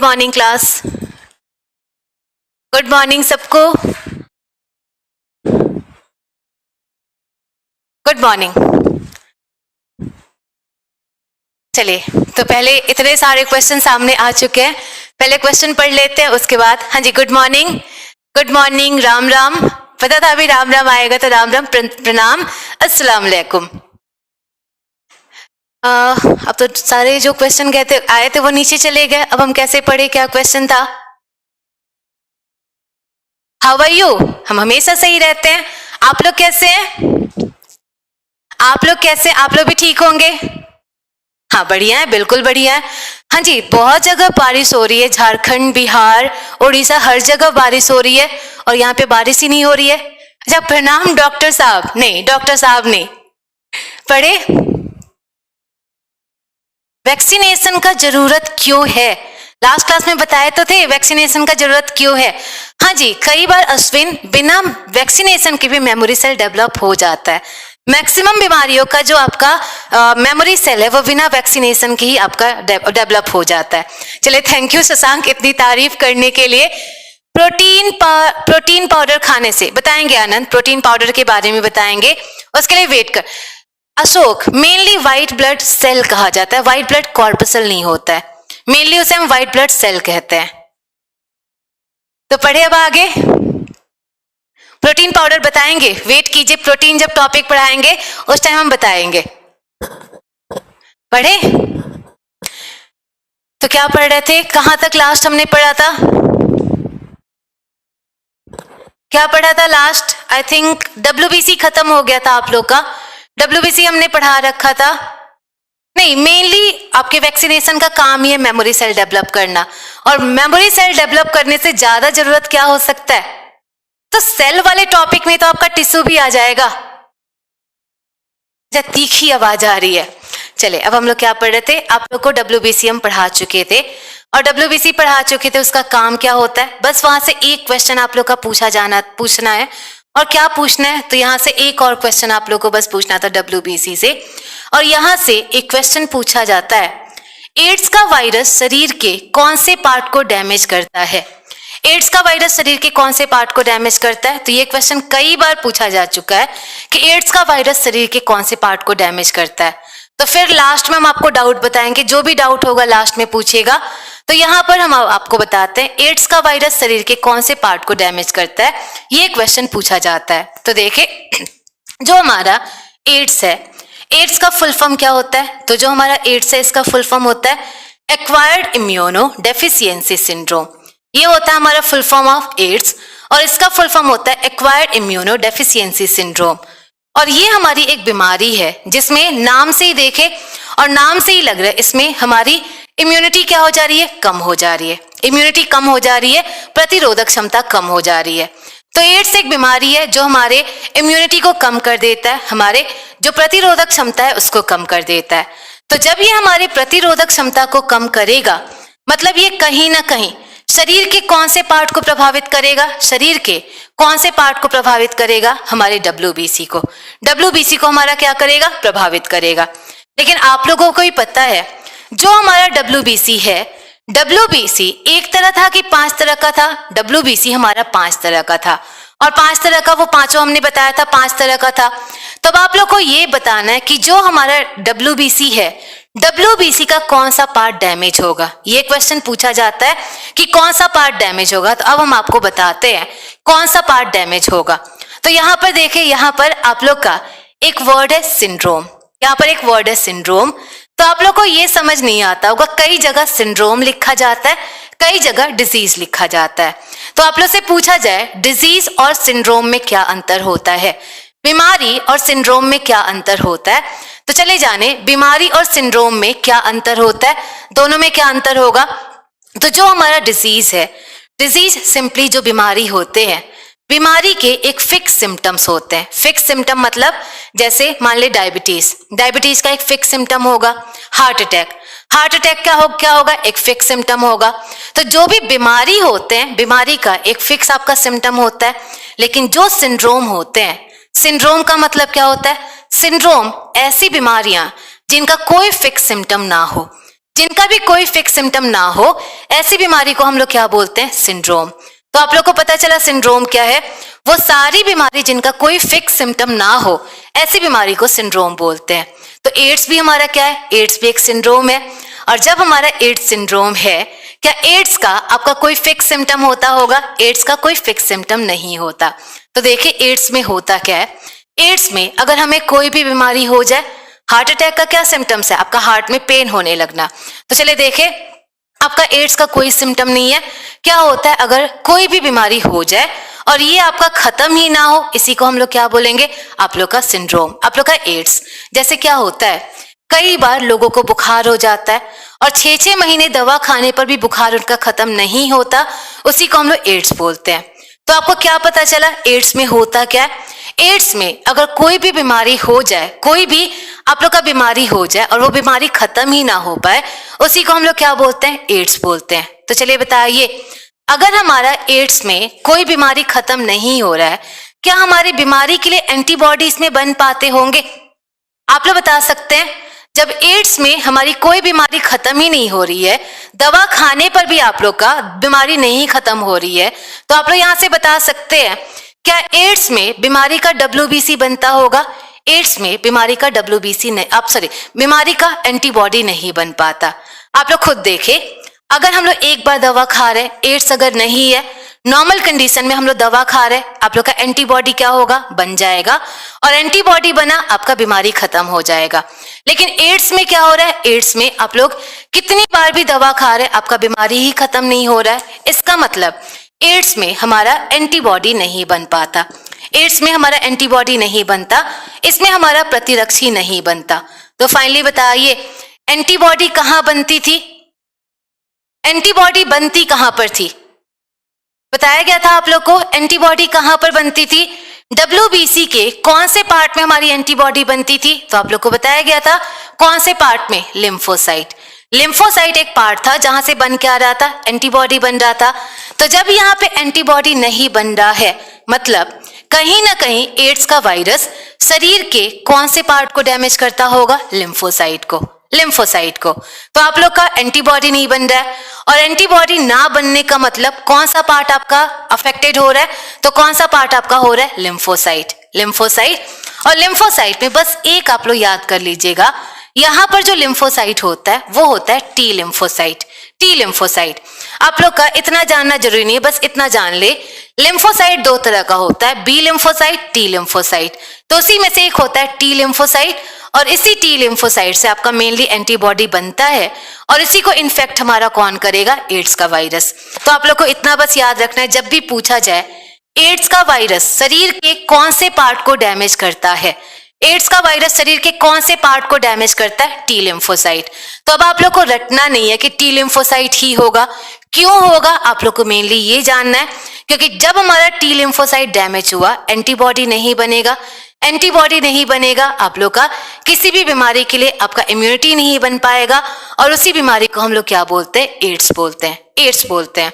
Good morning class, good morning सबको, good morning. चलिए, तो पहले इतने सारे क्वेश्चन सामने आ चुके हैं, पहले क्वेश्चन पढ़ लेते हैं, उसके बाद हाँ जी good morning, good morning, Ram Ram. पता था अभी राम राम आएगा, तो राम राम, प्रणाम, अस्सलाम वालेकुम। अब तो सारे जो क्वेश्चन आए थे वो नीचे चले गए। अब हम कैसे पढ़े, क्या क्वेश्चन था? How are you? हम हमेशा सही रहते हैं। आप लोग कैसे हैं? आप लोग कैसे? आप लोग भी ठीक होंगे? हाँ बढ़िया है, बिल्कुल बढ़िया है। हाँ जी, बहुत जगह बारिश हो रही है, झारखंड, बिहार, उड़ीसा, हर जगह बारिश हो रही है, और यहाँ पे बारिश ही नहीं हो रही है। अच्छा, प्रणाम डॉक्टर साहब। नहीं, डॉक्टर साहब नहीं पढ़े। वैक्सीनेशन का जरूरत क्यों है? लास्ट क्लास में बताए तो थे वैक्सीनेशन का जरूरत क्यों है। हाँ जी, कई बार अश्विन बिना वैक्सीनेशन के भी मेमोरी सेल डेवलप हो जाता है। मैक्सिमम बीमारियों का जो आपका मेमोरी सेल है वो बिना वैक्सीनेशन के ही आपका डेवलप हो जाता है। चलिए, थैंक यू शशांक इतनी तारीफ करने के लिए। प्रोटीन पाउडर खाने से बताएंगे आनंद, प्रोटीन पाउडर के बारे में बताएंगे, उसके लिए वेट कर। Ashok, mainly white blood cell कहा जाता है, व्हाइट ब्लड कॉर्पसल नहीं होता है, मेनली उसे हम व्हाइट ब्लड सेल कहते हैं। तो पढ़े अब आगे, प्रोटीन पाउडर बताएंगे, वेट कीजिए, प्रोटीन जब टॉपिक पढ़ाएंगे उस टाइम हम बताएंगे। पढ़े? तो क्या पढ़ रहे थे, कहां तक लास्ट हमने पढ़ा था? क्या पढ़ा था लास्ट? आई थिंक WBC खत्म हो गया था आप लोग का। WBC हमने पढ़ा रखा था। नहीं, मेनली आपके वैक्सीनेशन का काम ही है मेमोरी सेल डेवलप करना, और मेमोरी सेल डेवलप करने से ज्यादा जरूरत क्या हो सकता है? तो सेल वाले टॉपिक में तो आपका टिश्यू भी आ जाएगा। जब तीखी आवाज आ रही है। चले, अब हम लोग क्या पढ़ रहे थे? आप लोग को WBC हम पढ़ा चुके थे, और WBC पढ़ा चुके थे, उसका काम क्या होता है? बस वहां से एक क्वेश्चन आप लोग का पूछना है। और क्या पूछना है? तो यहाँ से एक और क्वेश्चन आप लोग को बस पूछना था WBC से, और यहाँ से एक क्वेश्चन पूछा जाता है, एड्स का वायरस शरीर के कौन से पार्ट को डैमेज करता है? एड्स का वायरस शरीर के कौन से पार्ट को डैमेज करता है? तो ये क्वेश्चन कई बार पूछा जा चुका है कि एड्स का वायरस शरीर के कौन से पार्ट को डैमेज करता है। तो फिर लास्ट में हम आपको डाउट बताएंगे, जो भी डाउट होगा लास्ट में पूछेगा। तो यहाँ पर हम आपको बताते हैं एड्स का वायरस शरीर के कौन से पार्ट को डैमेज करता है, ये क्वेश्चन पूछा जाता है। तो देखिए, जो हमारा एड्स है, एड्स का फुल फॉर्म क्या होता है? तो जो हमारा एड्स है इसका फुल फॉर्म होता है एक्वायर्ड इम्यूनो डेफिशिएंसी सिंड्रोम। ये होता है हमारा फुल फॉर्म ऑफ एड्स, और इसका फुल फॉर्म होता है एक्वायर्ड इम्यूनो डेफिशिएंसी सिंड्रोम। और ये हमारी एक बीमारी है जिसमें नाम से ही देखे और नाम से ही लग रहा है, इसमें हमारी इम्यूनिटी क्या हो जा रही है? कम हो जा रही है। इम्यूनिटी कम हो जा रही है, प्रतिरोधक क्षमता कम हो जा रही है। तो एड्स एक बीमारी है जो हमारे इम्यूनिटी को कम कर देता है, हमारे जो प्रतिरोधक क्षमता है उसको कम कर देता है। तो जब ये हमारे प्रतिरोधक क्षमता को कम करेगा, मतलब ये कहीं ना कहीं शरीर के कौन से पार्ट को प्रभावित करेगा? शरीर के कौन से पार्ट को प्रभावित करेगा? हमारे WBC को। WBC को हमारा क्या करेगा? प्रभावित करेगा। लेकिन आप लोगों को ही पता है, जो हमारा WBC है, WBC एक तरह था कि 5 तरह का था? WBC हमारा 5 तरह का था, और 5 तरह का वो पांचों हमने बताया था 5 तरह का था। तब आप लोग को ये बताना है कि जो हमारा WBC है, WBC का कौन सा पार्ट डैमेज होगा? ये क्वेश्चन पूछा जाता है कि कौन सा पार्ट डैमेज होगा। तो अब हम आपको बताते हैं कौन सा पार्ट डैमेज होगा। तो यहाँ पर देखिए, यहाँ पर आप लोग का एक वर्ड है सिंड्रोम, यहाँ पर एक वर्ड है सिंड्रोम। तो आप लोग को ये समझ नहीं आता होगा, कई जगह सिंड्रोम लिखा जाता है, कई जगह डिजीज लिखा जाता है। तो आप लोग से पूछा जाए डिजीज और सिंड्रोम में क्या अंतर होता है, बीमारी और सिंड्रोम में क्या अंतर होता है? तो चले जाने बीमारी और सिंड्रोम में क्या अंतर होता है, दोनों में क्या अंतर होगा। तो जो हमारा डिजीज है, डिजीज सिंपली जो बीमारी होते हैं, बीमारी के एक फिक्स सिम्टम्स होते हैं। फिक्स सिम्टम मतलब जैसे मान ले डायबिटीज, डायबिटीज का एक फिक्स सिम्टम होगा। हार्ट अटैक, हार्ट अटैक क्या होगा? एक फिक्स सिम्टम होगा। तो जो भी बीमारी होते हैं, बीमारी का एक फिक्स आपका सिम्टम होता है। लेकिन जो सिंड्रोम होते हैं, सिंड्रोम का मतलब क्या होता है? सिंड्रोम ऐसी बीमारियां जिनका कोई फिक्स सिम्टम ना हो, जिनका भी कोई फिक्स सिम्टम ना हो, ऐसी बीमारी को हम लोग क्या बोलते हैं? सिंड्रोम। तो आप लोग को पता चला सिंड्रोम क्या है? वो सारी बीमारी जिनका कोई फिक्स सिम्टम ना हो, ऐसी बीमारी को सिंड्रोम बोलते हैं। तो एड्स भी हमारा क्या है? एड्स भी एक सिंड्रोम है। और जब हमारा एड्स सिंड्रोम है, क्या एड्स का आपका कोई फिक्स सिम्टम होता होगा? एड्स का कोई फिक्स सिम्टम नहीं होता। तो देखिए एड्स में होता क्या है? एड्स में अगर हमें कोई भी बीमारी हो जाए, हार्ट अटैक का क्या सिम्टम्स है? आपका हार्ट में पेन होने लगना। तो चलिए देखें, आपका एड्स का कोई सिम्टम नहीं है। क्या होता है अगर कोई भी बीमारी हो जाए और ये आपका खत्म ही ना हो, इसी को हम लोग क्या बोलेंगे? आप लोग का सिंड्रोम, आप लोग का एड्स। जैसे क्या होता है, कई बार लोगों को बुखार हो जाता है और 6-6 महीने दवा खाने पर भी बुखार उनका खत्म नहीं होता, उसी को हम लोग एड्स बोलते हैं। तो आपको क्या पता चला एड्स में होता क्या है? एड्स में अगर कोई भी बीमारी हो जाए, कोई भी आप लोग का बीमारी हो जाए और वो बीमारी खत्म ही ना हो पाए, उसी को हम लोग क्या बोलते हैं? एड्स बोलते हैं। तो चलिए बताइए, अगर हमारा एड्स में कोई बीमारी खत्म नहीं हो रहा है, क्या हमारी बीमारी के लिए एंटीबॉडीज में बन पाते होंगे? आप लोग बता सकते हैं। जब एड्स में हमारी कोई बीमारी खत्म ही नहीं हो रही है, दवा खाने पर भी आप लोग का बीमारी नहीं खत्म हो रही है, तो आप लोग यहां से बता सकते हैं क्या एड्स में बीमारी का WBC बनता होगा? एड्स में बीमारी का WBC नहीं, बीमारी का एंटीबॉडी नहीं बन पाता। आप लोग खुद देखें, अगर हम लोग एक बार दवा खा रहे, एड्स अगर नहीं है, नॉर्मल कंडीशन में हम लोग दवा खा रहे, आप लोग का एंटीबॉडी क्या होगा? बन जाएगा। और एंटीबॉडी बना, आपका बीमारी खत्म हो जाएगा। लेकिन एड्स में क्या हो रहा है? एड्स में आप लोग कितनी बार भी दवा खा रहे, आपका बीमारी ही खत्म नहीं हो रहा है। इसका मतलब एड्स में हमारा एंटीबॉडी नहीं बन पाता। एड्स में हमारा एंटीबॉडी नहीं बनता, इसमें हमारा प्रतिरक्षी नहीं बनता। तो फाइनली बताइए, एंटीबॉडी कहां बनती थी? एंटीबॉडी बनती कहां पर थी? बताया गया था आप लोग को एंटीबॉडी कहां पर बनती थी? WBC के कौन से पार्ट में हमारी एंटीबॉडी बनती थी? तो आप लोग को बताया गया था कौन से पार्ट में? लिम्फोसाइट। लिम्फोसाइट एक पार्ट था जहां से बन के आ रहा था, एंटीबॉडी बन रहा था। तो जब यहाँ पे एंटीबॉडी नहीं बन रहा है, मतलब कहीं ना कहीं एड्स का वायरस शरीर के कौन से पार्ट को डैमेज करता होगा? लिम्फोसाइट को, लिम्फोसाइट को। तो आप लोग का एंटीबॉडी नहीं बन रहा है, और एंटीबॉडी ना बनने का मतलब कौन सा पार्ट आपका अफेक्टेड हो रहा है? तो कौन सा पार्ट आपका हो रहा है? Lymphocyte, lymphocyte. और लिम्फोसाइट में बस एक आप लोग याद कर लीजिएगा, यहां पर जो लिम्फोसाइट होता है वो होता है टी लिम्फोसाइट। टी लिम्फोसाइट आप लोग का इतना जानना जरूरी नहीं है, बस इतना जान ले, लिम्फोसाइट दो तरह का होता है, बी लिम्फोसाइट, टी लिम्फोसाइट। तो उसी में से एक होता है टी लिम्फोसाइट, और इसी टी लिम्फोसाइट से आपका मेनली एंटीबॉडी बनता है, और इसी को इन्फेक्ट हमारा कौन करेगा? एड्स का वायरस। तो आप लोग को इतना बस याद रखना है, जब भी पूछा जाए एड्स का वायरस शरीर के कौन से पार्ट को डैमेज करता है, एड्स का वायरस शरीर के कौन से पार्ट को डैमेज करता है? T lymphocyte. तो अब आप लोग को रटना नहीं है कि टी लिम्फोसाइट ही होगा। क्यों होगा? आप लोग को मेनली ये जानना है, क्योंकि जब हमारा टी लिम्फोसाइट डैमेज हुआ, एंटीबॉडी नहीं बनेगा। एंटीबॉडी नहीं बनेगा, आप लोग का किसी भी बीमारी के लिए आपका इम्यूनिटी नहीं बन पाएगा, और उसी बीमारी को हम लोग क्या बोलते हैं? एड्स बोलते हैं, एड्स बोलते हैं।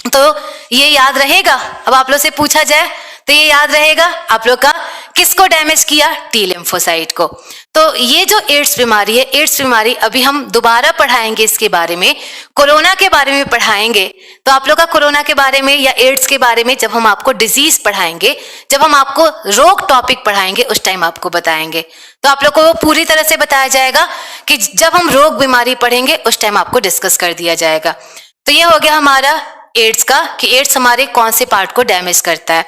तो ये याद रहेगा। अब आप लोग से पूछा जाए तो ये याद रहेगा आप लोग का, किसको डैमेज किया? टी लिम्फोसाइट को। तो ये जो एड्स बीमारी है, एड्स बीमारी अभी हम दोबारा पढ़ाएंगे, इसके बारे में कोरोना के बारे में पढ़ाएंगे। तो आप लोग का कोरोना के बारे में या एड्स के बारे में जब हम आपको डिजीज पढ़ाएंगे, जब हम आपको रोग टॉपिक पढ़ाएंगे, उस टाइम आपको बताएंगे। तो आप लोग को वो पूरी तरह से बताया जाएगा कि जब हम रोग बीमारी पढ़ेंगे उस टाइम आपको डिस्कस कर दिया जाएगा। तो ये हो गया हमारा एड्स का, कि एड्स हमारे कौन से पार्ट को डैमेज करता है।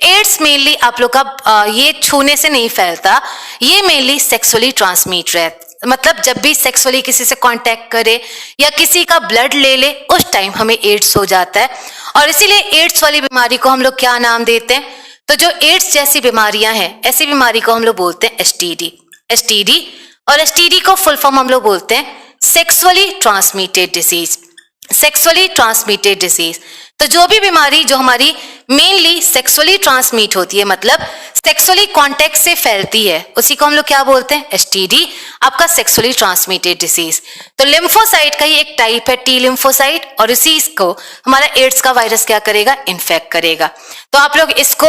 एड्स मेनली आप लोग का ये छूने से नहीं फैलता, ये मेनली सेक्सुअली ट्रांसमिट है। मतलब जब भी सेक्सुअली किसी से कांटेक्ट करे या किसी का ब्लड ले ले, उस टाइम हमें एड्स हो जाता है। और इसीलिए एड्स वाली बीमारी को हम लोग क्या नाम देते हैं? तो जो एड्स जैसी बीमारियां हैं, ऐसी बीमारी को हम लोग बोलते हैं STD। STD, और STD को फुल फॉर्म हम लोग बोलते हैं sexually transmitted disease. Sexually transmitted disease. तो जो भी बीमारी जो हमारी मेनली सेक्सुअली ट्रांसमिट होती है, मतलब सेक्सुअली कांटेक्ट से फैलती है, उसी को हम लोग क्या बोलते हैं? STD, आपका सेक्सुअली ट्रांसमिटेड डिजीज। तो लिम्फोसाइट का ही एक टाइप है टी लिम्फोसाइट, और इसी को हमारा एड्स का वायरस क्या करेगा? इन्फेक्ट करेगा। तो आप लोग इसको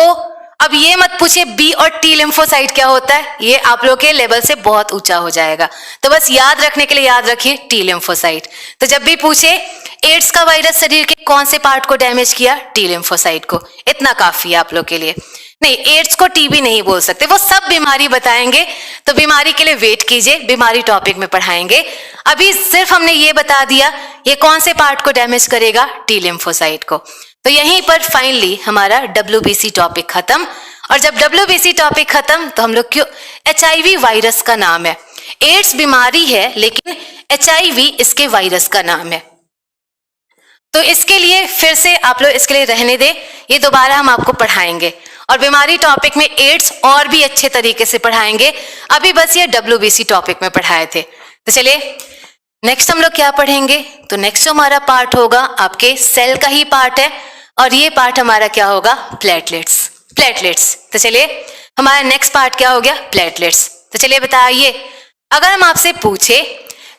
अब ये मत पूछिए बी और टी लिम्फोसाइट क्या होता है, ये आप लोग के लेवल से बहुत ऊंचा हो जाएगा, तो बस याद रखने के लिए याद रखिए टी लिम्फोसाइट। तो जब भी पूछे एड्स का वायरस शरीर के कौन से पार्ट को डैमेज किया, टी लिम्फोसाइट को, इतना काफी है आप लोग के लिए। नहीं, एड्स को टीबी नहीं बोल सकते, वो सब बीमारी बताएंगे, तो बीमारी के लिए वेट कीजिए, बीमारी टॉपिक में पढ़ाएंगे। अभी सिर्फ हमने ये बता दिया ये कौन से पार्ट को डैमेज करेगा, टी लिम्फोसाइट को। तो यहीं पर फाइनली हमारा WBC टॉपिक खत्म। और जब WBC टॉपिक खत्म तो हम लोग क्यों, HIV वायरस का नाम है, एड्स बीमारी है लेकिन HIV इसके वायरस का नाम है। तो इसके लिए फिर से आप लोग इसके लिए रहने दें, ये दोबारा हम आपको पढ़ाएंगे और बीमारी टॉपिक में एड्स और भी अच्छे तरीके से पढ़ाएंगे। अभी बस ये WBC टॉपिक में पढ़ाए थे। तो चलिए नेक्स्ट हम लोग क्या पढ़ेंगे, तो नेक्स्ट जो हमारा पार्ट होगा आपके सेल का ही पार्ट है और ये पार्ट हमारा क्या होगा, प्लेटलेट्स। प्लेटलेट्स, तो चलिए हमारा नेक्स्ट पार्ट क्या हो गया, प्लेटलेट्स। तो चलिए बताइए, अगर हम आपसे पूछे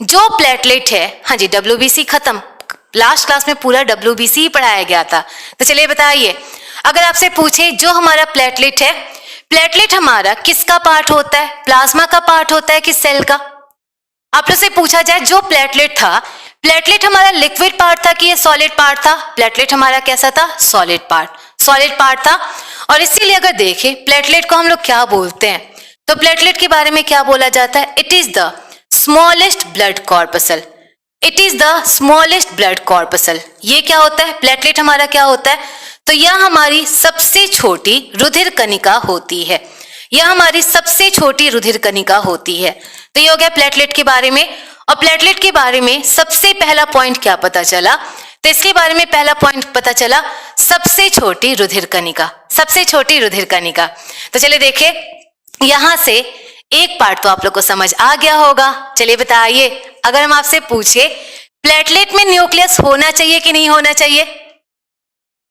जो प्लेटलेट है, हाँ जी WBC खत्म, लास्ट क्लास में पूरा WBC ही पढ़ाया गया था। तो चलिए बताइए, अगर आपसे पूछे जो हमारा प्लेटलेट है, प्लेटलेट हमारा किसका पार्ट होता है, प्लाज्मा का पार्ट होता है कि सेल का? आप लोग से पूछा जाए जो प्लेटलेट था, प्लेटलेट हमारा लिक्विड पार्ट था कि ये सॉलिड पार्ट था? प्लेटलेट हमारा कैसा था, सॉलिड पार्ट, सॉलिड पार्ट था। और इसीलिए अगर देखें प्लेटलेट को हम लोग क्या बोलते हैं, तो प्लेटलेट के बारे में क्या बोला जाता है, it is the smallest blood corpuscle, it is the smallest blood corpuscle. ये क्या होता है, प्लेटलेट हमारा क्या होता है, तो यह हमारी सबसे छोटी रुधिर कणिका होती है, यह हमारी सबसे छोटी रुधिर कणिका होती है। तो ये हो गया प्लेटलेट के बारे में। और प्लेटलेट के बारे में सबसे पहला पॉइंट क्या पता चला, तो इसके बारे में पहला पॉइंट पता चला सबसे छोटी रुधिर कणिका, सबसे छोटी रुधिर कणिका। तो चलिए देखिए, यहां से एक पार्ट तो आप लोग को समझ आ गया होगा। चलिए बताइए, अगर हम आपसे पूछे प्लेटलेट में न्यूक्लियस होना चाहिए कि नहीं होना चाहिए,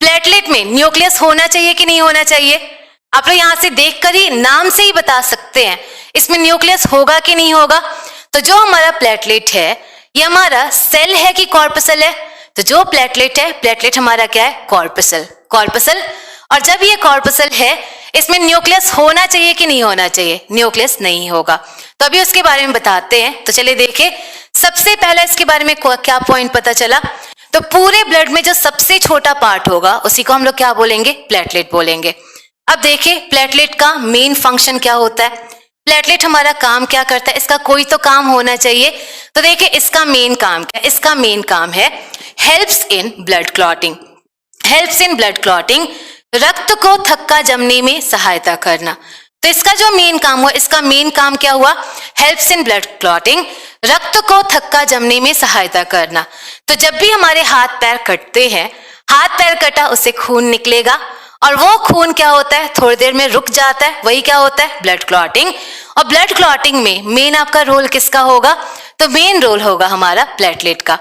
प्लेटलेट में न्यूक्लियस होना चाहिए कि नहीं होना चाहिए? आप लोग यहां से देखकर ही, नाम से ही बता सकते हैं इसमें न्यूक्लियस होगा कि नहीं होगा। तो जो हमारा प्लेटलेट है ये हमारा सेल है कि कॉर्पसल है, तो जो प्लेटलेट है, प्लेटलेट हमारा क्या है, कॉर्पसल, कॉर्पसल। और जब ये कॉर्पसल है इसमें न्यूक्लियस होना चाहिए कि नहीं होना चाहिए, न्यूक्लियस नहीं होगा। तो अभी उसके बारे में बताते हैं। तो चलिए देखिए, सबसे पहला इसके बारे में क्या पॉइंट पता चला, तो पूरे ब्लड में जो सबसे छोटा पार्ट होगा उसी को हम लोग क्या बोलेंगे, प्लेटलेट बोलेंगे। अब देखिए प्लेटलेट का मेन फंक्शन क्या होता है, प्लेटलेट हमारा काम क्या करता है, इसका कोई तो काम होना चाहिए। तो देखिए इसका मेन काम क्या, इसका मेन काम है helps in blood clotting, helps in blood clotting, रक्त को थक्का जमने में सहायता करना। तो इसका जो मेन काम हुआ, इसका मेन काम क्या हुआ, हेल्प्स इन ब्लड क्लॉटिंग, रक्त को थक्का जमने में सहायता करना। तो जब भी हमारे हाथ पैर कटते हैं, हाथ पैर कटा उससे खून निकलेगा और वो खून क्या होता है, थोड़ी देर में रुक जाता है, वही क्या होता है, ब्लड क्लॉटिंग। और ब्लड क्लॉटिंग में मेन आपका रोल किसका होगा, तो मेन रोल होगा हमारा प्लेटलेट का।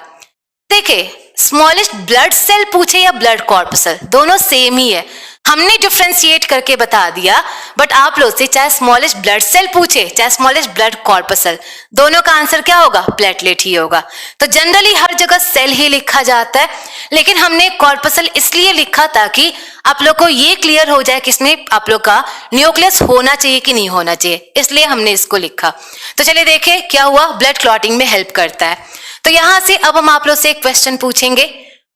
देखिए स्मॉलेस्ट ब्लड सेल पूछे या ब्लड कॉर्पसल, दोनों सेम ही है, हमने डिफ्रेंशिएट करके बता दिया। बट आप लोग से चाहे स्मॉलेस्ट ब्लड सेल पूछे चाहे स्मॉलेस्ट ब्लड कॉर्पसल, दोनों का आंसर क्या होगा, प्लेटलेट ही होगा। तो जनरली हर जगह सेल ही लिखा जाता है, लेकिन हमने कॉर्पसल इसलिए लिखा ताकि आप लोग को ये क्लियर हो जाए कि इसमें आप लोग का न्यूक्लियस होना चाहिए कि नहीं होना चाहिए, इसलिए हमने इसको लिखा। तो चलिए देखिए क्या हुआ, ब्लड क्लॉटिंग में हेल्प करता है। तो यहां से अब हम आप लोग से एक क्वेश्चन पूछेंगे,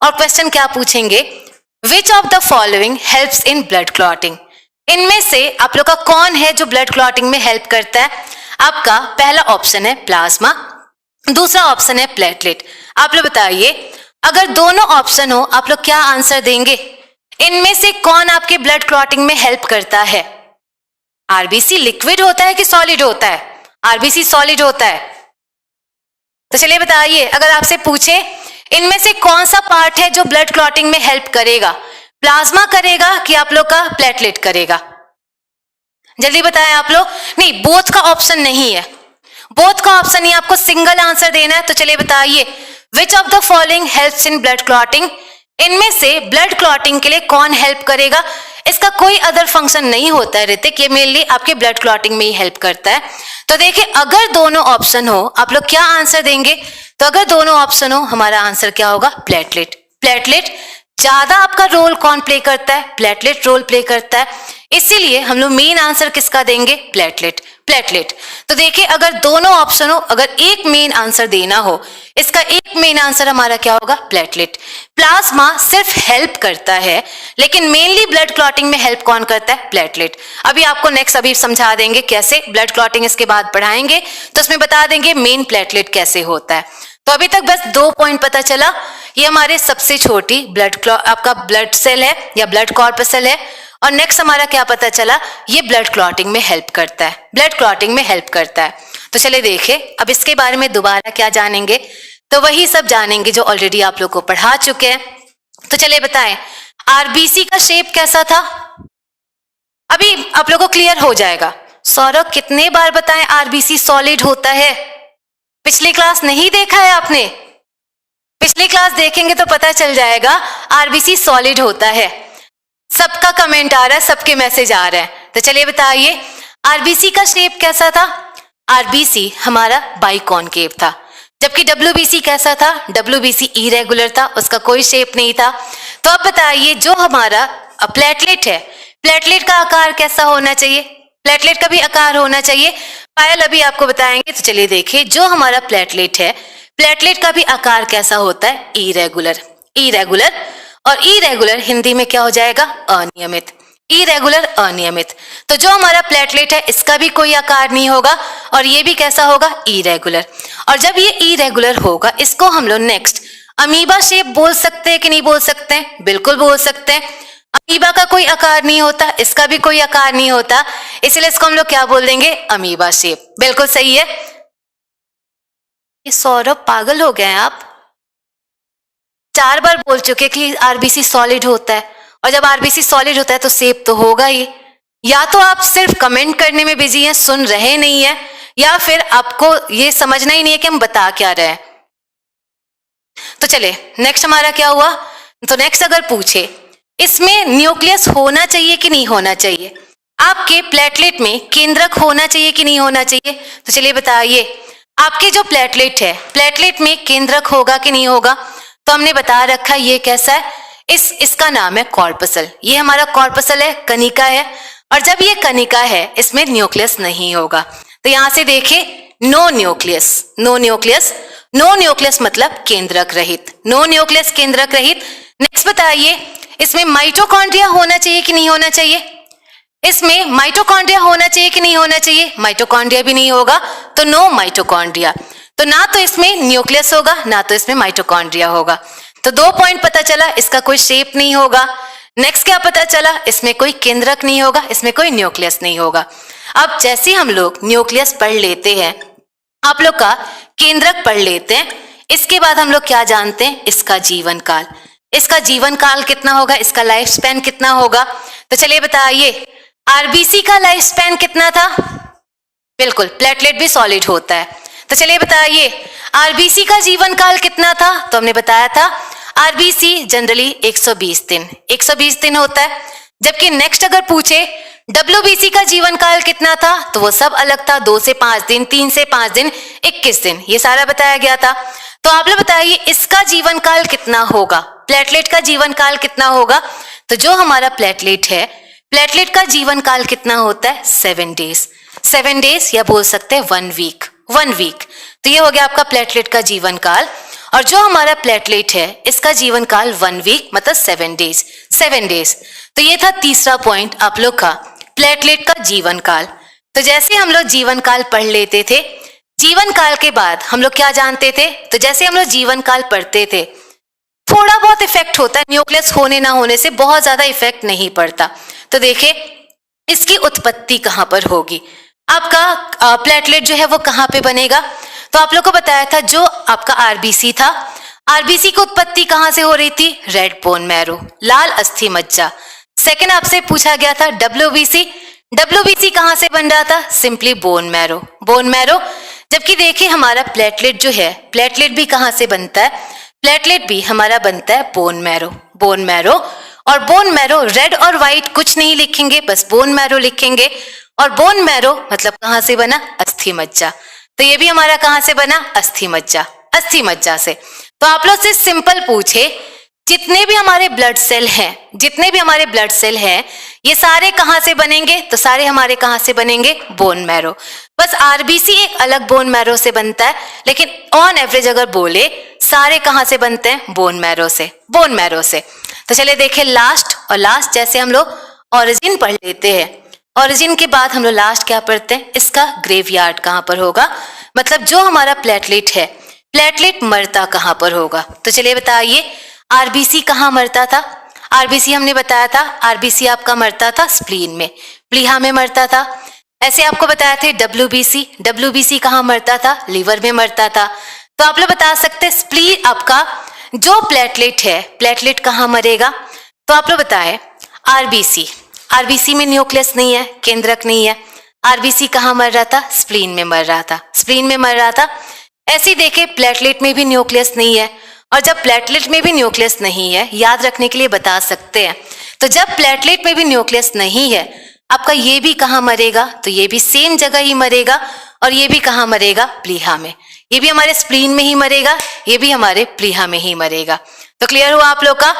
और क्वेश्चन क्या पूछेंगे, which of the following helps in blood clotting, इनमें से आप लोग का कौन है जो ब्लड क्लॉटिंग में हेल्प करता है? आपका पहला ऑप्शन है प्लाज्मा, दूसरा ऑप्शन है प्लेटलेट। आप लोग बताइए, अगर दोनों ऑप्शन हो आप लोग क्या आंसर देंगे, इनमें से कौन आपके ब्लड क्लॉटिंग में हेल्प करता है? आरबीसी लिक्विड होता है कि सॉलिड होता है? आरबीसी सॉलिड होता है। तो चलिए बताइए, अगर आपसे पूछे इनमें से कौन सा पार्ट है जो ब्लड क्लॉटिंग में हेल्प करेगा, प्लाज्मा करेगा कि आप लोग का प्लेटलेट करेगा? जल्दी बताएं आप लोग। नहीं, बोथ का ऑप्शन नहीं है, बोथ का ऑप्शन ही, आपको सिंगल आंसर देना है। तो चलिए बताइए, which of the following helps in blood clotting, इनमें से ब्लड क्लॉटिंग के लिए कौन हेल्प करेगा? इसका कोई अदर फंक्शन नहीं होता है ऋतिक, ये मेनली आपके ब्लड क्लॉटिंग में ही हेल्प करता है। तो देखिए अगर दोनों ऑप्शन हो आप लोग क्या आंसर देंगे, तो अगर दोनों ऑप्शन हो हमारा आंसर क्या होगा, प्लेटलेट। प्लेटलेट ज्यादा आपका रोल कौन प्ले करता है, प्लेटलेट रोल प्ले करता है। इसीलिए हम लोग मेन आंसर किसका देंगे, प्लेटलेट, प्लेटलेट। तो देखिए अगर दोनों ऑप्शन हो, अगर एक मेन आंसर देना हो, इसका एक मेन आंसर हमारा क्या होगा, प्लेटलेट। प्लाज्मा सिर्फ हेल्प करता है, लेकिन मेनली ब्लड क्लॉटिंग में हेल्प कौन करता है, प्लेटलेट। अभी आपको नेक्स्ट अभी समझा देंगे कैसे, ब्लड क्लॉटिंग इसके बाद पढ़ाएंगे तो उसमें बता देंगे मेन प्लेटलेट कैसे होता है। तो अभी तक बस 2 पॉइंट पता चला, ये हमारे सबसे छोटी आपका ब्लड सेल है या ब्लड कॉर्पसल है, और नेक्स्ट हमारा क्या पता चला, ये ब्लड क्लॉटिंग में हेल्प करता है, ब्लड क्लॉटिंग में हेल्प करता है। तो चलिए देखें अब इसके बारे में दोबारा क्या जानेंगे, तो वही सब जानेंगे जो ऑलरेडी आप लोग को पढ़ा चुके हैं। तो चलिए बताएं आरबीसी का शेप कैसा था, अभी आप लोग को क्लियर हो जाएगा। सौरभ कितने बार बताएं आरबीसी सॉलिड होता है, पिछली क्लास नहीं देखा है आपने, पिछली क्लास देखेंगे तो पता चल जाएगा आरबीसी सॉलिड होता है। सबका कमेंट आ रहा है, सबके मैसेज आ रहे हैं। तो चलिए बताइए आरबीसी का शेप कैसा था, आरबीसी हमारा बाइकॉनकेव था, जबकि डब्ल्यूबीसी कैसा था, डब्ल्यूबीसी इरेगुलर था, उसका कोई शेप नहीं था। तो अब बताइए जो हमारा प्लेटलेट है, प्लेटलेट का आकार कैसा होना चाहिए, प्लेटलेट का भी आकार होना चाहिए। पायल अभी आपको बताएंगे, तो चलिए देखिए जो हमारा प्लेटलेट है, प्लेटलेट का भी आकार कैसा होता है, इरेगुलर, इरेगुलर। और इरेगुलर हिंदी में क्या हो जाएगा, अनियमित, इरेगुलर अनियमित। तो जो हमारा प्लेटलेट है इसका भी कोई आकार नहीं होगा, और ये भी कैसा होगा, इरेगुलर। और जब ये इरेगुलर होगा इसको हम लोग नेक्स्ट अमीबा शेप बोल सकते हैं कि नहीं बोल सकते हैं, बिल्कुल बोल सकते हैं। अमीबा का कोई आकार नहीं होता, इसका भी कोई आकार नहीं होता, इसलिए इसको हम लोग क्या बोल देंगे, अमीबा शेप। बिल्कुल सही है। ये सौरभ पागल हो गए हैं आप, 4 बार बोल चुके कि आरबीसी सॉलिड होता है, और जब आरबीसी सॉलिड होता है तो शेप तो होगा ही। या तो आप सिर्फ कमेंट करने में बिजी हैं, सुन रहे नहीं है, या फिर आपको ये समझना ही नहीं है कि हम बता क्या रहे हैं। तो चले नेक्स्ट हमारा क्या हुआ, तो नेक्स्ट अगर पूछे इसमें न्यूक्लियस होना चाहिए कि नहीं होना चाहिए, आपके प्लेटलेट में केंद्रक होना चाहिए कि नहीं होना चाहिए, तो चलिए बताइए आपके जो प्लेटलेट है, प्लेटलेट में केंद्रक होगा कि नहीं होगा। तो हमने बता रखा ये कैसा है, इसका नाम है कॉर्पसल, ये हमारा कॉर्पसल है, कनिका है। और जब ये कनिका है इसमें न्यूक्लियस नहीं होगा, तो यहां से देखिए no nucleus, no nucleus, no nucleus मतलब केंद्रक रहित, नो न्यूक्लियस केंद्रक रहित। नेक्स्ट बताइए इसमें माइटोकॉन्ड्रिया होना चाहिए कि नहीं होना चाहिए, इसमें माइटोकॉन्ड्रिया होना चाहिए कि नहीं होना चाहिए, माइटोकॉन्ड्रिया भी नहीं होगा, तो नो माइटोकॉन्ड्रिया। तो ना तो इसमें न्यूक्लियस होगा, ना तो इसमें माइटोकॉन्ड्रिया होगा। तो 2 पॉइंट पता चला, इसका कोई शेप नहीं होगा। नेक्स्ट क्या पता चला, इसमें कोई केंद्रक नहीं होगा, इसमें कोई न्यूक्लियस नहीं होगा। अब जैसे हम लोग न्यूक्लियस पढ़ लेते हैं, आप लोग का केंद्रक पढ़ लेते हैं, इसके बाद हम लोग क्या जानते हैं, इसका जीवन काल, इसका जीवन काल कितना होगा, इसका लाइफ स्पैन कितना होगा। तो चलिए बताइए आरबीसी का लाइफ स्पैन कितना था, बिल्कुल प्लेटलेट भी सॉलिड होता है। तो चलिए बताइए आरबीसी का जीवन काल कितना था, तो हमने बताया था आरबीसी जनरली 120 दिन, 120 दिन होता है। जबकि नेक्स्ट अगर पूछे डब्ल्यूबीसी का जीवन काल कितना था, तो वो सब अलग था, 2 से 5 दिन, 3 से 5 दिन, 21 दिन, ये सारा बताया गया था। तो आप लोग बताइए इसका जीवन काल कितना होगा, प्लेटलेट का जीवन काल कितना होगा। तो जो हमारा प्लेटलेट है, प्लेटलेट का जीवन काल कितना होता है, 7 डेज, 7 डेज, या बोल सकते हैं 1 वीक, 1 वीक। तो ये हो गया आपका प्लेटलेट का जीवन काल। और जो हमारा प्लेटलेट है इसका जीवन काल 1 वीक मतलब 7 डेज, 7 डेज। तो ये था तीसरा पॉइंट आप लोग का, प्लेटलेट का जीवन काल। तो जैसे हम लोग जीवन काल पढ़ लेते थे, जीवन काल के बाद हम लोग क्या जानते थे, तो जैसे हम लोग जीवन काल पढ़ते थे थोड़ा बहुत इफेक्ट होता है, न्यूक्लियस होने ना होने से बहुत ज्यादा इफेक्ट नहीं पड़ता। तो देखिए इसकी उत्पत्ति कहां पर होगी, आपका प्लेटलेट जो है वो कहां पे बनेगा। तो आप लोग को बताया था जो आपका आरबीसी था, आरबीसी की उत्पत्ति कहां से हो रही थी, रेड बोन मैरो, लाल अस्थि मज्जा। सेकंड आपसे पूछा गया था डब्ल्यूबीसी, डब्ल्यूबीसी कहां से बन रहा था, simply bone marrow, bone marrow. जबकि देखिए हमारा प्लेटलेट जो है, प्लेटलेट भी कहां से बनता है, प्लेटलेट भी हमारा बनता है बोन मैरो, बोन मैरो। और बोन मैरो रेड और व्हाइट कुछ नहीं लिखेंगे, बस बोन मैरो लिखेंगे। और बोन मैरो मतलब कहां से बना, अस्थि मज्जा। तो ये भी हमारा कहां से बना, अस्थि मज्जा, अस्थि मज्जा से। तो आप लोग से सिंपल पूछे जितने भी हमारे ब्लड सेल हैं, ये सारे कहां से बनेंगे? तो सारे हमारे कहां से बनेंगे? Bone marrow. बस आरबीसी एक अलग बोन मैरो से बनता है, लेकिन ऑन एवरेज अगर बोले सारे कहां से बनते हैं? बोन मैरो से। तो चलिए देखें लास्ट जैसे हम लोग ओरिजिन पढ़ लेते हैं, ओरिजिन के बाद हम लोग लास्ट क्या पढ़ते हैं? इसका ग्रेवयार्ड कहां पर होगा, मतलब जो हमारा प्लेटलेट है, प्लेटलेट मरता कहां पर होगा? तो चलिए बताइए, आरबीसी कहां मरता था? आरबीसी हमने बताया था, आरबीसी आपका मरता था स्प्लीन में, प्लीहा में मरता था। ऐसे आपको बताया थे डब्ल्यूबीसी कहां मरता था? लीवर में मरता था। तो आप लोग बता सकते हैं स्प्लीन आपका जो प्लेटलेट है, प्लेटलेट कहां मरेगा? तो आप लोग बताएं आरबीसी में न्यूक्लियस नहीं है, केंद्रक नहीं है। आरबीसी कहां मर रहा था? स्प्लीन में मर रहा था। ऐसे देखे प्लेटलेट में भी न्यूक्लियस नहीं है, और जब प्लेटलेट में भी न्यूक्लियस नहीं है, याद रखने के लिए बता सकते हैं, तो जब प्लेटलेट में भी न्यूक्लियस नहीं है, आपका ये भी कहां मरेगा? तो ये भी सेम जगह ही मरेगा, और ये भी कहां मरेगा? प्लीहा में। ये भी हमारे स्प्लीन में ही मरेगा, ये भी हमारे प्लीहा में ही मरेगा। तो क्लियर हुआ आप लोग का?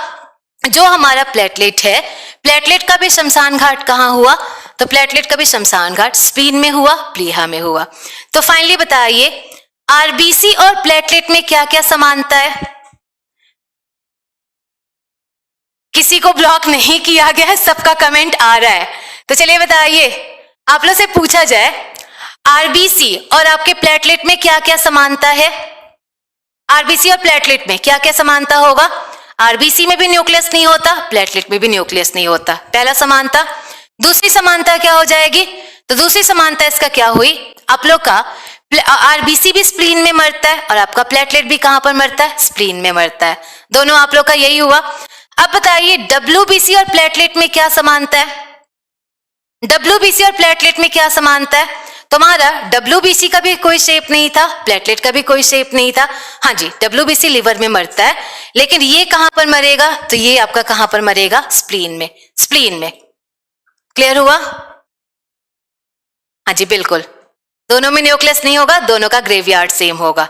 जो हमारा प्लेटलेट है, प्लेटलेट का भी शमशान घाट कहां हुआ? तो प्लेटलेट का भी शमशान घाट स्प्लीन में हुआ, प्लीहा में हुआ। तो फाइनली बताइए, आरबीसी और प्लेटलेट में क्या क्या समानता है? किसी को ब्लॉक नहीं किया गया है, सबका कमेंट आ रहा है। तो चलिए बताइए, आप लोग से पूछा जाए आरबीसी और आपके प्लेटलेट में क्या क्या समानता है? आरबीसी और प्लेटलेट में क्या क्या समानता होगा? आरबीसी में भी न्यूक्लियस नहीं होता, प्लेटलेट में भी न्यूक्लियस नहीं होता, पहला समानता। दूसरी समानता क्या हो जाएगी? तो दूसरी समानता इसका क्या हुई? आप लोग का आरबीसी भी स्प्लीन में मरता है, और आपका प्लेटलेट भी कहां पर मरता है? स्प्लीन में मरता है। दोनों आप लोग का यही हुआ। अब बताइए, डब्ल्यूबीसी और प्लेटलेट में क्या समानता है? डब्ल्यूबीसी और प्लेटलेट में क्या समानता है? तुम्हारा डब्ल्यूबीसी का भी कोई शेप नहीं था, प्लेटलेट का भी कोई शेप नहीं था। हाँ जी, डब्ल्यूबीसी लिवर में मरता है, लेकिन ये कहां पर मरेगा? तो ये आपका कहां पर मरेगा? स्प्लीन में। क्लियर हुआ? हाँ जी बिल्कुल, दोनों में न्यूक्लियस नहीं होगा, दोनों का ग्रेवयार्ड सेम होगा।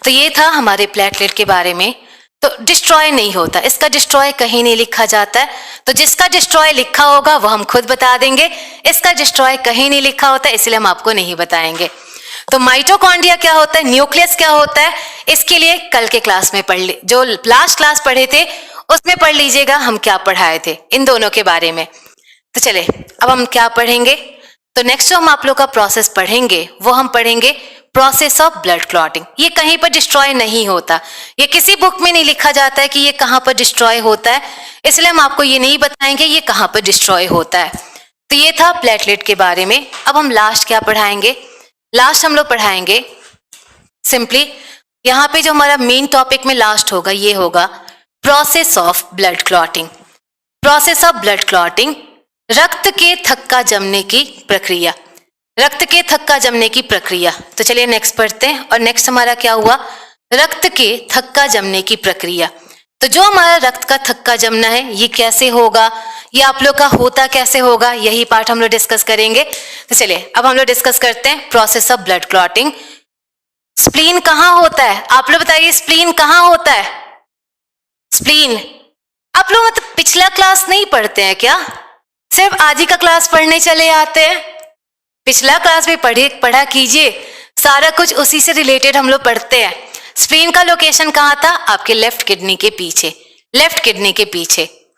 तो ये था हमारे प्लेटलेट के बारे में। तो डिस्ट्रॉय नहीं होता, इसका डिस्ट्रॉय कहीं नहीं लिखा जाता है, तो जिसका डिस्ट्रॉय लिखा होगा वो हम खुद बता देंगे। इसका डिस्ट्रॉय कहीं नहीं लिखा होता, इसलिए हम आपको नहीं बताएंगे। तो माइटोकॉन्ड्रिया क्या होता है, न्यूक्लियस क्या होता है, इसके लिए कल के क्लास में पढ़ ले, जो लास्ट क्लास पढ़े थे उसमें पढ़ लीजिएगा हम क्या पढ़ाए थे इन दोनों के बारे में। तो चले अब हम क्या पढ़ेंगे? तो नेक्स्ट जो हम आप लोग का प्रोसेस पढ़ेंगे वो हम पढ़ेंगे प्रोसेस ऑफ ब्लड क्लॉटिंग। ये कहीं पर डिस्ट्रॉय नहीं होता, ये किसी बुक में नहीं लिखा जाता है कि ये कहां पर डिस्ट्रॉय होता है, इसलिए हम आपको ये नहीं बताएंगे ये कहां पर डिस्ट्रॉय होता है। तो ये था प्लेटलेट के बारे में। अब हम लास्ट क्या पढ़ाएंगे? लास्ट हम लोग पढ़ाएंगे सिंपली, यहाँ पे जो हमारा मेन टॉपिक में लास्ट होगा ये होगा process of blood clotting. Process of blood clotting, रक्त के थक्का जमने की प्रक्रिया, रक्त के थक्का जमने की प्रक्रिया। तो चलिए नेक्स्ट पढ़ते हैं। और नेक्स्ट हमारा क्या हुआ? रक्त के थक्का जमने की प्रक्रिया। तो जो हमारा रक्त का थक्का जमना है ये कैसे होगा, ये आप लोग का होता कैसे होगा, यही पार्ट हम लोग डिस्कस करेंगे। तो चलिए अब हम लोग डिस्कस करते हैं process of blood clotting. Spleen कहाँ होता है? आप लोग बताइए स्प्लीन कहाँ होता है? स्प्लीन आप लोग मतलब पिछला क्लास नहीं पढ़ते हैं क्या? सिर्फ आज ही का क्लास पढ़ने चले आते हैं? पिछला क्लास भी पढ़ा कीजिए, सारा कुछ उसी से रिलेटेड हम लोग पढ़ते हैं। स्प्लीन का लोकेशन कहाँ था? आपके लेफ्ट किडनी के पीछे, लेफ्ट किडनी के पीछे।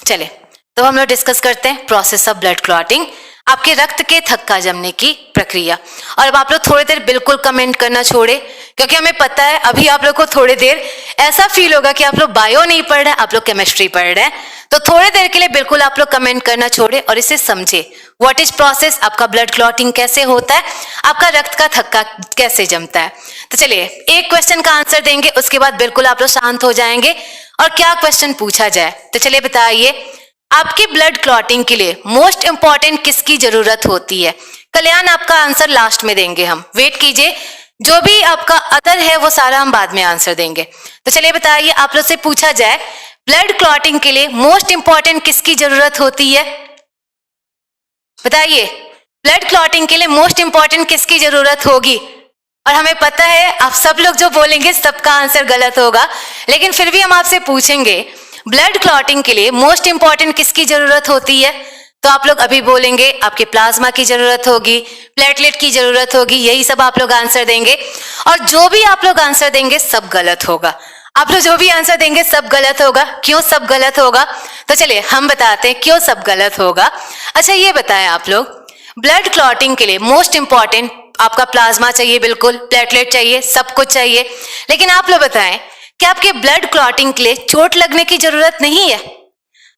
चले तो हम लोग डिस्कस करते हैं प्रोसेस ऑफ ब्लड क्लॉटिंग, आपके रक्त के थक्का जमने की प्रक्रिया। और अब आप लोग थोड़ी देर बिल्कुल कमेंट करना छोड़े, क्योंकि हमें पता है अभी आप लोग को थोड़ी देर ऐसा फील होगा कि आप लोग बायो नहीं पढ़ रहे, आप लोग केमिस्ट्री पढ़ रहे हैं। तो थोड़ी देर के लिए बिल्कुल आप लोग कमेंट करना छोड़े और इसे समझे। व्हाट इज प्रोसेस, आपका ब्लड क्लॉटिंग कैसे होता है, आपका रक्त का थक्का कैसे जमता है। तो चलिए एक क्वेश्चन का आंसर देंगे, उसके बाद बिल्कुल आप लोग शांत हो जाएंगे और क्या क्वेश्चन पूछा जाए। तो चलिए बताइए, आपके ब्लड क्लॉटिंग के लिए मोस्ट इंपॉर्टेंट किसकी जरूरत होती है? कल्याण आपका आंसर लास्ट में देंगे, हम वेट कीजिए, जो भी आपका अदर है वो सारा हम बाद में आंसर देंगे। तो चलिए बताइए, आप लोग से पूछा जाए ब्लड क्लॉटिंग के लिए मोस्ट इंपॉर्टेंट किसकी जरूरत होती है? बताइए ब्लड क्लॉटिंग के लिए मोस्ट इंपॉर्टेंट किसकी जरूरत होगी? और हमें पता है आप सब लोग जो बोलेंगे सबका आंसर गलत होगा, लेकिन फिर भी हम आपसे पूछेंगे ब्लड क्लॉटिंग के लिए मोस्ट इंपॉर्टेंट किसकी जरूरत होती है? तो आप लोग अभी बोलेंगे आपके प्लाज्मा की जरूरत होगी, प्लेटलेट की जरूरत होगी, यही सब आप लोग आंसर देंगे। और जो भी आप लोग आंसर देंगे सब गलत होगा। आप लोग जो भी आंसर देंगे सब गलत होगा। क्यों सब गलत होगा? तो चलिए हम बताते हैं क्यों सब गलत होगा। अच्छा ये बताएं आप लोग, ब्लड क्लॉटिंग के लिए मोस्ट इंपॉर्टेंट आपका प्लाज्मा चाहिए, बिल्कुल प्लेटलेट चाहिए, सब कुछ चाहिए, लेकिन आप लोग बताएं कि आपके ब्लड क्लॉटिंग के लिए चोट लगने की जरूरत नहीं है?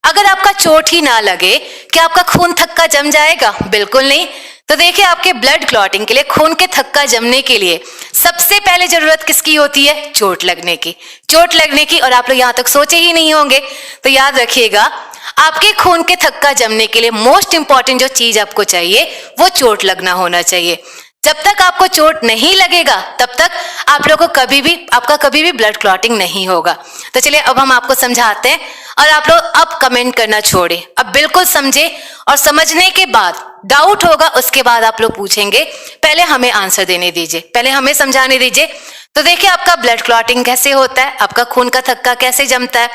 अगर आपका चोट ही ना लगे क्या आपका खून थक्का जम जाएगा? बिल्कुल नहीं। तो देखिए आपके ब्लड क्लॉटिंग के लिए, खून के थक्का जमने के लिए सबसे पहले जरूरत किसकी होती है? चोट लगने की। चोट लगने की, और आप लोग यहां तक सोचे ही नहीं होंगे। तो याद रखिएगा आपके खून के थक्का जमने के लिए मोस्ट इंपॉर्टेंट जो चीज आपको चाहिए वो चोट लगना होना चाहिए। जब तक आपको चोट नहीं लगेगा तब तक आप लोगों को आपका कभी भी ब्लड क्लॉटिंग नहीं होगा। तो चलिए अब हम आपको समझाते हैं, और आप लोग अब कमेंट करना छोड़े, अब बिल्कुल समझे, और समझने के बाद डाउट होगा उसके बाद आप लोग पूछेंगे। पहले हमें आंसर देने दीजिए, पहले हमें समझाने दीजिए। तो देखिए आपका ब्लड क्लॉटिंग कैसे होता है, आपका खून का थक्का कैसे जमता है।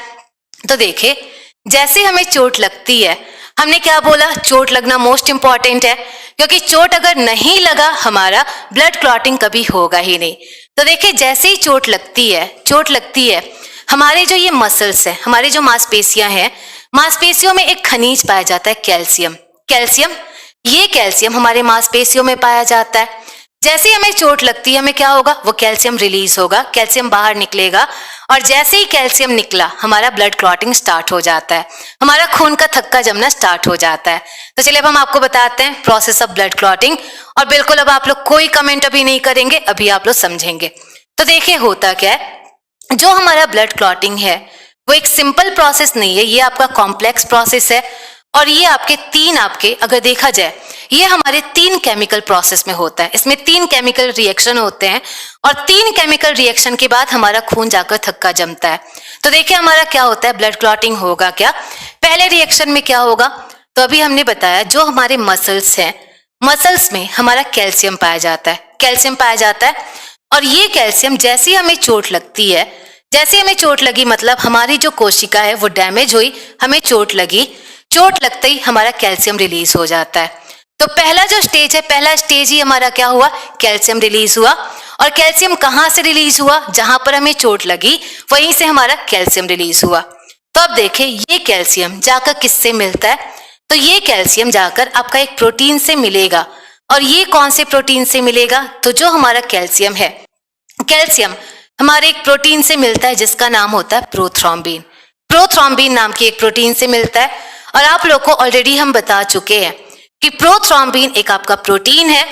तो देखिए जैसे हमें चोट लगती है, हमने क्या बोला? चोट लगना मोस्ट इंपॉर्टेंट है, क्योंकि चोट अगर नहीं लगा हमारा ब्लड क्लॉटिंग कभी होगा ही नहीं। तो देखिए जैसे ही चोट लगती है हमारे जो ये मसल्स है, हमारी जो मांसपेशियां हैं, मांसपेशियों में एक खनिज पाया जाता है कैल्शियम। ये कैल्शियम हमारे मांसपेशियों में पाया जाता है। जैसे ही हमें चोट लगती है हमें क्या होगा? वो कैल्शियम रिलीज होगा, कैल्शियम बाहर निकलेगा, और जैसे ही कैल्शियम निकला हमारा ब्लड क्लॉटिंग स्टार्ट हो जाता है, हमारा खून का थक्का जमना स्टार्ट हो जाता है। तो चलिए अब हम आपको बताते हैं प्रोसेस ऑफ ब्लड क्लॉटिंग, और बिल्कुल अब आप लोग कोई कमेंट अभी नहीं करेंगे, अभी आप लोग समझेंगे। तो देखिए होता क्या है, जो हमारा ब्लड क्लॉटिंग है वो एक सिंपल प्रोसेस नहीं है, ये आपका कॉम्प्लेक्स प्रोसेस है। और ये आपके अगर देखा जाए ये हमारे 3 केमिकल प्रोसेस में होता है। इसमें 3 केमिकल रिएक्शन होते हैं, और 3 केमिकल रिएक्शन के बाद हमारा खून जाकर थक्का जमता है। तो देखिए हमारा क्या होता है, ब्लड क्लॉटिंग होगा क्या? पहले रिएक्शन में क्या होगा? तो अभी हमने बताया जो हमारे मसल्स हैं, मसल्स में हमारा कैल्शियम पाया जाता है, और ये कैल्शियम जैसे हमें चोट लगती है, जैसे हमें चोट लगी मतलब हमारी जो कोशिका है वो डैमेज हुई, हमें चोट लगते ही हमारा कैल्शियम रिलीज हो जाता है। तो पहला स्टेज ही हमारा क्या हुआ? कैल्शियम रिलीज हुआ। और कैल्शियम कहां से रिलीज हुआ? जहां पर हमें चोट लगी वहीं से हमारा कैल्शियम रिलीज हुआ। तो अब देखिए ये कैल्शियम जाकर किससे मिलता है? तो ये कैल्शियम जाकर आपका एक प्रोटीन से मिलेगा। और ये कौन से प्रोटीन से मिलेगा? तो जो हमारा कैल्शियम है, कैल्शियम हमारे एक प्रोटीन से मिलता है जिसका नाम होता है प्रोथ्रोम्बिन नाम की एक प्रोटीन से मिलता है। और आप लोग को ऑलरेडी हम बता चुके हैं कि प्रोथ्रोम्बिन एक आपका प्रोटीन है,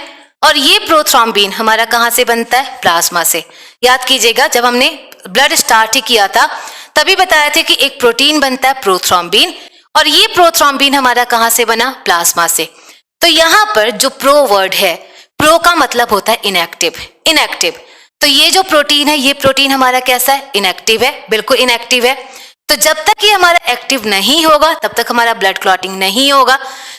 और ये प्रोथ्रोम्बिन हमारा कहां से बनता है? प्लाज्मा से। याद कीजिएगा जब हमने ब्लड स्टार्ट ही किया था तभी बताया था कि एक प्रोटीन बनता है प्रोथ्रोम्बिन, और ये प्रोथ्रोम्बिन हमारा कहां से बना? प्लाज्मा से। तो यहां पर जो प्रो वर्ड है, प्रो का मतलब होता है इनएक्टिव। तो ये जो प्रोटीन है, ये प्रोटीन हमारा कैसा है? इनएक्टिव है, बिल्कुल इनएक्टिव है। तो जब तक ये हमारा एक्टिव नहीं होगा तब तक हमारा ब्लड क्लॉटिंग नहीं होगा।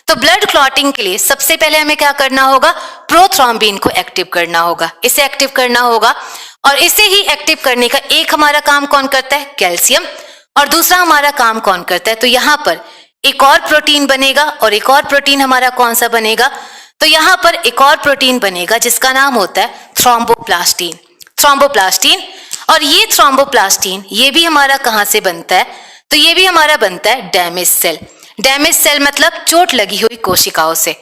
तो ब्लड क्लॉटिंग के लिए सबसे पहले हमें क्या करना होगा? प्रोथ्रोम्बिन को एक्टिव करना होगा, इसे एक्टिव करना होगा। और इसे ही एक्टिव करने का एक हमारा काम कौन करता है? कैल्शियम। और दूसरा हमारा काम कौन करता है? तो यहाँ पर एक और प्रोटीन बनेगा, और एक और प्रोटीन हमारा कौन सा बनेगा? तो यहाँ पर एक और प्रोटीन बनेगा जिसका नाम होता है थ्रोम्बोप्लास्टिन। और ये थ्रोम्बोप्लास्टिन ये भी हमारा कहां से बनता है? तो ये भी हमारा बनता है डैमेज सेल मतलब चोट लगी हुई कोशिकाओं से।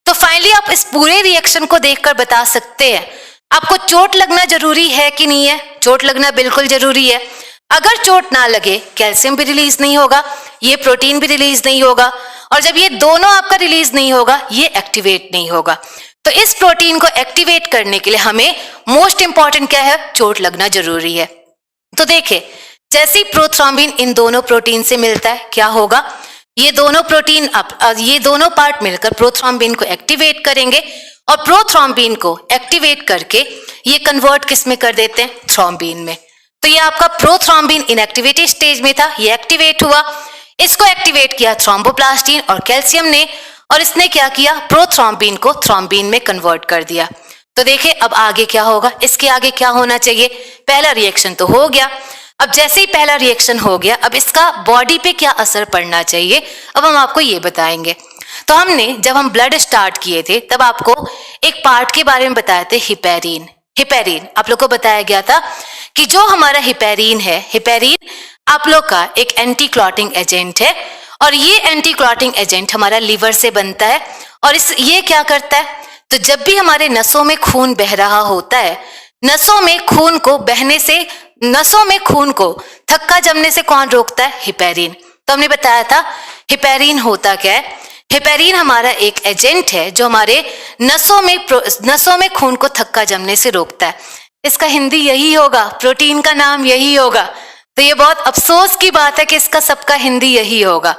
तो फाइनली आप इस पूरे रिएक्शन को देखकर बता सकते हैं आपको चोट लगना जरूरी है कि नहीं है? चोट लगना बिल्कुल जरूरी है। अगर चोट ना लगे कैल्शियम भी रिलीज नहीं होगा, ये प्रोटीन भी रिलीज नहीं होगा, और जब ये दोनों आपका रिलीज नहीं होगा ये एक्टिवेट नहीं होगा। तो इस प्रोटीन को एक्टिवेट करने के लिए हमें मोस्ट इंपॉर्टेंट क्या है? चोट लगना जरूरी है। तो देखिए जैसे ही प्रोथ्रोम्बिन इन दोनों प्रोटीन से मिलता है क्या होगा? ये दोनों पार्ट मिलकर प्रोथ्रोम्बिन को एक्टिवेट करेंगे, और प्रोथ्रोम्बिन को एक्टिवेट करके ये कन्वर्ट किस में कर देते हैं? थ्रोम्बिन में। तो ये आपका प्रोथ्रोम्बिन इनएक्टिवेटेड स्टेज में था, ये एक्टिवेट हुआ, इसको एक्टिवेट किया थ्रोम्बोप्लास्टिन और कैल्शियम ने, और इसने क्या किया? प्रोथ्रोम्बिन को थ्रोम्बिन में कन्वर्ट कर दिया। तो देखिए अब आगे क्या होगा, इसके आगे क्या होना चाहिए, पहला रिएक्शन तो हो गया। अब जैसे ही पहला रिएक्शन हो गया, अब इसका बॉडी पे क्या असर पड़ना चाहिए, अब हम आपको ये बताएंगे। तो हमने जब हम ब्लड स्टार्ट किए थे तब आपको एक पार्ट के बारे में बताए थे, हिपेरिन। हिपेरिन आप लोग को बताया गया था कि जो हमारा हिपेरिन है, हिपेरिन आप लोग का एक एंटी क्लॉटिंग एजेंट है, और ये एंटी क्लॉटिंग एजेंट हमारा लीवर से बनता है। और ये क्या करता है, तो जब भी हमारे नसों में खून बह रहा होता है, नसों में खून को बहने से, नसों में खून को थक्का जमने से कौन रोकता है, हिपेरिन। तो हमने बताया था हिपेरिन होता क्या है, हिपेरिन हमारा एक एजेंट है जो हमारे नसों में खून को थक्का जमने से रोकता है। इसका हिंदी यही होगा, प्रोटीन का नाम यही होगा। तो ये बहुत अफसोस की बात है कि इसका सबका हिंदी यही होगा।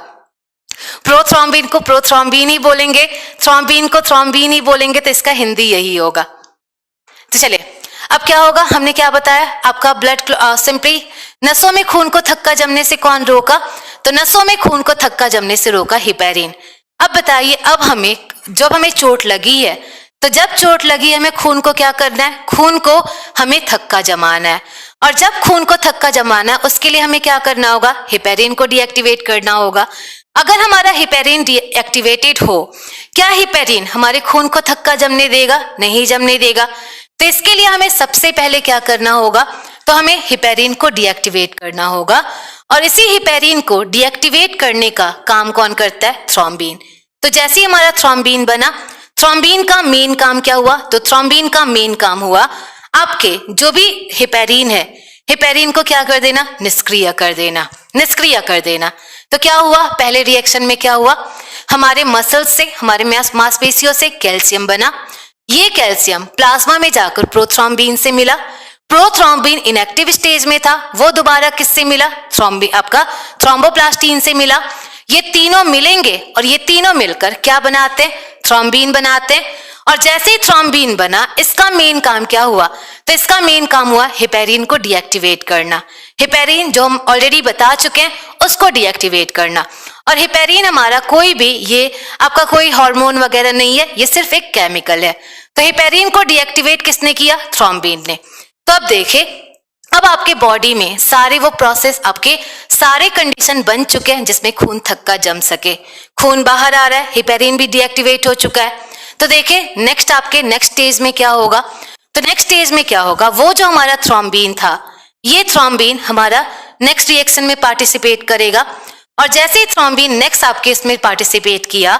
प्रोथ्रोम्बिन को प्रोथ्रोम्बिन ही बोलेंगे, थ्रोम्बिन को थ्रोम्बिन ही बोलेंगे, तो इसका हिंदी यही होगा। तो चलिए अब क्या होगा, हमने क्या बताया, आपका ब्लड सिंपली नसों में खून को थक्का जमने से कौन रोका, तो नसों में खून को थक्का जमने से रोका हिपेरिन। अब बताइए, अब हमें जब हमें चोट लगी है, तो जब चोट लगी है हमें खून को क्या करना है, खून को हमें थक्का जमाना है। और जब खून को थक्का जमाना है उसके लिए हमें क्या करना होगा, हिपेरिन को डीएक्टिवेट करना होगा। अगर हमारा हिपेरिन डीएक्टिवेटेड हो, क्या हिपेरिन हमारे खून को थक्का जमने देगा, नहीं जमने देगा। तो इसके लिए हमें सबसे पहले क्या करना होगा, तो हमें हिपेरिन को डीएक्टिवेट करना होगा। और इसी हिपेरिन को डीएक्टिवेट करने का काम कौन करता है, थ्रोम्बिन। तो जैसे ही हमारा थ्रोम्बिन बना, थ्रोम्बिन का मेन काम क्या हुआ, तो थ्रोम्बिन का मेन काम हुआ आपके जो भी हिपेरिन है, हिपेरिन को क्या कर देना, निष्क्रिय कर देना, निष्क्रिय कर देना। तो क्या हुआ, पहले रिएक्शन में क्या हुआ, हमारे मसल्स से, हमारे मांसपेशियों से कैल्शियम बना। ये कैल्शियम प्लाज्मा में जाकर प्रोथ्रोम्बिन से मिला। प्रोथ्रोम्बिन इनएक्टिव स्टेज में था, वो दोबारा किससे मिला, आपका थ्रोम्बोप्लास्टिन से मिला। ये तीनों मिलेंगे और ये तीनों मिलकर क्या बनाते हैं, थ्रोम्बिन बनाते हैं। और जैसे ही थ्रोम्बिन बना, इसका मेन काम क्या हुआ, तो इसका मेन काम हुआ हिपेरिन को डीएक्टिवेट करना। हिपेरिन जो हम ऑलरेडी बता चुके हैं उसको डीएक्टिवेट करना। और हिपेरिन हमारा कोई भी, ये आपका कोई हार्मोन वगैरह नहीं है, ये सिर्फ एक केमिकल है। तो हिपेरिन को डीएक्टिवेट किसने किया, थ्रोम्बिन ने। तो अब देखे, अब आपके बॉडी में सारे वो प्रोसेस, आपके सारे कंडीशन बन चुके हैं जिसमें खून थक्का जम सके, खून बाहर आ रहा है, हिपेरिन भी डीएक्टिवेट हो चुका है। तो देखिए नेक्स्ट आपके नेक्स्ट स्टेज में क्या होगा, तो नेक्स्ट स्टेज में क्या होगा, वो जो हमारा थ्रोम्बिन था, ये थ्रोम्बिन हमारा नेक्स्ट रिएक्शन में पार्टिसिपेट करेगा। और जैसे ही थ्रोम्बिन नेक्स्ट आपके इसमें पार्टिसिपेट किया,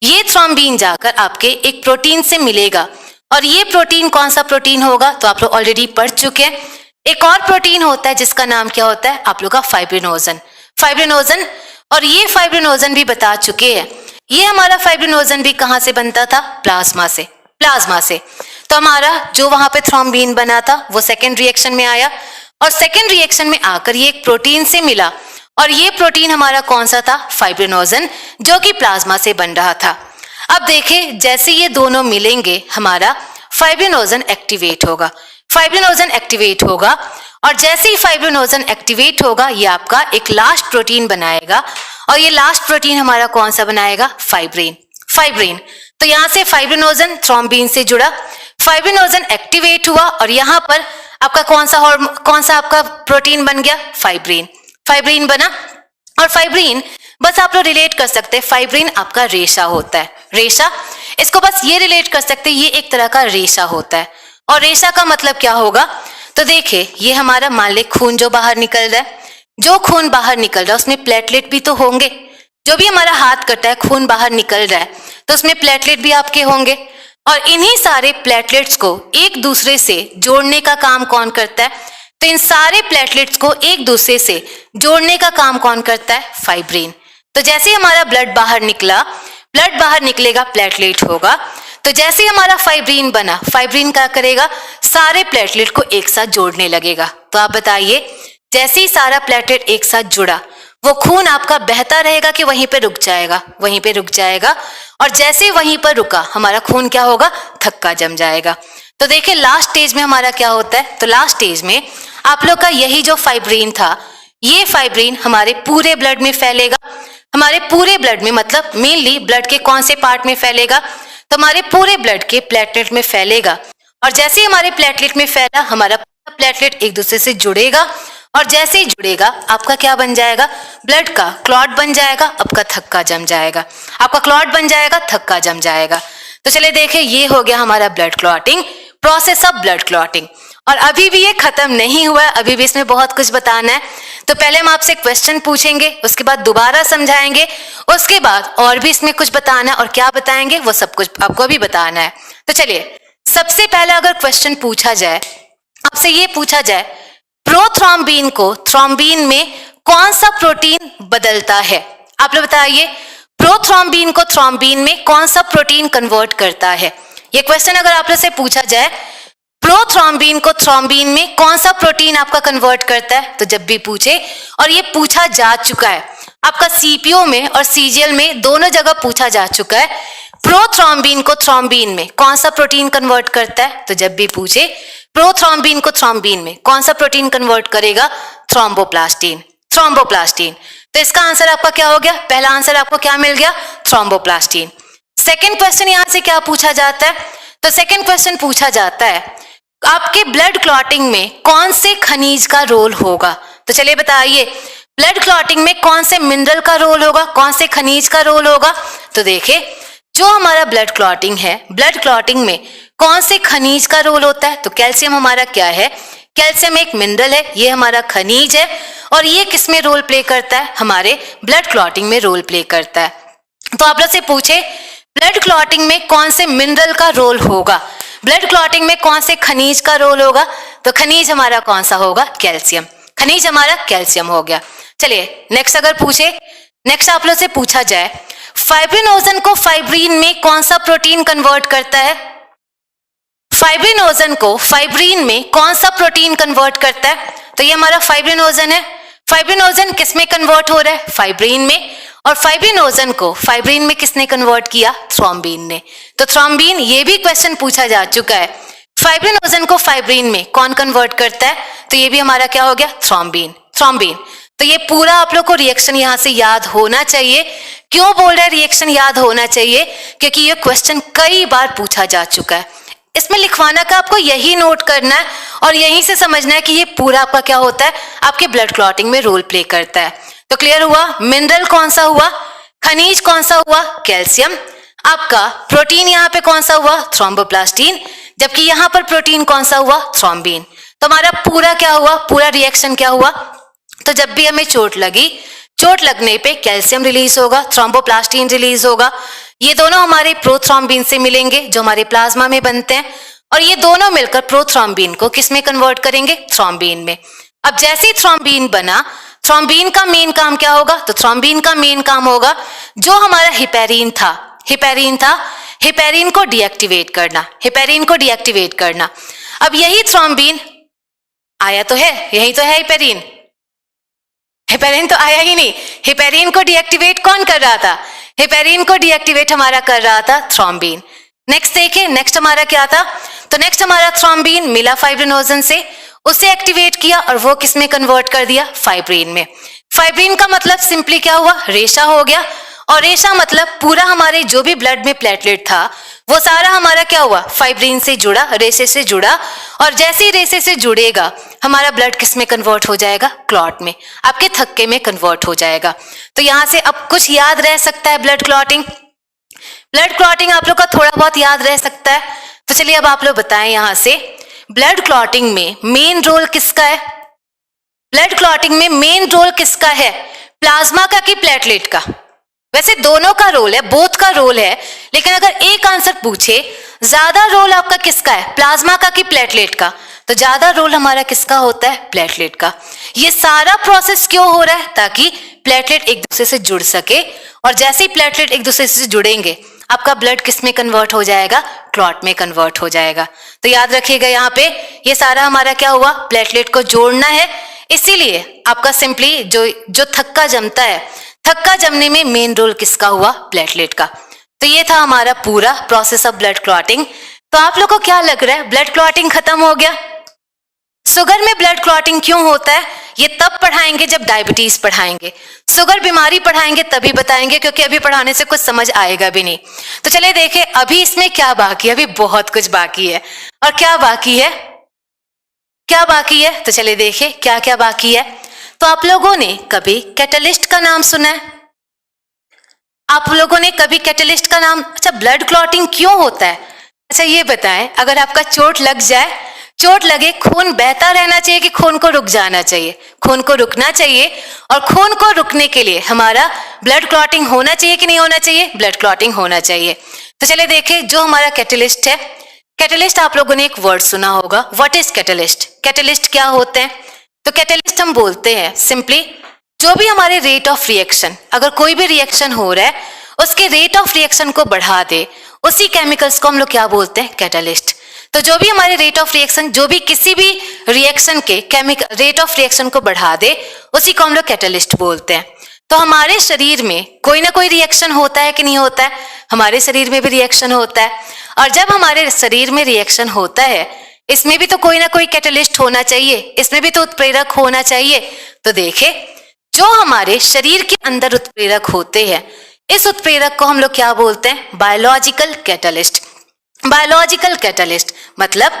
ये थ्रोम्बिन जाकर आपके एक प्रोटीन से मिलेगा। और ये प्रोटीन कौन सा प्रोटीन होगा, तो आप लोग ऑलरेडी पढ़ चुके हैं। एक और प्रोटीन होता है जिसका नाम क्या होता है, आप लोग का फाइब्रिनोजन। फाइब्रिनोजन, और ये फाइब्रिनोजन भी बता चुके हैं, ये हमारा फाइब्रिनोजन भी कहां से बनता था, प्लाज्मा से, प्लाज्मा से। तो हमारा जो वहां पे थ्रोम्बिन बना था वो सेकेंड रिएक्शन में आया, और सेकेंड रिएक्शन में आकर ये एक प्रोटीन से मिला। और ये प्रोटीन हमारा कौन सा था, फाइब्रिनोजन, जो कि प्लाज्मा से बन रहा था। अब देखें, जैसे ये दोनों मिलेंगे हमारा फाइब्रिनोजन एक्टिवेट होगा, फाइब्रिनोजन एक्टिवेट होगा। और जैसे ही फाइब्रिनोजन एक्टिवेट होगा, ये आपका एक लास्ट प्रोटीन बनाएगा। और ये लास्ट प्रोटीन हमारा कौन सा बनाएगा, फाइब्रिन, फाइब्रिन। तो यहां से फाइब्रिनोजन थ्रोम्बिन से जुड़ा, फाइब्रिनोजन एक्टिवेट हुआ, और यहां पर आपका कौन सा आपका प्रोटीन बन गया, फाइब्रिन, फाइब्रिन बना। और फाइब्रिन बस आप लोग रिलेट कर सकते हैं, फाइब्रिन आपका रेशा होता है, रेशा, इसको बस ये रिलेट कर सकते हैं, ये एक तरह का रेशा होता है। और रेशा का मतलब क्या होगा, तो देखिए ये हमारा मान ले खून जो बाहर निकल रहा है, जो खून बाहर निकल रहा है उसमें प्लेटलेट भी तो होंगे। जो भी हमारा हाथ कटा है, खून बाहर निकल रहा है, तो उसमें प्लेटलेट भी आपके होंगे। और इन्हीं सारे प्लेटलेट्स को एक दूसरे से जोड़ने का काम कौन करता है, तो इन सारे प्लेटलेट्स को एक दूसरे से जोड़ने का काम कौन करता है, फाइब्रिन। तो जैसे हमारा ब्लड बाहर निकला, ब्लड बाहर निकलेगा, प्लेटलेट होगा। तो जैसे हमारा फाइब्रिन बना, फाइब्रिन क्या करेगा, सारे प्लेटलेट को एक साथ जोड़ने लगेगा। तो आप बताइए, जैसे ही सारा प्लेटलेट एक साथ जुड़ा, वो खून आपका बहता रहेगा कि वहीं पे रुक जाएगा, वहीं पे रुक जाएगा। और जैसे वहीं पर रुका, हमारा खून क्या होगा, थक्का जम जाएगा। तो देखिए लास्ट स्टेज में हमारा क्या होता है, तो लास्ट स्टेज में आप लोग का यही जो फाइब्रिन था, ये फाइब्रिन हमारे पूरे ब्लड में फैलेगा। हमारे पूरे ब्लड में मतलब मेनली ब्लड के कौन से पार्ट में फैलेगा, तो हमारे पूरे ब्लड के प्लेटलेट में फैलेगा। और जैसे ही हमारे प्लेटलेट में फैला, हमारा प्लेटलेट एक दूसरे से जुड़ेगा और जैसे ही जुड़ेगा आपका क्या बन जाएगा, ब्लड का क्लॉट बन जाएगा, आपका थक्का जम जाएगा, आपका क्लॉट बन जाएगा, थक्का जम जाएगा। तो चलिए देखें, ये हो गया हमारा blood clotting, process of blood clotting. और अभी भी ये खत्म नहीं हुआ, अभी भी इसमें बहुत कुछ बताना है। तो पहले हम आपसे क्वेश्चन पूछेंगे, उसके बाद दोबारा समझाएंगे, उसके बाद और भी इसमें कुछ बताना है, और क्या बताएंगे वो सब कुछ आपको अभी बताना है। तो चलिए, सबसे पहला अगर क्वेश्चन पूछा जाए, आपसे ये पूछा जाए, प्रोथ्रोम्बिन को थ्रोम्बिन में कौन सा प्रोटीन बदलता है? आप लोग बताइए, प्रोथ्रोम्बिन को थ्रोम्बिन में कौन सा प्रोटीन कन्वर्ट करता है? ये क्वेश्चन अगर आप लोग से पूछा जाए, प्रोथ्रोम्बिन को थ्रोम्बिन में कौन सा प्रोटीन आपका कन्वर्ट करता है, तो जब भी पूछे, और ये पूछा जा चुका है आपका सीपीओ में और सीजीएल में, दोनों जगह पूछा जा चुका है, प्रोथ्रोम्बिन को थ्रोम्बिन में कौन सा प्रोटीन कन्वर्ट करता है, तो जब भी पूछे प्रोथ्रोम्बिन को थ्रोम्बिन में कौन सा प्रोटीन कन्वर्ट करेगा, थ्रोम्बोप्लास्टिन, थ्रोम्बोप्लास्टिन। तो इसका आंसर आपका क्या हो गया, पहला आंसर आपको क्या मिल गया, थ्रोम्बोप्लास्टिन। सेकंड क्वेश्चन यहां से क्या पूछा जाता है, तो सेकंड क्वेश्चन पूछा जाता है, आपके ब्लड क्लॉटिंग में कौन से खनिज का रोल होगा? तो चलिए बताइए, ब्लड क्लॉटिंग में कौन से मिनरल का रोल होगा, कौन से खनिज का रोल होगा? तो देखिए, जो हमारा ब्लड क्लॉटिंग है, ब्लड क्लॉटिंग में कौन से खनिज का रोल होता है? तो कैल्शियम हमारा क्या है, कैल्शियम एक मिनरल है, ये हमारा खनिज है, और ये किस में रोल प्ले करता है, हमारे ब्लड क्लॉटिंग में रोल प्ले करता है। तो आप लोग से पूछे, ब्लड क्लॉटिंग में कौन से मिनरल का रोल होगा, ब्लड क्लॉटिंग में कौन से खनिज का रोल होगा? तो खनिज हमारा कौन सा होगा, कैल्शियम, खनिज हमारा कैल्शियम हो गया। चलिए नेक्स्ट अगर पूछे, नेक्स्ट आप लोग से पूछा जाए, फाइब्रिनोजन को फाइब्रिन में कौन सा प्रोटीन कन्वर्ट करता है? फाइब्रिनोजन को फाइब्रिन में कौन सा प्रोटीन कन्वर्ट करता है? तो ये हमारा फाइब्रिनोजन है, फाइब्रिनोजन किस में कन्वर्ट हो रहा है, फाइब्रिन में, और फाइब्रिनोजन को फाइब्रिन में किसने कन्वर्ट किया, थ्रोम्बिन ने। तो थ्रोम्बिन, ये भी क्वेश्चन पूछा जा चुका है, फाइब्रिनोजन को फाइब्रिन में कौन कन्वर्ट करता है? तो ये भी हमारा क्या हो गया, थ्रोम्बिन, थ्रोम्बिन। तो ये पूरा आप लोग को रिएक्शन यहां से याद होना चाहिए। क्यों बोल रहे हैं रिएक्शन याद होना चाहिए? क्योंकि ये क्वेश्चन कई बार पूछा जा चुका है। इसमें लिखवाना का आपको यही नोट करना है और यहीं से समझना है कि ये पूरा आपका क्या होता है, आपके ब्लड क्लॉटिंग में रोल प्ले करता है। तो क्लियर हुआ, मिनरल कौन सा हुआ, खनिज कौन सा हुआ, कैल्शियम, आपका प्रोटीन यहाँ पे कौन सा हुआ, थ्रोम्बोप्लास्टिन, जबकि यहाँ पर प्रोटीन कौन सा हुआ, थ्रोम्बिन। तो हमारा पूरा क्या हुआ, पूरा रिएक्शन क्या हुआ, तो जब भी हमें चोट लगी, चोट लगने पे कैल्शियम रिलीज होगा, थ्रोम्बोप्लास्टिन रिलीज होगा, ये दोनों हमारे प्रोथ्रोम्बिन से मिलेंगे जो हमारे प्लाज्मा में बनते हैं, और ये दोनों मिलकर प्रोथ्रोम्बिन को किस में कन्वर्ट करेंगे, थ्रोम्बिन में। अब जैसे ही थ्रोम्बिन बना, थ्रोम्बिन का मेन काम क्या होगा, तो थ्रोम्बिन का मेन काम होगा जो हमारा हिपेरिन था, हिपेरिन को डीएक्टिवेट करना, हिपेरिन को डीएक्टिवेट करना। अब यही थ्रोम्बिन आया तो है, यही तो है हिपेरिन, हिपेरिन तो आया ही नहीं, हिपेरिन को डीएक्टिवेट कौन कर रहा था, हिपेरिन को डीएक्टिवेट हमारा कर रहा था थ्रोम्बिन। नेक्स्ट देखिए, नेक्स्ट हमारा क्या था, तो नेक्स्ट हमारा थ्रोम्बिन मिला फाइब्रिनोजन से, उसे एक्टिवेट किया और वो किस में कन्वर्ट कर दिया, फाइब्रिन में। फाइब्रिन का मतलब सिंपली क्या हुआ, रेशा हो गया, और रेशा मतलब पूरा हमारे जो भी ब्लड में प्लेटलेट था वो सारा हमारा क्या हुआ, फाइब्रिन से जुड़ा, रेशे से जुड़ा, और जैसे ही रेशे से जुड़ेगा हमारा ब्लड किस में कन्वर्ट हो जाएगा, क्लॉट में, आपके थक्के में कन्वर्ट हो जाएगा। तो यहां से अब कुछ याद रह सकता है, ब्लड क्लॉटिंग, ब्लड क्लॉटिंग आप लोग का थोड़ा बहुत याद रह सकता है। तो चलिए अब आप लोग बताएं यहां से, ब्लड क्लॉटिंग में मेन रोल किसका है, ब्लड क्लॉटिंग में मेन रोल किसका है, प्लाज्मा का कि प्लेटलेट का? वैसे दोनों का रोल है, बोथ का रोल है, लेकिन अगर एक आंसर पूछे ज्यादा रोल आपका किसका है, प्लाज्मा का कि प्लेटलेट का, तो ज्यादा रोल हमारा किसका होता है, प्लेटलेट का। ये सारा प्रोसेस क्यों हो रहा है, ताकि प्लेटलेट एक दूसरे से जुड़ सके, और जैसे ही प्लेटलेट एक दूसरे से जुड़ेंगे आपका ब्लड किस में कन्वर्ट हो जाएगा, क्लॉट में कन्वर्ट हो जाएगा। तो याद रखिएगा यहाँ पे ये सारा हमारा क्या हुआ, प्लेटलेट को जोड़ना है, इसीलिए आपका सिंपली जो थक्का जमता है, थक्का जमने में मेन रोल किसका हुआ, प्लेटलेट का। तो ये था हमारा पूरा प्रोसेस ऑफ ब्लड क्लॉटिंग। तो आप लोग को क्या लग रहा है, ब्लड क्लॉटिंग खत्म हो गया? शुगर में ब्लड क्लॉटिंग क्यों होता है ये तब पढ़ाएंगे जब डायबिटीज पढ़ाएंगे। शुगर बीमारी पढ़ाएंगे तभी बताएंगे, क्योंकि अभी पढ़ाने से कुछ समझ आएगा भी नहीं। तो चलिए देखें अभी इसमें क्या बाकी है, अभी बहुत कुछ बाकी है। और क्या बाकी है, क्या बाकी है, तो चलिए देखें क्या क्या बाकी है। तो आप लोगों ने कभी कैटलिस्ट का नाम सुना है? आप लोगों ने कभी कैटलिस्ट का नाम, अच्छा ब्लड क्लॉटिंग क्यों होता है? अच्छा ये बताएं, अगर आपका चोट लग जाए, चोट लगे, खून बहता रहना चाहिए कि खून को रुक जाना चाहिए? खून को रुकना चाहिए। और खून को रुकने के लिए हमारा ब्लड क्लॉटिंग होना चाहिए कि नहीं होना चाहिए? ब्लड क्लॉटिंग होना चाहिए। तो चलिए देखें जो हमारा कैटलिस्ट है, कैटलिस्ट आप लोगों ने एक वर्ड सुना होगा, व्हाट इज कैटलिस्ट? कैटलिस्ट क्या होते हैं? तो कैटलिस्ट हम बोलते हैं सिंपली जो भी हमारे रेट ऑफ रिएक्शन, अगर कोई भी रिएक्शन हो रहा है उसके रेट ऑफ रिएक्शन को बढ़ा दे, उसी केमिकल्स को हम लोग क्या बोलते हैं? कैटलिस्ट। तो जो भी हमारे रेट ऑफ रिएक्शन, जो भी किसी भी रिएक्शन के केमिकल रेट ऑफ रिएक्शन को बढ़ा दे, उसी को हम लोग कैटलिस्ट बोलते हैं। तो हमारे शरीर में कोई ना कोई रिएक्शन होता है कि नहीं होता है? हमारे शरीर में भी रिएक्शन होता है। और जब हमारे शरीर में रिएक्शन होता है, इसमें भी तो कोई ना कोई कैटलिस्ट होना चाहिए, इसमें भी तो उत्प्रेरक होना चाहिए। तो देखे जो हमारे शरीर के अंदर उत्प्रेरक होते हैं, इस उत्प्रेरक को हम लोग क्या बोलते हैं? Biological catalyst. बायोलॉजिकल कैटलिस्ट मतलब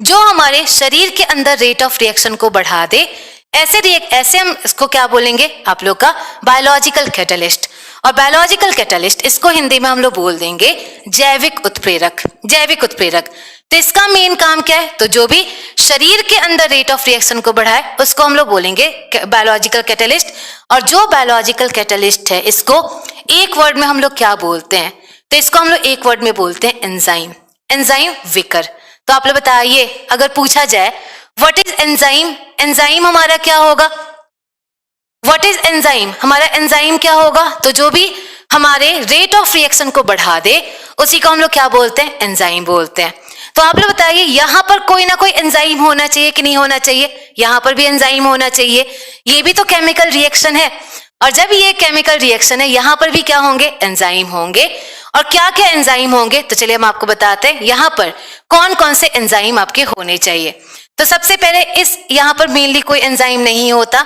जो हमारे शरीर के अंदर रेट ऑफ रिएक्शन को बढ़ा दे, ऐसे हम इसको क्या बोलेंगे? आप लोग का बायोलॉजिकल कैटलिस्ट। और बायोलॉजिकल कैटलिस्ट इसको हिंदी में हम लोग बोल देंगे जैविक उत्प्रेरक। जैविक उत्प्रेरक, तो इसका मेन काम क्या है? तो जो भी शरीर के अंदर रेट ऑफ रिएक्शन को बढ़ाए उसको हम लोग बोलेंगे बायोलॉजिकल कैटलिस्ट। और जो बायोलॉजिकल कैटलिस्ट है इसको एक वर्ड में हम लोग क्या बोलते हैं? तो इसको हम लोग एक वर्ड में बोलते हैं एंजाइम। Enzyme vicar. तो आप लोग बताइए, अगर पूछा जाए व्हाट इज एंजाइम, एंजाइम हमारा क्या होगा? व्हाट इज एंजाइम, हमारा एंजाइम क्या होगा? तो जो भी हमारे रेट ऑफ रिएक्शन को बढ़ा दे उसी को हम लोग क्या बोलते हैं? एंजाइम बोलते हैं। तो आप लोग बताइए यहाँ पर कोई ना कोई एंजाइम होना चाहिए कि नहीं होना चाहिए? यहाँ पर भी एंजाइम होना चाहिए, ये भी तो केमिकल रिएक्शन है। और जब ये केमिकल रिएक्शन है, यहाँ पर भी क्या होंगे? एंजाइम होंगे। और क्या क्या एंजाइम होंगे? तो चलिए हम आपको बताते हैं यहाँ पर कौन कौन से एंजाइम आपके होने चाहिए। तो सबसे पहले इस यहाँ पर मेनली कोई एंजाइम नहीं होता,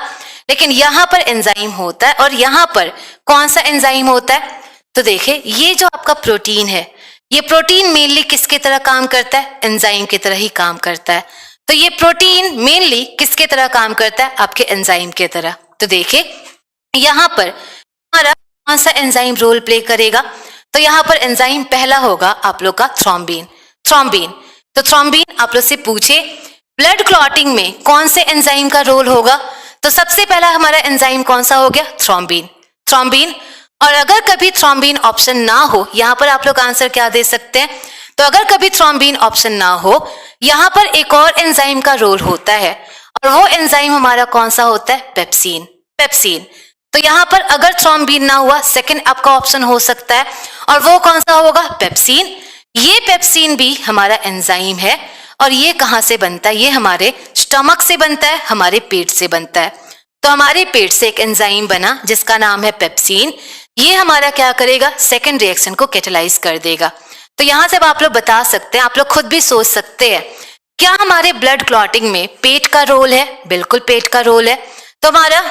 लेकिन यहाँ पर एंजाइम होता है। और यहाँ पर कौन सा एंजाइम होता है? तो देखिए ये जो आपका प्रोटीन है, ये प्रोटीन मेनली किसके तरह काम करता है? एंजाइम की तरह ही काम करता है। तो ये प्रोटीन मेनली किसके तरह काम करता है? आपके एंजाइम की तरह। तो देखिए यहाँ पर हमारा कौन सा एंजाइम रोल प्ले करेगा? तो यहाँ पर एंजाइम पहला होगा आप लोग का थ्रोम्बिन। थ्रोम्बिन, तो थ्रोम्बिन आप लोग से पूछे ब्लड क्लॉटिंग में कौन से एंजाइम का रोल होगा? तो सबसे पहला हमारा एंजाइम कौन सा हो गया? थ्रोम्बिन। थ्रोम्बिन। और अगर कभी थ्रोम्बिन ऑप्शन ना हो, यहाँ पर आप लोग आंसर क्या दे सकते हैं? तो अगर कभी थ्रोम्बिन ऑप्शन ना हो, यहाँ पर एक और एंजाइम का रोल होता है। और वो एंजाइम हमारा कौन सा होता है? पेप्सिन। पेप्सिन। तो यहाँ पर अगर थ्रोम्बिन ना हुआ, सेकंड आपका ऑप्शन हो सकता है, और वो कौन सा होगा? पेप्सिन। ये पेप्सिन भी हमारा एंजाइम है। और ये कहाँ से बनता है? ये हमारे स्टमक से बनता है, हमारे पेट से बनता है। तो हमारे पेट से एक एंजाइम बना जिसका नाम है पेप्सिन। ये हमारा क्या करेगा? सेकंड रिएक्शन को कैटेलाइज कर देगा। तो यहां से आप लोग बता सकते हैं, आप लोग खुद भी सोच सकते हैं, क्या हमारे ब्लड क्लॉटिंग में पेट का रोल है? बिल्कुल पेट का रोल है। तो हमारा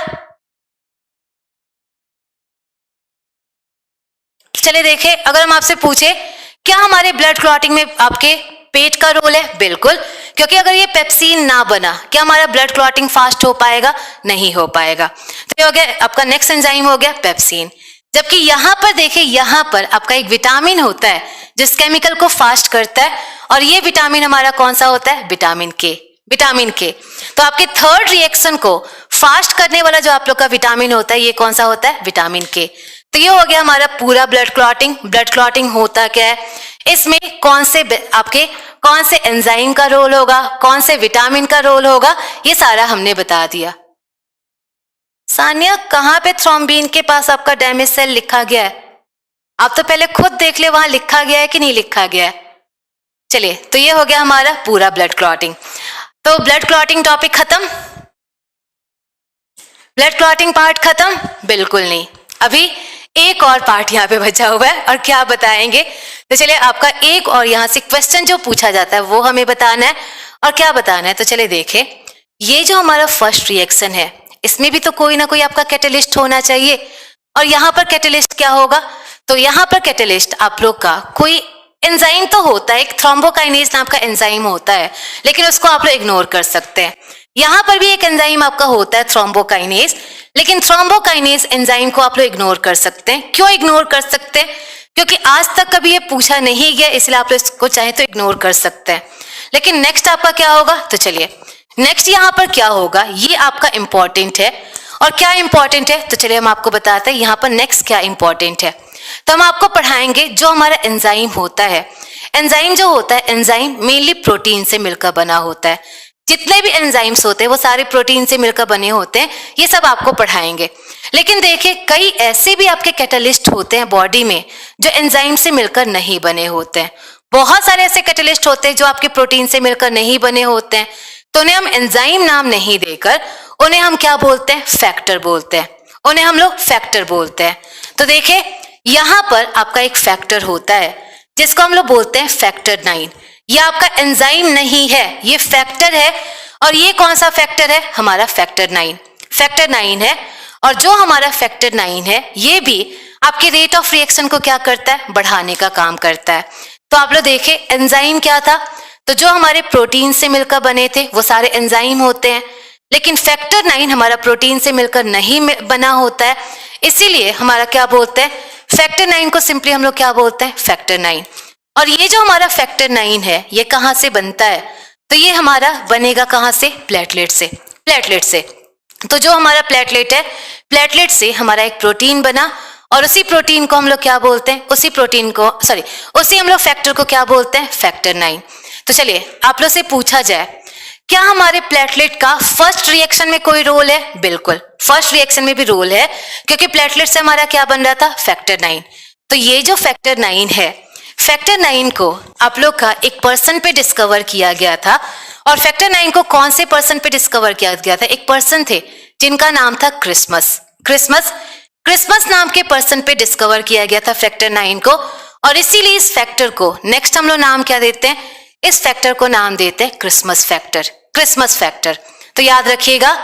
चले देखें, अगर हम आपसे पूछे क्या हमारे ब्लड क्लॉटिंग में आपके पेट का रोल है? बिल्कुल, क्योंकि अगर ये पेप्सिन ना बना, क्या हमारा ब्लड क्लॉटिंग फास्ट हो पाएगा? नहीं हो पाएगा। तो ये हो गया आपका नेक्स्ट एंजाइम हो गया पेप्सिन। जबकि यहाँ पर देखिए, यहाँ पर आपका एक विटामिन होता है जिस केमिकल को फास्ट करता है, और ये विटामिन हमारा कौन सा होता है? विटामिन के। विटामिन के। तो आपके थर्ड रिएक्शन को फास्ट करने वाला जो आप लोग का विटामिन होता है, ये कौन सा होता है? विटामिन के। तो ये हो गया हमारा पूरा ब्लड क्लॉटिंग। ब्लड क्लॉटिंग होता क्या है, इसमें कौन से एंजाइम का रोल होगा, कौन से विटामिन का रोल होगा, ये सारा हमने बता दिया। सानिया, कहां पे थ्रोम्बिन के पास आपका डैमेज सेल लिखा गया है? आप तो पहले खुद देख ले वहां लिखा गया है कि नहीं लिखा गया है। चलिए, तो ये हो गया हमारा पूरा ब्लड क्लॉटिंग। तो ब्लड क्लॉटिंग टॉपिक खत्म, ब्लड क्लॉटिंग पार्ट खत्म? बिल्कुल नहीं, अभी एक और पार्ट यहाँ पे बचा हुआ है। और क्या बताएंगे? तो चलिए, आपका एक और यहाँ से क्वेश्चन जो पूछा जाता है वो हमें बताना है। और क्या बताना है? तो चलिए देखें, ये जो हमारा फर्स्ट रिएक्शन है, इसमें भी तो कोई ना कोई आपका कैटेलिस्ट होना चाहिए। और यहाँ पर कैटेलिस्ट क्या होगा, तो यहाँ पर कैटेलिस्ट आप लोग का कोई एंजाइम तो होता है, एक थ्रोम्बोकाइनेज नाम का एंजाइम होता है, लेकिन उसको आप लोग इग्नोर कर सकते हैं। यहाँ पर भी एक एंजाइम आपका होता है थ्रोम्बोकाइनेज, लेकिन थ्रोम्बोकाइनेज एंजाइम को आप लोग इग्नोर कर सकते हैं। क्यों इग्नोर कर सकते हैं, क्योंकि आज तक कभी ये पूछा नहीं गया, इसलिए आप लोग इसको चाहे तो इग्नोर कर सकते हैं। लेकिन नेक्स्ट आपका क्या होगा, तो चलिए नेक्स्ट यहाँ पर क्या होगा, ये आपका इंपॉर्टेंट है। और क्या इंपॉर्टेंट है, तो चलिए हम आपको बताते हैं यहाँ पर नेक्स्ट क्या इंपॉर्टेंट है। तो हम आपको पढ़ाएंगे जो हमारा एंजाइम होता है। एंजाइम जो होता है, एंजाइम मेनली प्रोटीन से मिलकर बना होता है। जितने भी एंजाइम्स होते हैं वो सारे प्रोटीन से मिलकर बने होते हैं, ये सब आपको पढ़ाएंगे। लेकिन देखिए कई ऐसे भी आपके कैटलिस्ट होते हैं बॉडी में जो एंजाइम से मिलकर नहीं बने होते हैं। बहुत सारे ऐसे कैटलिस्ट होते हैं जो आपके प्रोटीन से मिलकर नहीं बने होते हैं, तो उन्हें हम एंजाइम नाम नहीं देकर उन्हें हम क्या बोलते हैं, फैक्टर बोलते हैं। उन्हें हम लोग फैक्टर बोलते हैं। तो देखिए यहाँ पर आपका एक फैक्टर होता है जिसको हम लोग बोलते हैं फैक्टर 9। ये आपका एंजाइम नहीं है, ये फैक्टर है। और ये कौन सा फैक्टर है, हमारा फैक्टर 9। फैक्टर 9 है। और जो हमारा फैक्टर 9 है ये भी आपके रेट ऑफ रिएक्शन को क्या करता है, बढ़ाने का काम करता है। तो आप लोग देखें एंजाइम क्या था, तो जो हमारे प्रोटीन से मिलकर बने थे वो सारे एंजाइम होते हैं, लेकिन फैक्टर 9 हमारा प्रोटीन से मिलकर नहीं बना होता है, इसीलिए हमारा क्या बोलते हैं, फैक्टर 9 को सिंपली हम लोग क्या बोलते हैं, फैक्टर 9। और ये जो हमारा फैक्टर 9 है ये कहाँ से बनता है, तो ये हमारा बनेगा कहाँ से, प्लेटलेट से। प्लेटलेट से, तो जो हमारा प्लेटलेट है, प्लेटलेट से हमारा एक प्रोटीन बना, और उसी प्रोटीन को हम लोग क्या बोलते हैं, उसी हम लोग फैक्टर को क्या बोलते हैं, फैक्टर 9। तो चलिए आप लोग से पूछा जाए क्या हमारे प्लेटलेट का फर्स्ट रिएक्शन में कोई रोल है, बिल्कुल फर्स्ट रिएक्शन में भी रोल है, क्योंकि प्लेटलेट से हमारा क्या बन रहा था, फैक्टर 9। तो ये जो फैक्टर 9 है, फैक्टर 9 को आप लोग का एक पर्सन पे डिस्कवर किया गया था। और फैक्टर 9 को कौन से पर्सन पे डिस्कवर किया गया था, एक पर्सन थे जिनका नाम था क्रिसमस। क्रिसमस नाम के पर्सन पे डिस्कवर किया गया था फैक्टर 9 को। और इसीलिए इस फैक्टर को नेक्स्ट हम लोग नाम क्या देते हैं, इस फैक्टर को नाम देते हैं क्रिसमस फैक्टर। Christmas factor. तो याद रखिएगा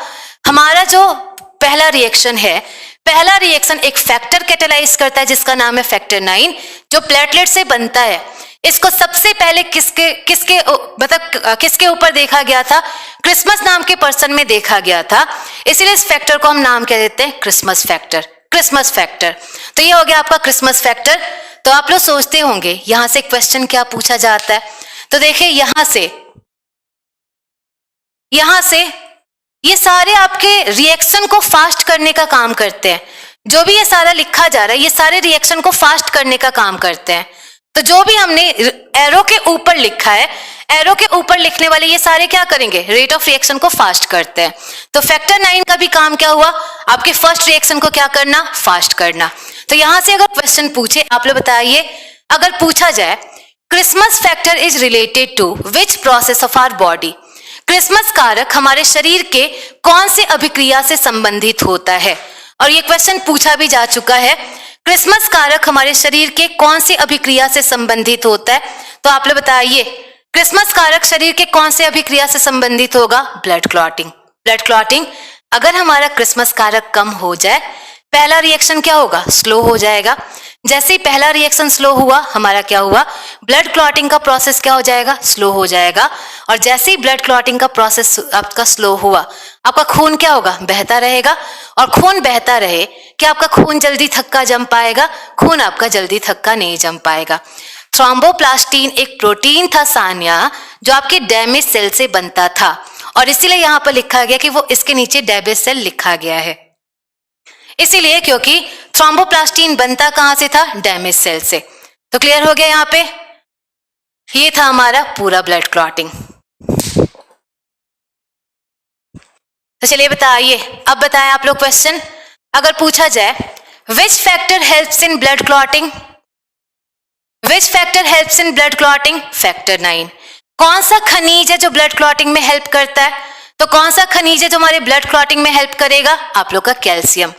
हमारा जो पहला रिएक्शन है, पहला रिएक्शन एक फैक्टर कैटेलाइज करता है जिसका नाम है फैक्टर 9, जो प्लेटलेट से बनता है। इसको सबसे पहले किसके ऊपर देखा गया था, क्रिसमस नाम के पर्सन में देखा गया था, इसीलिए इस फैक्टर को हम नाम क्या देते हैं, क्रिसमस फैक्टर। Christmas factor. तो ये हो गया आपका क्रिसमस फैक्टर। तो आप लोग सोचते होंगे यहां से क्वेश्चन क्या पूछा जाता है, तो देखिए यहां से ये सारे आपके रिएक्शन को फास्ट करने का काम करते हैं। जो भी ये सारा लिखा जा रहा है ये सारे रिएक्शन को फास्ट करने का काम करते हैं। तो जो भी हमने एरो के ऊपर लिखा है, एरो के ऊपर लिखने वाले ये सारे क्या करेंगे, रेट ऑफ रिएक्शन को फास्ट करते हैं। तो फैक्टर 9 का भी काम क्या हुआ, आपके फर्स्ट रिएक्शन को क्या करना, फास्ट करना। तो यहां से अगर क्वेश्चन पूछे, आप लोग बताइए, अगर पूछा जाए Christmas factor is related to which process of our body, Christmas कारक हमारे शरीर के कौन से अभिक्रिया से संबंधित होता है। और ये क्वेश्चन पूछा भी जा चुका है, क्रिसमस कारक हमारे शरीर के कौन से अभिक्रिया से संबंधित होता है। तो आप लोग बताइए क्रिसमस कारक शरीर के कौन से अभिक्रिया से संबंधित होगा, ब्लड क्लॉटिंग। Blood clotting. अगर हमारा क्रिसमस कारक कम हो जाए, पहला रिएक्शन क्या होगा, स्लो हो जाएगा। जैसे ही पहला रिएक्शन स्लो हुआ, हमारा क्या हुआ, ब्लड क्लॉटिंग का प्रोसेस क्या हो जाएगा, स्लो हो जाएगा। और जैसे ही ब्लड क्लॉटिंग का प्रोसेस आपका स्लो हुआ, आपका खून क्या होगा, बहता रहेगा। और खून बहता रहे, क्या आपका खून जल्दी थक्का जम पाएगा, खून आपका जल्दी थक्का नहीं जम पाएगा। थ्रोम्बोप्लास्टिन एक प्रोटीन था सान्या, जो आपके डैमेज सेल से बनता था, और इसीलिए यहां पर लिखा गया कि वो इसके नीचे डैमेज सेल लिखा गया है, इसीलिए क्योंकि थ्रोम्बोप्लास्टिन बनता कहां से था, डैमेज सेल से। तो क्लियर हो गया यहाँ पे, ये था हमारा पूरा ब्लड क्लॉटिंग। तो चलिए बताइए, अब बताएं आप लोग क्वेश्चन, अगर पूछा जाए which factor helps in blood clotting, which factor helps in blood clotting, factor 9। कौन सा खनिज है जो ब्लड क्लॉटिंग में हेल्प करता है, तो कौन सा खनिज है जो हमारे ब्लड क्लॉटिंग में हेल्प करेगा, आप लोग का कैल्शियम।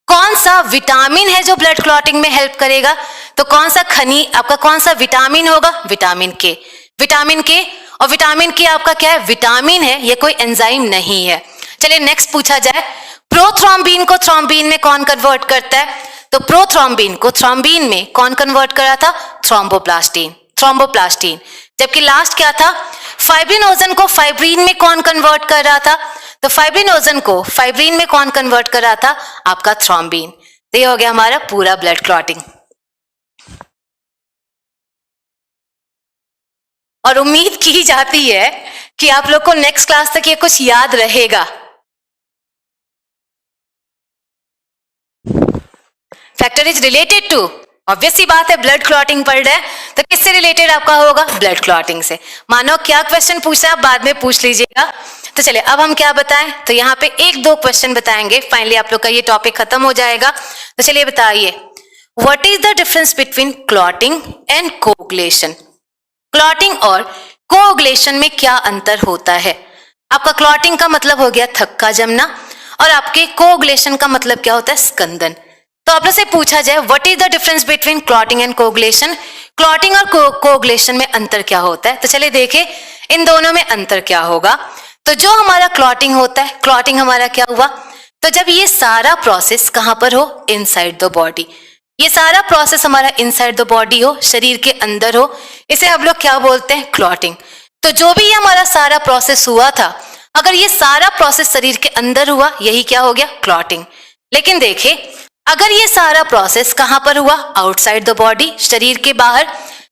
कौन सा विटामिन है जो ब्लड क्लॉटिंग में हेल्प करेगा, तो कौन सा खनिज, आपका कौन सा विटामिन होगा, विटामिन के। विटामिन के, और विटामिन के आपका क्या है, विटामिन है, ये कोई एंजाइम नहीं है। चलिए नेक्स्ट पूछा जाए, प्रोथ्रोम्बिन को थ्रोम्बिन में कौन कन्वर्ट करता है? तो प्रोथ्रोम्बिन को थ्रोम्बिन में कौन कन्वर्ट करा था? Thromboplastin, thromboplastin. जबकि लास्ट क्या था? फाइब्रिनोजन को फाइब्रिन में कौन कन्वर्ट कर रहा था? तो फाइब्रिनोजन को फाइब्रिन में कौन कन्वर्ट कर रहा था? आपका थ्रोम्बिन। तो ये हो गया हमारा पूरा ब्लड क्लॉटिंग। और उम्मीद की जाती है कि आप लोग को नेक्स्ट क्लास तक ये कुछ याद रहेगा। Factor is related to, obvious सी बात है, ब्लड क्लॉटिंग पढ़ रहे हैं तो किससे रिलेटेड आपका होगा? ब्लड क्लॉटिंग से। मानो क्या क्वेश्चन पूछा है आप बाद में पूछ लीजिएगा। तो चलिए अब हम क्या बताएं, तो यहाँ पे एक दो क्वेश्चन बताएंगे, फाइनली आप लोग का ये टॉपिक खत्म हो जाएगा। तो चलिए बताइए, what is the difference between clotting and coagulation? Clotting और कोगुलेशन में क्या अंतर होता है? आपका क्लॉटिंग का मतलब हो गया थक्का जमना, और आपके कोगुलेशन का मतलब क्या होता है? स्कंदन। तो आप लोग से पूछा जाए what is the difference between clotting and coagulation, clotting और कोगुलेशन में अंतर क्या होता है? तो चलिए देखें इन दोनों में अंतर क्या होगा। तो जो हमारा क्लॉटिंग होता है, क्लॉटिंग हमारा क्या हुआ? तो जब ये सारा प्रोसेस कहां पर हो? Inside the body. ये सारा प्रोसेस हमारा इनसाइड द बॉडी हो, शरीर के अंदर हो, इसे हम लोग क्या बोलते हैं? क्लॉटिंग। तो जो भी ये हमारा सारा प्रोसेस हुआ था, अगर ये सारा प्रोसेस शरीर के अंदर हुआ, यही क्या हो गया? क्लॉटिंग। लेकिन देखिए अगर ये सारा प्रोसेस कहां पर हुआ? आउटसाइड द बॉडी, शरीर के बाहर।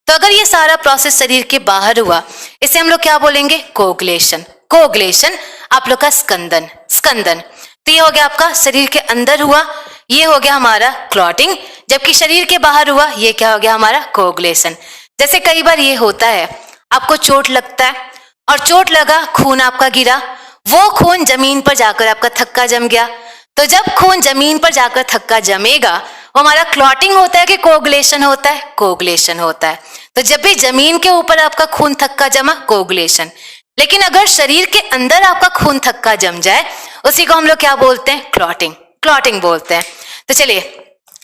तो अगर ये सारा प्रोसेस शरीर के बाहर हुआ, इसे हम लोग क्या बोलेंगे? कोगुलेशन। कोगुलेशन आप लोग का स्कंदन, स्कंदन। तो ये हो गया आपका शरीर के अंदर हुआ, ये हो गया हमारा क्लॉटिंग। जबकि शरीर के बाहर हुआ, ये क्या हो गया? हमारा कोगुलेशन। जैसे कई बार ये होता है, आपको चोट लगता है और चोट लगा, खून आपका गिरा, वो खून जमीन पर जाकर आपका थक्का जम गया। तो जब खून जमीन पर जाकर थक्का जमेगा, वो हमारा क्लॉटिंग होता है कि कोगुलेशन होता है? कोगुलेशन होता है। तो जब भी जमीन के ऊपर आपका खून थक्का जमा, कोगुलेशन। लेकिन अगर शरीर के अंदर आपका खून थक्का जम जाए, उसी को हम लोग क्या बोलते हैं? क्लॉटिंग, क्लॉटिंग बोलते हैं। तो चलिए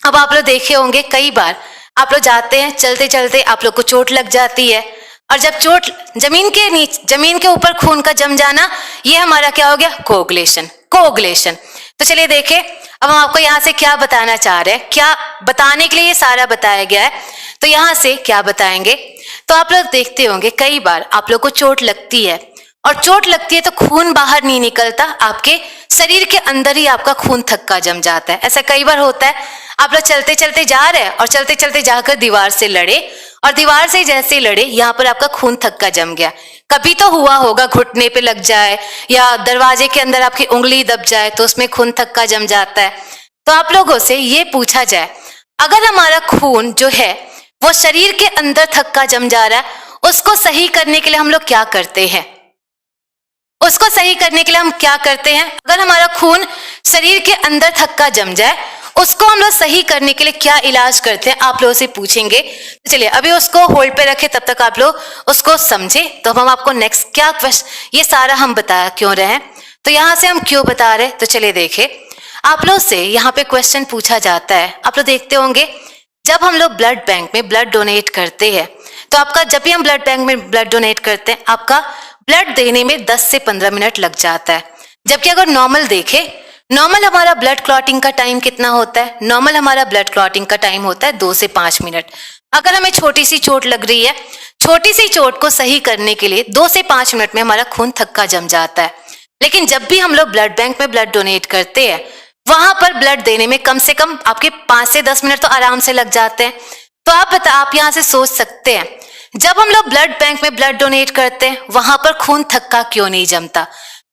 अब आप लोग देखे होंगे कई बार आप लोग जाते हैं, चलते चलते आप लोग को चोट लग जाती है, और जब चोट जमीन के नीचे, जमीन के ऊपर खून का जम जाना, ये हमारा क्या हो गया? Coagulation, coagulation. तो चलिए देखें अब हम आपको यहाँ से क्या बताना चाह रहे हैं, क्या बताने के लिए ये सारा बताया गया है। तो यहाँ से क्या बताएंगे, तो आप लोग देखते होंगे कई बार आप लोग को चोट लगती है, और चोट लगती है तो खून बाहर नहीं निकलता, आपके शरीर के अंदर ही आपका खून थक्का जम जाता है। ऐसा कई बार होता है, आप लोग चलते चलते जा रहे हैं और चलते चलते जाकर दीवार से लड़े, और दीवार से जैसे लड़े यहाँ पर आपका खून थक्का जम गया। कभी तो हुआ होगा घुटने पे लग जाए या दरवाजे के अंदर आपकी उंगली दब जाए तो उसमें खून थक्का जम जाता है। तो आप लोगों से ये पूछा जाए, अगर हमारा खून जो है वो शरीर के अंदर थक्का जम जा रहा है, उसको सही करने के लिए हम लोग क्या करते हैं? उसको सही करने के लिए हम क्या करते हैं? अगर हमारा खून शरीर के अंदर थक्का जम जाए, उसको हम लोग सही करने के लिए क्या इलाज करते हैं, आप लोगों से पूछेंगे। तो चलिए अभी उसको होल्ड पे रखे, तब तक आप लोग उसको समझे, तो हम आपको नेक्स्ट क्या क्वेश्चन, ये सारा हम बता क्यों रहे हैं, तो यहाँ से हम क्यों बता रहे हैं। तो चलिए देखे आप लोग से यहाँ पे क्वेश्चन पूछा जाता है, आप लोग देखते होंगे जब हम लोग ब्लड बैंक में ब्लड डोनेट करते हैं, तो आपका जब भी हम ब्लड बैंक में ब्लड डोनेट करते हैं, आपका ब्लड देने में 10 से 15 मिनट लग जाता है। जबकि अगर नॉर्मल देखे, नॉर्मल हमारा ब्लड क्लॉटिंग का टाइम कितना होता है? नॉर्मल हमारा ब्लड क्लॉटिंग का टाइम होता है 2 से 5 मिनट। अगर हमें छोटी सी चोट लग रही है, छोटी सी चोट को सही करने के लिए 2 से 5 मिनट में हमारा खून थक्का जम जाता है। लेकिन जब भी हम लोग ब्लड बैंक में ब्लड डोनेट करते हैं, वहां पर ब्लड देने में कम से कम आपके 5 से 10 मिनट तो आराम से लग जाते हैं। तो आप यहाँ से सोच सकते हैं, जब हम लोग ब्लड बैंक में ब्लड डोनेट करते हैं, वहां पर खून थक्का क्यों नहीं जमता?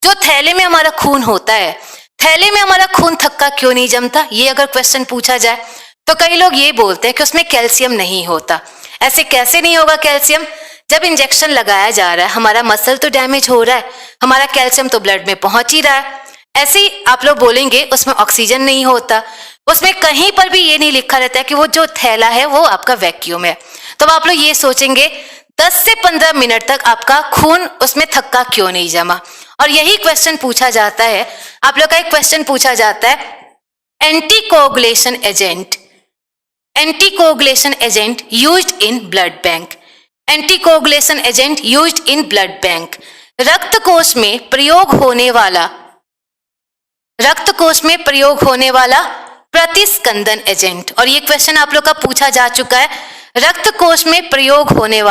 जो थैले में हमारा खून होता है, थैले में हमारा खून थक्का क्यों नहीं जमता? ये अगर क्वेश्चन पूछा जाए तो कई लोग ये बोलते हैं कि उसमें कैल्शियम नहीं होता। ऐसे कैसे नहीं होगा कैल्शियम? जब इंजेक्शन लगाया जा रहा है, हमारा मसल तो डैमेज हो रहा है, हमारा कैल्शियम तो ब्लड में पहुंच ही रहा है। ऐसे ही आप लोग बोलेंगे उसमें ऑक्सीजन नहीं होता, उसमें कहीं पर भी ये नहीं लिखा रहता है कि वो जो थैला है वो आपका वैक्यूम है। तो आप लोग ये सोचेंगे 10 से 15 मिनट तक आपका खून उसमें थक्का क्यों नहीं जमा? और यही क्वेश्चन पूछा जाता है, आप लोग का एक क्वेश्चन पूछा जाता है, anticoagulation agent, anticoagulation agent used in blood bank, anticoagulation agent used in blood bank, रक्त कोश में प्रयोग होने वाला रक्त कोश में प्रयोग होने वाला प्रतिस्कंदन एजेंट। और ये क्वेश्चन आप लोग का पूछा जा चुका है, रक्त कोश में प्रयोग होने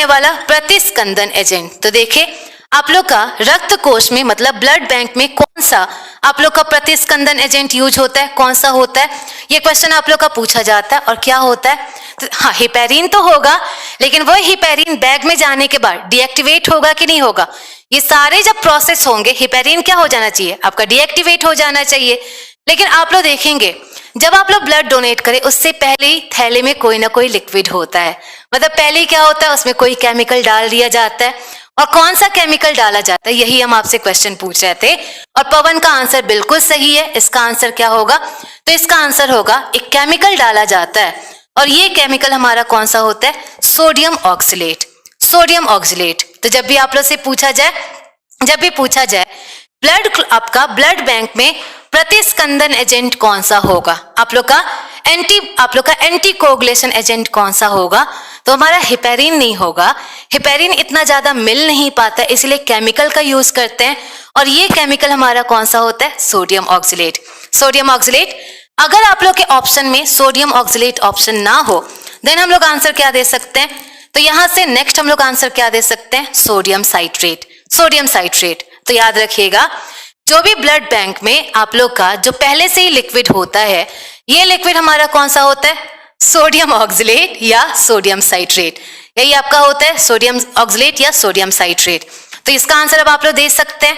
वाला प्रतिस्कंदन एजेंट। तो देखिए आप लोग का रक्त कोश में मतलब ब्लड बैंक में कौन सा आप लोग का प्रतिस्कंदन एजेंट यूज होता है, कौन सा होता है, ये क्वेश्चन आप लोग का पूछा जाता है। और क्या होता है, तो हाँ हिपेरिन तो होगा, लेकिन वो हिपेरिन बैग में जाने के बाद डीएक्टिवेट होगा कि नहीं होगा, ये सारे जब प्रोसेस होंगे हिपेरिन क्या हो जाना चाहिए, आपका डीएक्टिवेट हो जाना चाहिए। लेकिन आप लोग देखेंगे जब आप लोग ब्लड डोनेट करें उससे पहले ही थैले में कोई ना कोई लिक्विड होता है, मतलब पहले ही क्या होता है, उसमें कोई केमिकल डाल दिया जाता है। और कौन सा केमिकल डाला जाता है, यही हम आपसे क्वेश्चन पूछ रहे थे। और पवन का आंसर बिल्कुल सही है, इसका आंसर क्या होगा, तो इसका आंसर होगा एक केमिकल डाला जाता है। और ये केमिकल हमारा कौन सा होता है, सोडियम ऑक्सलेट। Sodium oxalate. तो जब भी आप लोग से पूछा जाए आपका ब्लड बैंक में प्रतिस्कंदन एजेंट कौन सा होगा, आप लोग का एंटी कोगुलेशन एजेंट कौन सा होगा, तो हमारा हिपेरिन नहीं होगा। हिपेरिन इतना ज्यादा मिल नहीं पाता, इसलिए केमिकल का यूज करते हैं। और ये केमिकल हमारा कौन सा होता है, सोडियम ऑक्सलेट। Sodium oxalate. अगर आप लोग के ऑप्शन में सोडियम ऑक्सलेट ऑप्शन ना हो देन हम लोग आंसर क्या दे सकते हैं, तो यहां से नेक्स्ट हम लोग आंसर क्या दे सकते हैं, सोडियम साइट्रेट। Sodium citrate. तो याद रखिएगा जो भी ब्लड बैंक में आप लोग का जो पहले से ही लिक्विड होता है, ये लिक्विड हमारा कौन सा होता है, सोडियम ऑक्सलेट या सोडियम साइट्रेट। यही आपका होता है सोडियम ऑक्सलेट या सोडियम साइट्रेट। तो इसका आंसर अब आप लोग दे सकते हैं।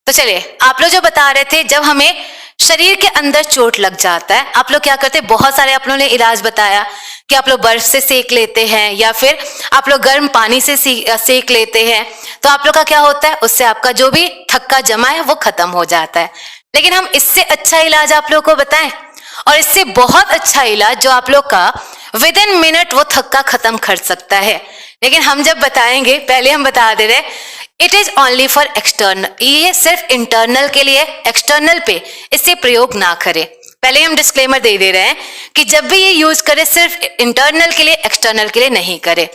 तो चलिए आप लोग जो बता रहे थे जब हमें शरीर के अंदर चोट लग जाता है आप लोग क्या करते हैं, बहुत सारे आप लोगों ने इलाज बताया कि आप लोग बर्फ से सेक लेते हैं या फिर आप लोग गर्म पानी से सेक लेते हैं। तो आप लोग का क्या होता है, उससे आपका जो भी थक्का जमा है वो खत्म हो जाता है। लेकिन हम इससे अच्छा इलाज आप लोग को बताएं, और इससे बहुत अच्छा इलाज जो आप लोग का विद इन मिनट वो थक्का खत्म कर सकता है। लेकिन हम जब बताएंगे, पहले हम बता दे रहे it is only for external, ये सिर्फ इंटरनल के लिए, एक्सटर्नल पे इससे प्रयोग ना करें। पहले हम डिस्क्लेमर दे रहे हैं कि जब भी ये यूज करें सिर्फ इंटरनल के लिए, एक्सटर्नल के लिए नहीं करें।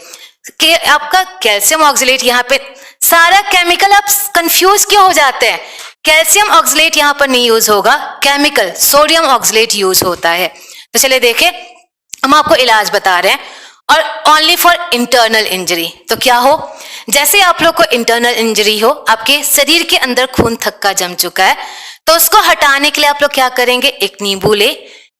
कि आपका कैल्शियम ऑक्सलेट यहाँ पे सारा केमिकल, आप कंफ्यूज क्यों हो जाते हैं, कैल्शियम ऑक्सलेट यहाँ पर नहीं यूज होगा, केमिकल सोडियम ऑक्सलेट यूज होता है। तो चलिए देखें, हम आपको इलाज बता रहे हैं। और ओनली फॉर इंटरनल इंजरी। तो क्या हो, जैसे आप लोग को इंटरनल इंजरी हो, आपके शरीर के अंदर खून थक्का जम चुका है, तो उसको हटाने के लिए आप लोग क्या करेंगे, एक नींबू ले,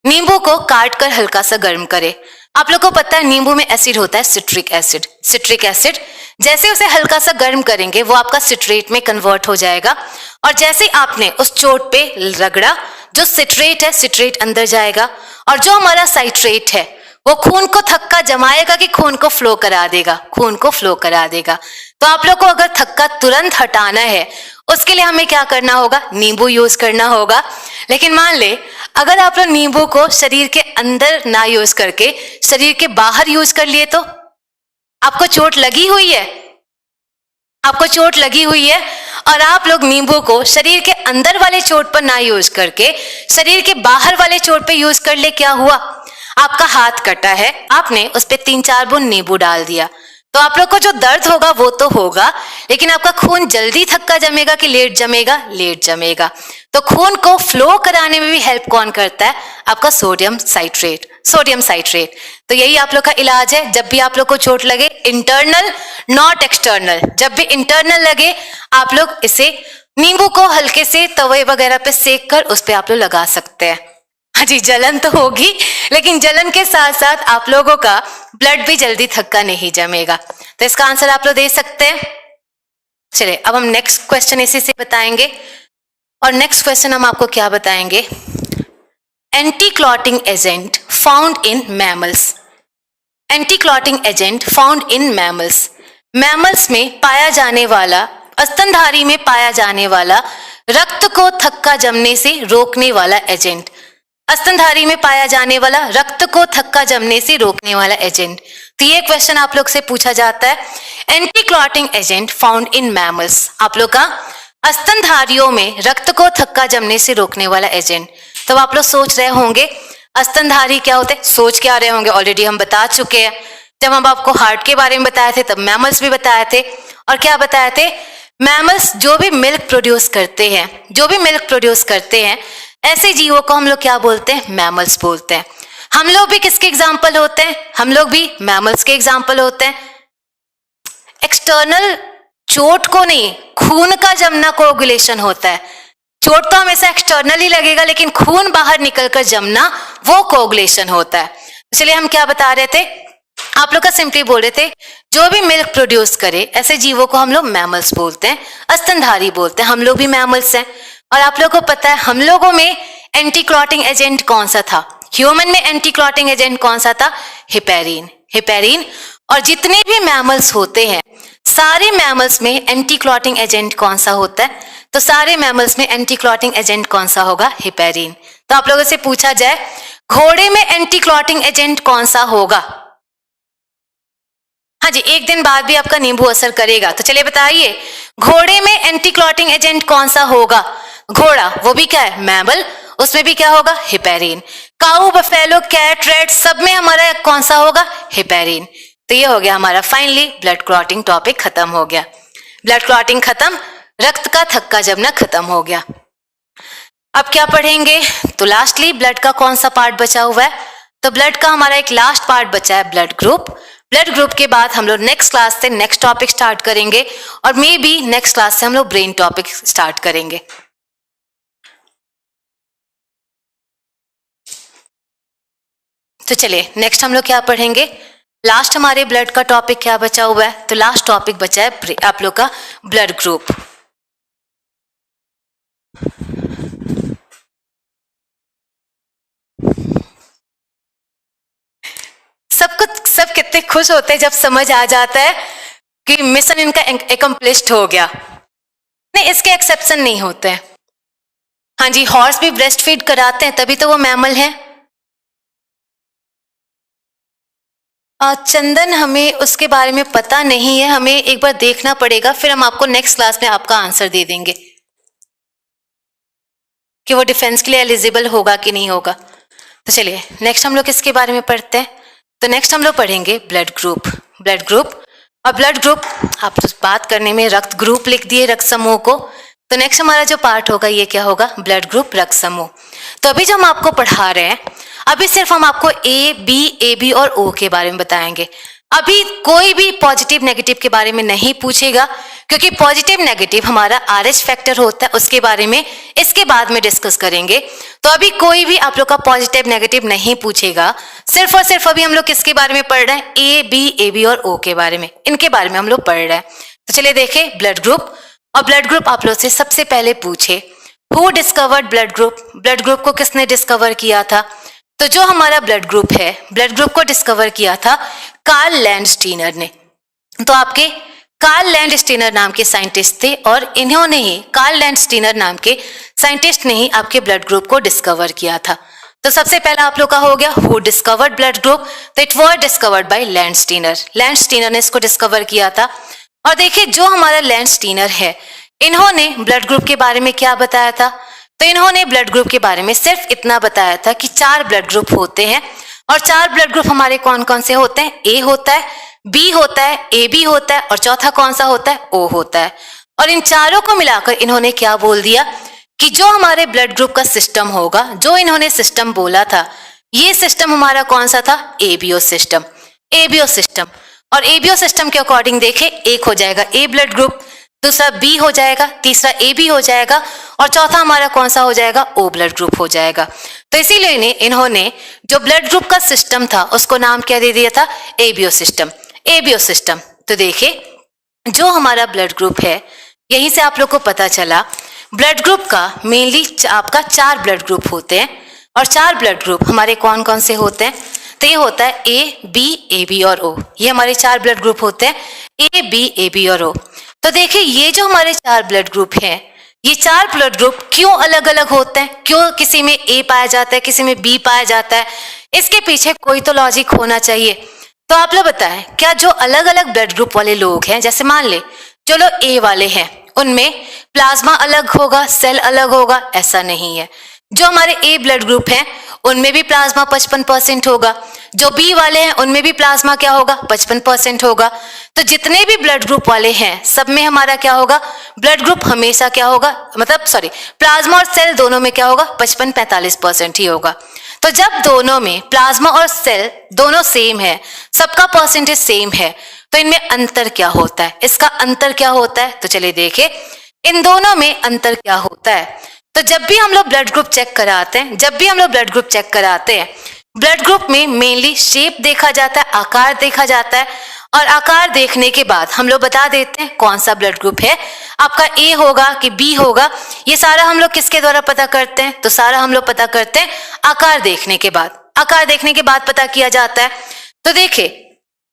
नींबू को काट कर हल्का सा गर्म करें। आप लोग को पता है नींबू में एसिड होता है, सिट्रिक एसिड। सिट्रिक एसिड जैसे उसे हल्का सा गर्म करेंगे वो आपका सिट्रेट में कन्वर्ट हो जाएगा। और जैसे आपने उस चोट पे रगड़ा, जो सिट्रेट है सिट्रेट अंदर जाएगा, और जो हमारा साइट्रेट है वो खून को थक्का जमाएगा कि खून को फ्लो करा देगा, खून को फ्लो करा देगा। तो आप लोग को अगर थक्का तुरंत हटाना है उसके लिए हमें क्या करना होगा, नींबू यूज करना होगा। लेकिन मान ले अगर आप लोग नींबू को शरीर के अंदर ना यूज करके शरीर के बाहर यूज कर लिए, तो आपको चोट लगी हुई है, आपको चोट लगी हुई है और आप लोग नींबू को शरीर के अंदर वाले चोट पर ना यूज करके शरीर के बाहर वाले चोट पे यूज कर ले, क्या हुआ, आपका हाथ कटा है, आपने उस पे 3-4 बूंद नींबू डाल दिया, तो आप लोग को जो दर्द होगा वो तो होगा, लेकिन आपका खून जल्दी थक्का जमेगा कि लेट जमेगा, लेट जमेगा। तो खून को फ्लो कराने में भी हेल्प कौन करता है, आपका सोडियम साइट्रेट। Sodium citrate. तो यही आप लोग का इलाज है, जब भी आप लोग को चोट लगे, इंटरनल नॉट एक्सटर्नल, जब भी इंटरनल लगे आप लोग इसे नींबू को हल्के से तवे वगैरह पे सेक कर उस पे आप लोग लगा सकते हैं। हाँ जी, जलन तो होगी, लेकिन जलन के साथ साथ आप लोगों का ब्लड भी जल्दी थक्का नहीं जमेगा। तो इसका आंसर आप लोग दे सकते हैं। चलिए अब हम नेक्स्ट क्वेश्चन इसी से बताएंगे। और नेक्स्ट क्वेश्चन हम आपको क्या बताएंगे, anti clotting agent found in mammals. Anti clotting agent found in mammals. Mammals में पाया जाने वाला, स्तनधारी में पाया जाने वाला रक्त को थक्का जमने से रोकने वाला एजेंट। स्तनधारी में पाया जाने वाला रक्त को थक्का जमने से रोकने वाला एजेंट। तो ये क्वेश्चन आप लोग से पूछा जाता है, anti clotting agent found in mammals, आप लोग का स्तनधारियों में रक्त को थक्का जमने से रोकने वाला एजेंट। तो आप लोग सोच रहे होंगे स्तनधारी क्या होते हैं, सोच क्या रहे होंगे, ऑलरेडी हम बता चुके हैं। जब हम आपको हार्ट के बारे में बताए थे तब मैमल्स भी बताए थे, और क्या बताए थे, मैमल्स जो भी मिल्क प्रोड्यूस करते हैं, ऐसे जीवों को हम लोग क्या बोलते हैं? मैमल्स बोलते हैं। हम लोग भी किसके एग्जाम्पल होते हैं? हम लोग भी मैमल्स के एग्जाम्पल होते हैं। एक्सटर्नल चोट को नहीं, खून का जमना कोगुलेशन होता है। चोट तो हमेशा एक्सटर्नल ही लगेगा, लेकिन खून बाहर निकलकर जमना वो कोगुलेशन होता है। इसलिए हम क्या बता रहे थे? आप लोग का सिंपली बोल रहे थे जो भी मिल्क प्रोड्यूस करे ऐसे जीवों को हम लोग मैमल्स बोलते हैं, स्तनधारी बोलते हैं। हम लोग भी मैमल्स हैं। और आप लोगों को पता है हम लोगों में एंटी क्लॉटिंग एजेंट कौन सा था? ह्यूमन में एंटी क्लॉटिंग एजेंट कौन सा था? हेपेरिन। और जितने भी मैमल्स होते हैं सारे मैमल्स में एंटी क्लॉटिंग एजेंट कौन सा होता है? तो सारे मैमल्स में एंटी क्लॉटिंग एजेंट कौन सा होगा? हेपेरिन। तो आप लोगों से पूछा जाए घोड़े में एंटी क्लॉटिंग एजेंट कौन सा होगा? हाँ जी, एक दिन बाद भी आपका नींबू असर करेगा। तो चलिए बताइए घोड़े में एंटी क्लॉटिंग एजेंट कौन सा होगा? घोड़ा वो भी क्या है? मैमल, उसमें भी क्या होगा? हेपेरिन। काऊ, बफेलो, कैट, रैट सब में हमारा कौन सा होगा? हेपेरिन। तो ये हो गया हमारा फाइनली ब्लड क्लॉटिंग टॉपिक खत्म हो गया। ब्लड क्लॉटिंग खत्म, रक्त का थक्का जमना खत्म हो गया। अब क्या पढ़ेंगे? तो लास्टली ब्लड का कौन सा पार्ट बचा हुआ है? तो ब्लड का हमारा एक लास्ट पार्ट बचा है ब्लड ग्रुप। ब्लड ग्रुप के बाद हम लोग नेक्स्ट क्लास से नेक्स्ट टॉपिक स्टार्ट करेंगे और मे बी नेक्स्ट क्लास से हम लोग ब्रेन टॉपिक स्टार्ट करेंगे। तो चलिए नेक्स्ट हम लोग क्या पढ़ेंगे? लास्ट हमारे ब्लड का टॉपिक क्या बचा हुआ है? तो लास्ट टॉपिक बचा है आप लोग का ब्लड ग्रुप। सब कितने खुश होते हैं जब समझ आ जाता है कि मिशन इनका एकम्प्लिश्ड हो गया। नहीं, इसके एक्सेप्शन नहीं होते हैं। हाँ जी, हॉर्स भी ब्रेस्ट फीड कराते हैं तभी तो वो मैमल हैं। चंदन, हमें उसके बारे में पता नहीं है, हमें एक बार देखना पड़ेगा, फिर हम आपको नेक्स्ट क्लास में आपका आंसर दे देंगे कि वो डिफेंस के लिए एलिजिबल होगा कि नहीं होगा। तो चलिए नेक्स्ट हम लोग किसके बारे में पढ़ते हैं? तो नेक्स्ट हम लोग पढ़ेंगे ब्लड ग्रुप। और ब्लड ग्रुप आप तो बात करने में रक्त ग्रुप लिख दिए, रक्त समूह को। तो नेक्स्ट हमारा जो पार्ट होगा ये क्या होगा? ब्लड ग्रुप, रक्त समूह। तो अभी जो हम आपको पढ़ा रहे हैं अभी सिर्फ हम आपको ए बी और ओ के बारे में बताएंगे। अभी कोई भी पॉजिटिव नेगेटिव के बारे में नहीं पूछेगा, क्योंकि पॉजिटिव नेगेटिव हमारा RH फैक्टर होता है, उसके बारे में इसके बाद में डिस्कस करेंगे। तो अभी कोई भी आप लोग का पॉजिटिव नेगेटिव नहीं पूछेगा, सिर्फ और सिर्फ अभी हम लोग किसके बारे में पढ़ रहे हैं? ए बी और ओ के बारे में, इनके बारे में हम लोग पढ़ रहे हैं। तो चलिए देखें ब्लड ग्रुप। और ब्लड ग्रुप आप लोग से सबसे पहले पूछे who discovered blood group? Blood group को किसने डिस्कवर किया था? तो जो हमारा ब्लड ग्रुप है, ब्लड ग्रुप को डिस्कवर किया था कार्ल लैंडस्टीनर ने। तो आपके कार्ल लैंडस्टीनर नाम के साइंटिस्ट थे और इन्होंने ही, कार्ल लैंडस्टीनर नाम के साइंटिस्ट ने ही आपके ब्लड ग्रुप को डिस्कवर किया था। तो सबसे पहला आप लोग का हो गया हु डिस्कवर्ड ब्लड ग्रुप? तो it was discovered by Landsteiner ने इसको डिस्कवर किया था। और देखिए जो हमारा लैंडस्टीनर है, इन्होंने ब्लड ग्रुप के बारे में क्या बताया था? तो इन्होंने ब्लड ग्रुप के बारे में सिर्फ इतना बताया था कि 4 ब्लड ग्रुप होते हैं और 4 ब्लड ग्रुप हमारे कौन कौन से होते हैं? ए होता है, बी होता है, ए बी होता है और चौथा कौन सा होता है? ओ होता है। और इन चारों को मिलाकर इन्होंने क्या बोल दिया कि जो हमारे ब्लड ग्रुप का सिस्टम होगा, जो इन्होंने सिस्टम बोला था, ये सिस्टम हमारा कौन सा था? ABO system. और एबीओ सिस्टम के अकॉर्डिंग देखें, एक हो जाएगा ए ब्लड ग्रुप, दूसरा बी हो जाएगा, तीसरा ए बी हो जाएगा और चौथा हमारा कौन सा हो जाएगा? ओ ब्लड ग्रुप हो जाएगा। तो इसीलिए इन्होंने जो ब्लड ग्रुप का सिस्टम था उसको नाम क्या दे दिया था? ABO system. तो देखिए जो हमारा ब्लड ग्रुप है, यहीं से आप लोग को पता चला ब्लड ग्रुप का मेनली आपका 4 ब्लड ग्रुप होते हैं। और 4 ब्लड ग्रुप हमारे कौन कौन से होते हैं? तो ये होता है ए बी और ओ। ये हमारे 4 ब्लड ग्रुप होते हैं, ए बी और ओ। तो देखिए ये जो हमारे 4 ब्लड ग्रुप हैं, ये 4 ब्लड ग्रुप क्यों अलग अलग होते हैं? क्यों किसी में ए पाया जाता है, किसी में बी पाया जाता है? इसके पीछे कोई तो लॉजिक होना चाहिए। तो आप लोग बताएं, क्या जो अलग अलग ब्लड ग्रुप वाले लोग हैं, जैसे मान ले जो लोग ए वाले हैं, उनमें प्लाज्मा अलग होगा, सेल अलग होगा? ऐसा नहीं है। जो हमारे ए ब्लड ग्रुप हैं उनमें भी प्लाज्मा 55% होगा, जो बी वाले हैं उनमें भी प्लाज्मा क्या होगा 55% होगा। तो जितने भी ब्लड ग्रुप वाले हैं सब में हमारा क्या होगा, ब्लड ग्रुप हमेशा क्या होगा, मतलब सॉरी प्लाज्मा और सेल दोनों में क्या होगा 55-45% ही होगा। तो जब दोनों में प्लाज्मा और सेल दोनों सेम है, सबका परसेंटेज सेम है, तो इनमें अंतर क्या होता है, इसका अंतर क्या होता है, तो चलिए देखें इन दोनों में अंतर क्या होता है। तो जब भी हम लोग ब्लड ग्रुप चेक कराते हैं, ब्लड ग्रुप में मेनली शेप देखा जाता है, आकार देखा जाता है, और आकार देखने के बाद हम लोग बता देते हैं कौन सा ब्लड ग्रुप है, आपका ए होगा कि बी होगा। ये सारा हम लोग किसके द्वारा पता करते हैं, तो सारा हम लोग पता करते हैं आकार देखने के बाद पता किया जाता है। तो देखिए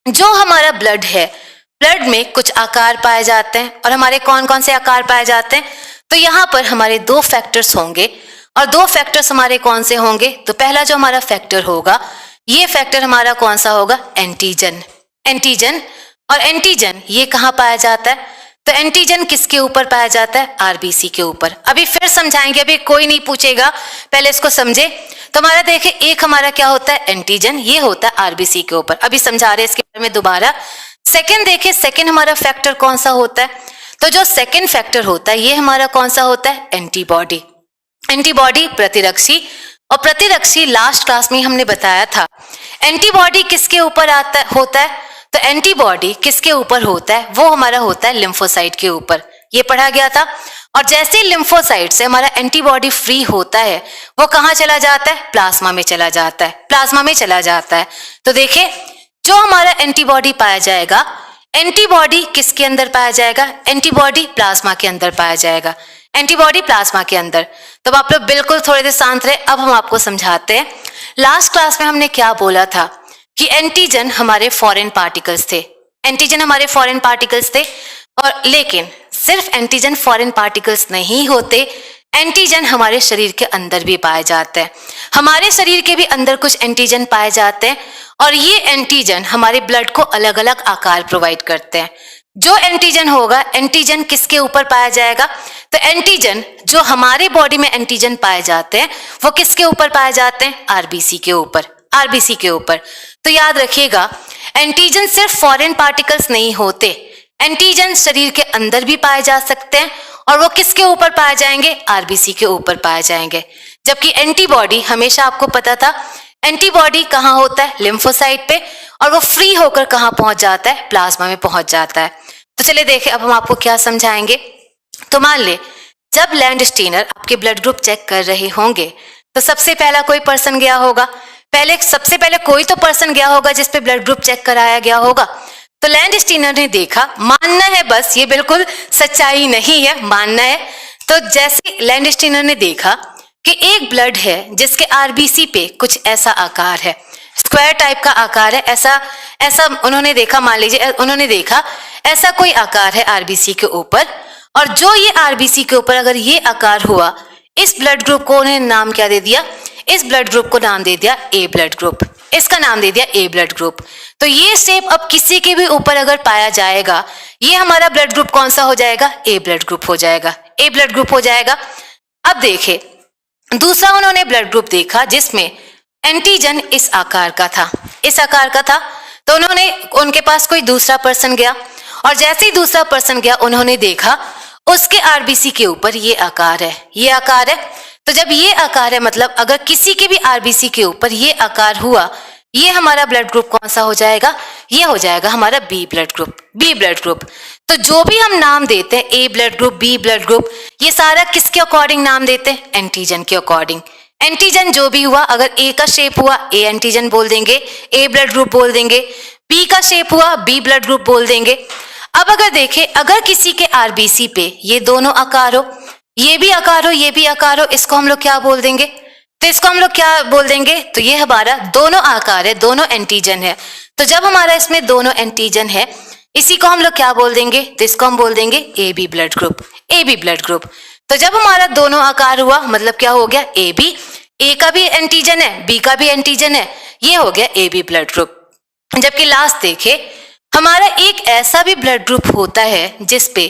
जो हमारा ब्लड है, ब्लड में कुछ आकार पाए जाते हैं, और हमारे कौन कौन से आकार पाए जाते हैं, तो यहाँ पर हमारे 2 फैक्टर्स होंगे, और 2 फैक्टर्स हमारे कौन से होंगे, तो पहला जो हमारा फैक्टर होगा, ये फैक्टर हमारा कौन सा होगा, एंटीजन। और एंटीजन ये कहाँ पाया जाता है, तो एंटीजन किसके ऊपर पाया जाता है, आरबीसी के ऊपर। अभी फिर समझाएंगे, अभी कोई नहीं पूछेगा, पहले इसको समझे। तो हमारा देखिए एक हमारा क्या होता है एंटीजन, ये होता है आरबीसी के ऊपर, अभी समझा रहे इसके बारे में दोबारा। सेकंड देखिए, सेकंड हमारा फैक्टर कौन सा होता है, तो जो सेकंड फैक्टर होता है ये हमारा कौन सा होता है, एंटीबॉडी प्रतिरक्षी। और प्रतिरक्षी लास्ट क्लास में हमने बताया था एंटीबॉडी किसके ऊपर होता है, तो एंटीबॉडी किसके ऊपर होता है, वो हमारा होता है लिम्फोसाइट के ऊपर, ये पढ़ा गया था। और जैसे लिम्फोसाइट से हमारा एंटीबॉडी फ्री होता है, वो कहाँ चला जाता है, प्लाज्मा में चला जाता है। तो देखिए जो हमारा एंटीबॉडी पाया जाएगा, एंटीबॉडी किसके अंदर पाया जाएगा, एंटीबॉडी प्लाज्मा के अंदर पाया जाएगा, तब आप लोग बिल्कुल थोड़ी देर शांत रहे। अब हम आपको समझाते हैं, लास्ट क्लास में हमने क्या बोला था कि एंटीजन हमारे फॉरेन पार्टिकल्स थे, और लेकिन सिर्फ एंटीजन फॉरेन पार्टिकल्स नहीं होते, एंटीजन हमारे शरीर के अंदर भी पाए जाते हैं, हमारे शरीर के भी अंदर कुछ एंटीजन पाए जाते हैं, और ये एंटीजन हमारे ब्लड को अलग अलग आकार प्रोवाइड करते हैं। जो एंटीजन होगा, एंटीजन किसके ऊपर पाया जाएगा, तो एंटीजन जो हमारे बॉडी में एंटीजन पाए जाते हैं वो किसके ऊपर पाए जाते हैं, आरबीसी के ऊपर। तो याद रखिएगा एंटीजन सिर्फ फॉरेन पार्टिकल्स नहीं होते, एंटीजन शरीर के अंदर भी पाए जा सकते हैं, और वो किसके ऊपर पाए जाएंगे, आरबीसी के ऊपर पाए जाएंगे। जबकि एंटीबॉडी हमेशा आपको पता था, एंटीबॉडी कहाँ होता है, लिम्फोसाइट पे, और वो फ्री होकर कहाँ पहुंच जाता है, प्लाज्मा में पहुंच जाता है। तो चलिए देखें अब हम आपको क्या समझाएंगे। तो मान ले जब लैंडस्टीनर आपके ब्लड ग्रुप चेक कर रहे होंगे, तो सबसे पहला कोई पर्सन गया होगा, सबसे पहले कोई तो पर्सन गया होगा जिसपे ब्लड ग्रुप चेक कराया गया होगा। तो लैंडस्टीनर ने देखा, मानना है बस, ये बिल्कुल सच्चाई नहीं है, मानना है। तो जैसे लैंडस्टीनर ने देखा कि एक ब्लड है जिसके आरबीसी पे कुछ ऐसा आकार है, स्क्वायर टाइप का आकार है, ऐसा उन्होंने देखा, मान लीजिए उन्होंने देखा ऐसा कोई आकार है आरबीसी के ऊपर, और जो ये आरबीसी के ऊपर अगर ये आकार हुआ, इस ब्लड ग्रुप को उन्होंने नाम क्या दे दिया, इस ब्लड ग्रुप को नाम दे दिया ए ब्लड ग्रुप, इसका नाम दे दिया ए ब्लड ग्रुप। तो ये शेप अब किसी के भी ऊपर अगर पाया जाएगा, ये हमारा ब्लड ग्रुप कौन सा हो जाएगा, ए ब्लड ग्रुप हो जाएगा। अब देखे दूसरा उन्होंने ब्लड ग्रुप देखा जिसमें एंटीजन इस आकार का था, तो उनके पास कोई दूसरा पर्सन गया, और जैसे ही दूसरा पर्सन गया उन्होंने देखा उसके आरबीसी के ऊपर ये आकार है, तो जब ये आकार है मतलब अगर किसी के भी आरबीसी के ऊपर ये आकार हुआ, ये हमारा ब्लड ग्रुप कौन सा हो जाएगा, ये हो जाएगा हमारा बी ब्लड ग्रुप। तो जो भी हम नाम देते हैं A blood group, B blood group, ये सारा किसके अकॉर्डिंग नाम देते हैं, एंटीजन के अकॉर्डिंग। एंटीजन जो भी हुआ, अगर ए का शेप हुआ ए एंटीजन बोल देंगे, ए ब्लड ग्रुप बोल देंगे, बी का शेप हुआ बी ब्लड ग्रुप बोल देंगे। अब अगर देखें, अगर किसी के आरबीसी पे ये दोनों आकार हो, ये भी आकार हो, इसको हम लोग क्या बोल देंगे, तो ये हमारा दोनों आकार है, दोनों एंटीजन है। तो जब हमारा इसमें दोनों एंटीजन है, इसी को हम लोग क्या बोल देंगे, तो इसको हम बोल देंगे ए बी ब्लड ग्रुप। तो जब हमारा दोनों आकार हुआ मतलब क्या हो गया, ए बी, ए का भी एंटीजन है, बी का भी एंटीजन है, ये हो गया ए बी ब्लड ग्रुप। जबकि लास्ट देखे हमारा एक ऐसा भी ब्लड ग्रुप होता है जिसपे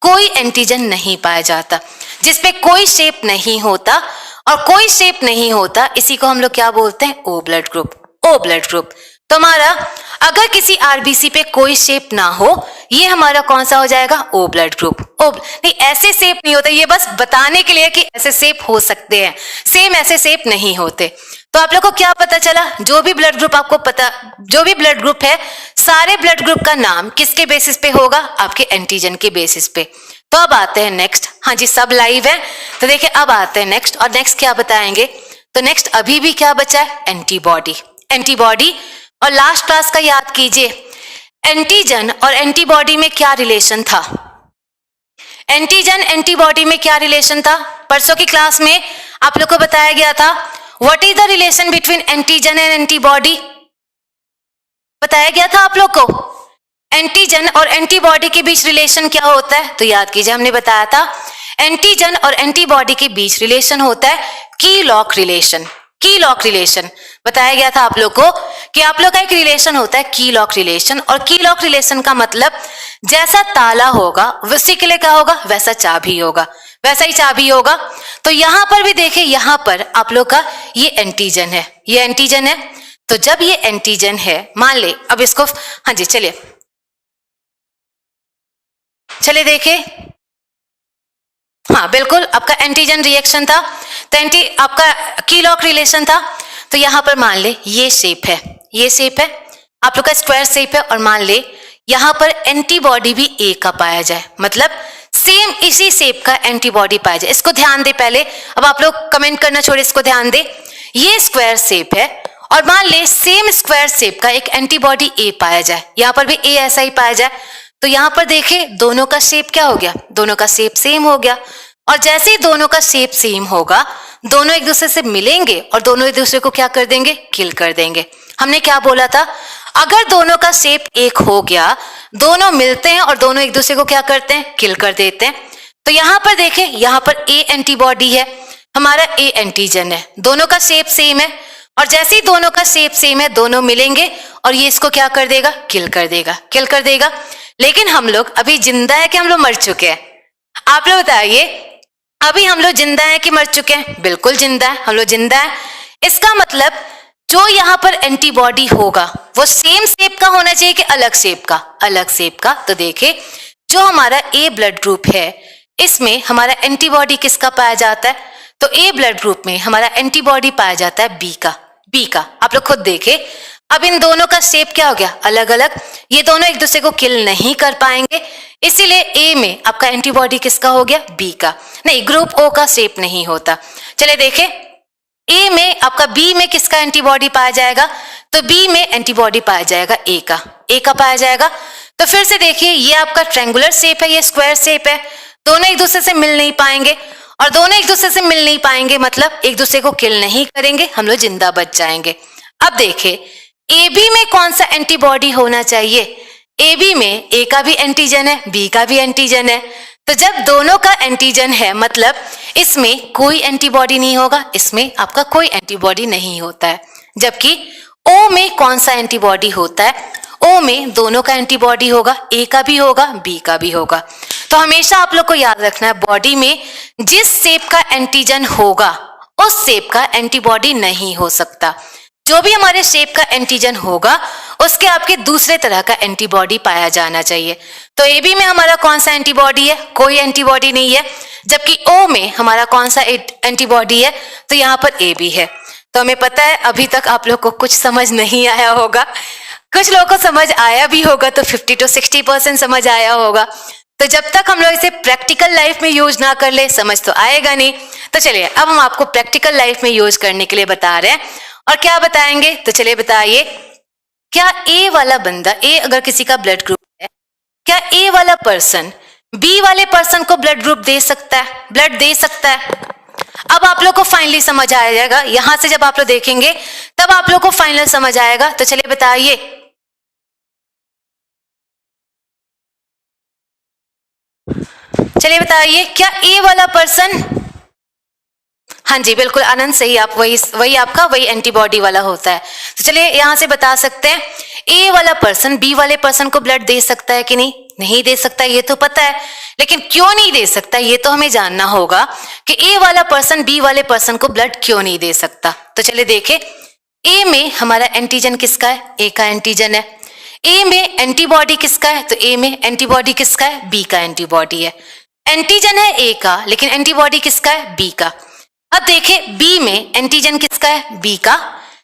कोई एंटीजन नहीं पाया जाता, जिसपे कोई शेप नहीं होता, और कोई शेप नहीं होता, इसी को हम लोग क्या बोलते हैं? O blood group. O blood group. तो हमारा अगर किसी आरबीसी पे कोई शेप ना हो, ये हमारा कौन सा हो जाएगा? ओ ब्लड ग्रुप। ओ नहीं, ऐसे शेप नहीं होते, ये बस बताने के लिए कि ऐसे शेप हो सकते हैं, सेम ऐसे शेप नहीं होते। तो आप लोग को क्या पता चला? जो भी ब्लड ग्रुप आपको पता, जो भी ब्लड ग्रुप है, सारे ब्लड ग्रुप का नाम किसके बेसिस पे होगा? आपके एंटीजन के बेसिस पे। तो अब आते हैं नेक्स्ट। हाँ जी, सब लाइव है, तो देखिए अब आते हैं नेक्स्ट। और नेक्स्ट क्या बताएंगे? तो नेक्स्ट अभी भी क्या बचा है? एंटीबॉडी। एंटीबॉडी। और लास्ट क्लास का याद कीजिए, एंटीजन और एंटीबॉडी में क्या रिलेशन था? एंटीजन एंटीबॉडी में क्या रिलेशन था? परसों की क्लास में आप लोग को बताया गया था, what is the relation between antigen and antibody? बताया गया था आप लोग को, एंटीजन और एंटीबॉडी के बीच रिलेशन क्या होता है? तो याद कीजिए, हमने बताया था एंटीजन और एंटीबॉडी के बीच रिलेशन होता है की लॉक रिलेशन। की लॉक रिलेशन बताया गया था आप लोग को कि आप लोग का एक रिलेशन होता है की लॉक रिलेशन, और की लॉक रिलेशन का मतलब जैसा ताला होगा उसी के लिए क्या होगा? वैसा चाबी होगा, वैसा ही चाबी होगा। तो यहां पर भी देखिए, यहां पर आप लोग का ये एंटीजन है, ये एंटीजन है। तो जब ये एंटीजन है, मान ले अब इसको, हाँ जी चलिए चलिए देखिए, हाँ बिल्कुल आपका एंटीजन रिएक्शन था, तो आपका की लॉक रिलेशन था। तो यहां पर मान ले ये शेप है, ये शेप है आप लोग का स्क्वायर शेप है, और मान ले यहां पर एंटीबॉडी भी ए का पाया जाए, मतलब सेम इसी शेप का एंटीबॉडी पाया जाए। इसको ध्यान दे पहले, अब आप लोग कमेंट करना छोड़े, इसको ध्यान दे। ये स्क्वायर शेप है और मान ले सेम स्क्वायर शेप का एक एंटीबॉडी ए पाया जाए, यहां पर भी ए ऐसा ही पाया जाए। तो यहां पर देखे दोनों का शेप क्या हो गया? दोनों का शेप सेम हो गया। और जैसे ही दोनों का शेप सेम होगा, दोनों एक दूसरे से मिलेंगे और दोनों एक दूसरे को क्या कर देंगे? किल कर देंगे। हमने क्या बोला था? अगर दोनों का शेप एक हो गया, दोनों मिलते हैं और दोनों एक दूसरे को क्या करते हैं? किल कर देते हैं। तो यहां पर देखें, यहां पर ए एंटीबॉडी है, हमारा ए एंटीजन है, दोनों का शेप सेम है, और जैसे ही दोनों का शेप सेम है, दोनों मिलेंगे और ये इसको क्या कर देगा? किल कर देगा, किल कर देगा। लेकिन हम लोग अभी जिंदा है कि हम लोग मर चुके हैं? आप लोग बताइए, अभी हम लोग जिंदा है कि मर चुके हैं? बिल्कुल जिंदा है, हम लोग जिंदा है। इसका मतलब जो यहाँ पर एंटीबॉडी होगा वो सेम शेप का होना चाहिए कि अलग शेप का? अलग शेप का। तो देखे, जो हमारा ए ब्लड ग्रुप है, इसमें हमारा एंटीबॉडी किसका पाया जाता है? तो ए ब्लड ग्रुप में हमारा एंटीबॉडी पाया जाता है बी का, बी का। आप लोग खुद देखे, अब इन दोनों का शेप क्या हो गया? अलग अलग। ये दोनों एक दूसरे को किल नहीं कर पाएंगे, इसीलिए ए में आपका एंटीबॉडी किसका हो गया? बी का। नहीं, ग्रुप ओ का शेप नहीं होता। चलिए देखें, ए में आपका बी में किसका एंटीबॉडी पाया जाएगा? तो बी में एंटीबॉडी पाया जाएगा ए का, ए का पाया जाएगा। तो फिर से देखिए, ये आपका ट्रायंगुलर शेप है, ये स्क्वायर शेप है, दोनों एक दूसरे से मिल नहीं पाएंगे, और दोनों एक दूसरे से मिल नहीं पाएंगे मतलब एक दूसरे को किल नहीं करेंगे, हम लोग जिंदा बच जाएंगे। अब देखिए, ए बी में कौन सा एंटीबॉडी होना चाहिए? ए बी में ए का भी एंटीजन है, बी का भी एंटीजन है। तो जब दोनों का एंटीजन है मतलब इसमें कोई एंटीबॉडी नहीं होगा, इसमें आपका कोई एंटीबॉडी नहीं होता है। जबकि ओ में कौन सा एंटीबॉडी होता है? ओ में दोनों का एंटीबॉडी होगा, ए का भी होगा, बी का भी होगा। तो हमेशा आप लोग को याद रखना है, बॉडी में जिस शेप का एंटीजन होगा उस शेप का एंटीबॉडी नहीं हो सकता। जो भी हमारे शेप का एंटीजन होगा उसके आपके दूसरे तरह का एंटीबॉडी पाया जाना चाहिए। तो ए बी में हमारा कौन सा एंटीबॉडी है? कोई एंटीबॉडी नहीं है। जबकि ओ में हमारा कौन सा एंटीबॉडी है? तो यहाँ पर ए बी है। तो हमें पता है अभी तक आप लोग को कुछ समझ नहीं आया होगा, कुछ लोगों को समझ आया भी होगा, तो 50 to 60% समझ आया होगा। तो जब तक हम लोग इसे प्रैक्टिकल लाइफ में यूज ना कर ले, समझ तो आएगा नहीं। तो चलिए, अब हम आपको प्रैक्टिकल लाइफ में यूज करने के लिए बता रहे हैं। और क्या बताएंगे? तो चलिए बताइए, क्या ए वाला बंदा, ए अगर किसी का ब्लड ग्रुप है, क्या ए वाला पर्सन बी वाले पर्सन को ब्लड ग्रुप दे सकता है? ब्लड दे सकता है? अब आप लोग को फाइनली समझ आ जाएगा, यहां से जब आप लोग देखेंगे तब आप लोग को फाइनल समझ आएगा। तो चलिए बताइए, चलिए बताइए, क्या ए वाला पर्सन, हाँ जी बिल्कुल आनंद, सही, आप वही आपका वही एंटीबॉडी वाला होता है। तो चलिए यहाँ से बता सकते हैं, ए वाला पर्सन बी वाले पर्सन को ब्लड दे सकता है कि नहीं? नहीं दे सकता, ये तो पता है, लेकिन क्यों नहीं दे सकता ये तो हमें जानना होगा कि ए वाला पर्सन बी वाले पर्सन को ब्लड क्यों नहीं दे सकता। तो चलिए देखें, ए में हमारा एंटीजन किसका है? ए का एंटीजन है। ए में एंटीबॉडी किसका है? तो ए में एंटीबॉडी किसका है? बी का एंटीबॉडी है। एंटीजन है ए का, लेकिन एंटीबॉडी किसका है? बी का। अब देखें, बी में एंटीजन किसका है? बी का,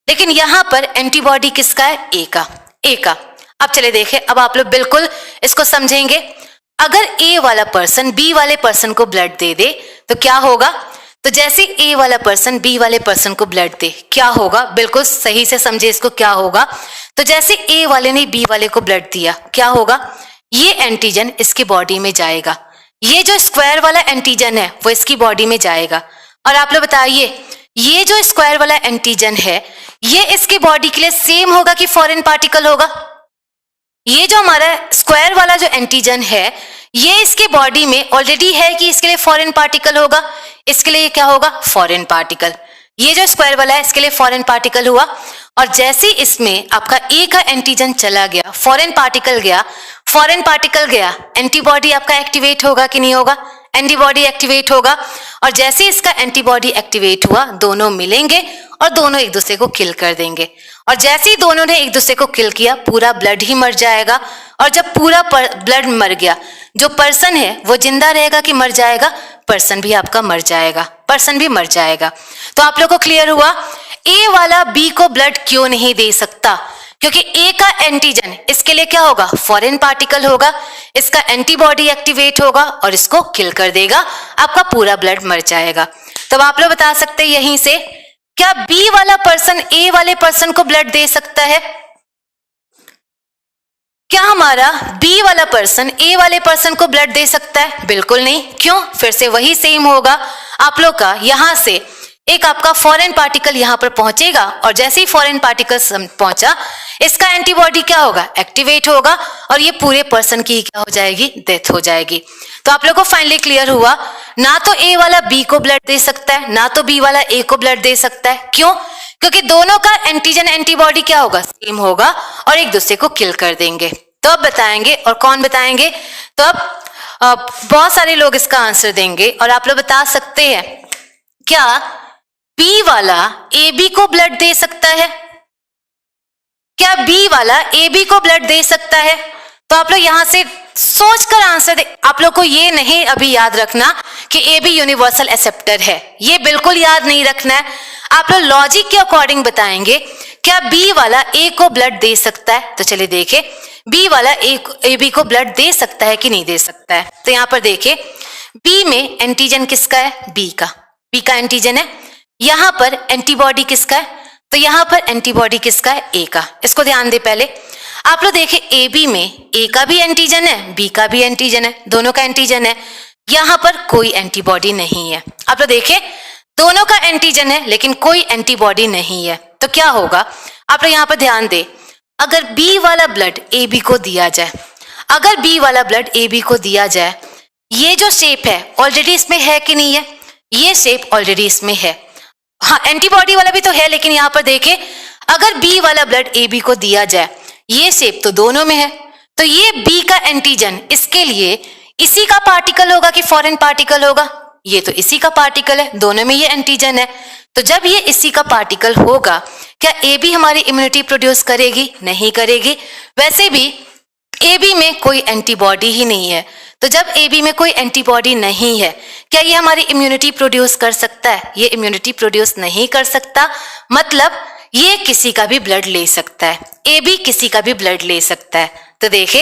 लेकिन यहां पर एंटीबॉडी किसका है? ए का। ए का। अब चले देखें, अब आप लोग बिल्कुल इसको समझेंगे। अगर ए वाला पर्सन बी वाले पर्सन को ब्लड दे दे तो क्या होगा? तो जैसे ए वाला पर्सन बी वाले पर्सन को ब्लड दे, क्या होगा? बिल्कुल सही से समझे इसको, क्या होगा? तो जैसे ए वाले ने बी वाले को ब्लड दिया, क्या होगा? ये एंटीजन इसकी बॉडी में जाएगा, ये जो स्क्वायर वाला एंटीजन है वो इसकी बॉडी में जाएगा। और आप लोग बताइए, ये जो स्क्वायर वाला एंटीजन है ये इसकी बॉडी के लिए सेम होगा कि फॉरेन पार्टिकल होगा? ये जो हमारा स्क्वायर वाला जो एंटीजन है ये इसके बॉडी में ऑलरेडी है कि इसके लिए फॉरेन पार्टिकल होगा? इसके लिए क्या होगा? Foreign particle. ये जो स्क्वायर वाला है इसके लिए फॉरेन पार्टिकल हुआ, और जैसे इसमें आपका ए का एंटीजन चला गया, फॉरेन पार्टिकल गया, एंटीबॉडी आपका एक्टिवेट होगा कि नहीं होगा? एंटीबॉडी एक्टिवेट होगा, और जैसे इसका एंटीबॉडी एक्टिवेट हुआ दोनों मिलेंगे और दोनों एक दूसरे को किल कर देंगे। और जैसे ही दोनों ने एक दूसरे को किल किया पूरा ब्लड ही मर जाएगा, और जब पूरा ब्लड मर गया, जो पर्सन है वो जिंदा रहेगा कि मर जाएगा? पर्सन भी आपका मर जाएगा, पर्सन भी मर जाएगा। तो आप लोग को क्लियर हुआ ए वाला बी को ब्लड क्यों नहीं दे सकता? क्योंकि ए का एंटीजन इसके लिए क्या होगा? फॉरेन पार्टिकल होगा, इसका एंटीबॉडी एक्टिवेट होगा और इसको किल कर देगा, आपका पूरा ब्लड मर जाएगा। तब आप लोग बता सकते हैं यहीं से, क्या बी वाला पर्सन ए वाले पर्सन को ब्लड दे सकता है? क्या हमारा बी वाला पर्सन ए वाले पर्सन को ब्लड दे सकता है? बिल्कुल नहीं। क्यों? फिर से वही सेम होगा आप लोग का, यहां से एक आपका फॉरेन पार्टिकल यहां पर पहुंचेगा, और जैसे ही फॉरेन पार्टिकल पहुंचा इसका एंटीबॉडी क्या होगा? एक्टिवेट होगा, और ये पूरे पर्सन की क्या हो जाएगी? डेथ हो जाएगी। तो आप लोग को फाइनली क्लियर हुआ, ना तो ए वाला बी को ब्लड दे सकता है, ना तो बी वाला ए को ब्लड दे सकता है। क्यों? क्योंकि दोनों का एंटीजन एंटीबॉडी क्या होगा? सेम होगा, और एक दूसरे को किल कर देंगे। तो अब बताएंगे, और कौन बताएंगे? तो अब बहुत सारे लोग इसका आंसर देंगे, और आप लोग बता सकते हैं, क्या बी वाला ए बी को ब्लड दे सकता है? क्या बी वाला ए बी को ब्लड दे सकता है? तो आप लोग यहां से सोचकर आंसर दे। आप लोग को ये नहीं अभी याद रखना कि ए बी यूनिवर्सल एक्सेप्टर है, ये बिल्कुल याद नहीं रखना है। आप लोग लॉजिक के अकॉर्डिंग बताएंगे, क्या बी वाला ए को ब्लड दे सकता है? तो चलिए देखें, बी वाला ए बी को ब्लड दे सकता है कि नहीं दे सकता है? तो यहां पर देखिए, बी में एंटीजन किसका है? बी का एंटीजन है। यहां पर एंटीबॉडी किसका है? तो यहां पर एंटीबॉडी किसका है? ए का। इसको ध्यान दे पहले आप लोग देखें, ए बी में ए का भी एंटीजन है, बी का भी एंटीजन है, दोनों का एंटीजन है। यहां पर कोई एंटीबॉडी नहीं है। आप लोग देखें, दोनों का एंटीजन है लेकिन कोई एंटीबॉडी नहीं है, तो क्या होगा? आप लोग यहां पर ध्यान दे, अगर बी वाला ब्लड ए बी को दिया जाए, अगर बी वाला ब्लड ए बी को दिया जाए, ये जो शेप है ऑलरेडी इसमें है कि नहीं है? ये शेप ऑलरेडी इसमें है। हाँ, एंटीबॉडी वाला भी तो है, लेकिन यहां पर देखें, अगर बी वाला ब्लड ए बी को दिया जाए, ये शेप तो दोनों में है, तो ये बी का एंटीजन इसके लिए इसी का पार्टिकल होगा कि फॉरेन पार्टिकल होगा? ये तो इसी का पार्टिकल है, दोनों में ये एंटीजन है। तो जब ये इसी का पार्टिकल होगा, क्या ए बी हमारी इम्यूनिटी प्रोड्यूस करेगी? नहीं करेगी। वैसे भी ए बी में कोई एंटीबॉडी ही नहीं है, तो जब ए बी में कोई एंटीबॉडी नहीं है, क्या ये हमारी इम्यूनिटी प्रोड्यूस कर सकता है? ये इम्यूनिटी प्रोड्यूस नहीं कर सकता। मतलब ये किसी का भी ब्लड ले सकता है, ए बी किसी का भी ब्लड ले सकता है। तो देखे,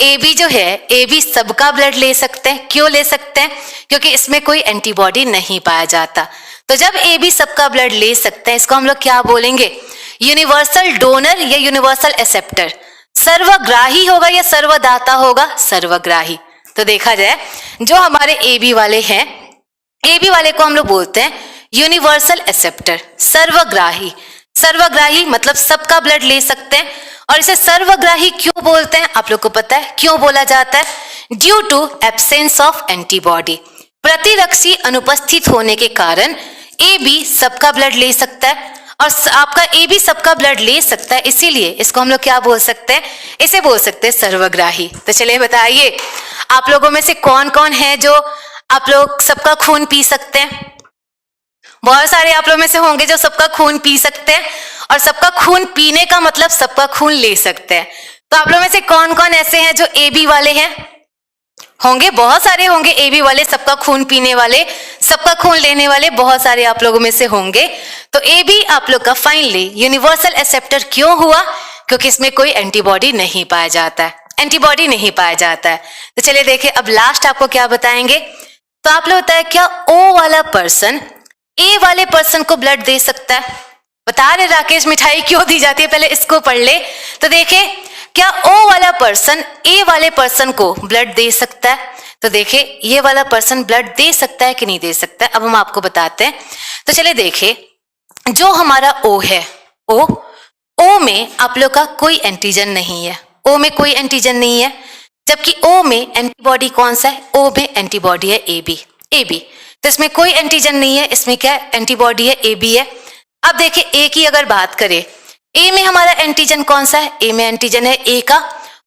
ए बी जो है, ए बी सबका ब्लड ले सकते हैं। क्यों ले सकते हैं? क्योंकि इसमें कोई एंटीबॉडी नहीं पाया जाता। तो जब ए बी सबका ब्लड ले सकते हैं, इसको हम लोग क्या बोलेंगे? यूनिवर्सल डोनर या यूनिवर्सल एक्सेप्टर। सर्वग्राही होगा या सर्वदाता होगा? सर्वग्राही। तो देखा जाए, जो हमारे ए बी वाले हैं, ए बी वाले को हम लोग बोलते हैं यूनिवर्सल एक्सेप्टर, सर्वग्राही। सर्वग्राही मतलब सबका ब्लड ले सकते हैं। और इसे सर्वग्राही क्यों बोलते हैं? आप लोग को पता है क्यों बोला जाता है? Due to absence of antibody. प्रतिरक्षी अनुपस्थित होने के कारण ए बी सबका ब्लड ले सकता है और आपका ए भी सबका ब्लड ले सकता है, इसीलिए इसको हम लोग क्या बोल सकते हैं, इसे बोल सकते हैं सर्वग्राही। तो चलिए बताइए आप लोगों में से कौन कौन है जो आप लोग सबका खून पी सकते हैं। बहुत सारे आप लोगों में से होंगे जो सबका खून पी सकते हैं, और सबका खून पीने का मतलब सबका खून ले सकते हैं। तो आप लोगों में से कौन कौन ऐसे हैं जो ए बी वाले हैं? होंगे, बहुत सारे होंगे ए बी वाले, सबका खून पीने वाले, सबका खून लेने वाले बहुत सारे आप लोगों में से होंगे। तो ए बी आप लोग का फाइनली यूनिवर्सल एक्सेप्टर क्यों हुआ? क्योंकि इसमें कोई एंटीबॉडी नहीं पाया जाता है, एंटीबॉडी नहीं पाया जाता है। तो चलिए देखिए अब लास्ट आपको क्या बताएंगे। तो आप लोग बताए क्या ओ वाला पर्सन ए वाले पर्सन को ब्लड दे सकता है? बता रहे राकेश मिठाई क्यों दी जाती है, पहले इसको पढ़ ले। तो देखिए क्या ओ वाला पर्सन ए वाले पर्सन को ब्लड दे सकता है? तो देखिए ये वाला पर्सन ब्लड दे सकता है कि नहीं दे सकता है, अब हम आपको बताते हैं। तो चलिए देखिए जो हमारा ओ है, ओ में आप लोग का कोई एंटीजन नहीं है, ओ में कोई एंटीजन नहीं है, जबकि ओ में एंटीबॉडी कौन सा है? ओ में एंटीबॉडी है ए बी। तो इसमें कोई एंटीजन नहीं है, इसमें क्या एंटीबॉडी है? ए बी है। अब देखिए ए की अगर बात करें, ए में हमारा एंटीजन कौन सा है? ए में एंटीजन है ए का,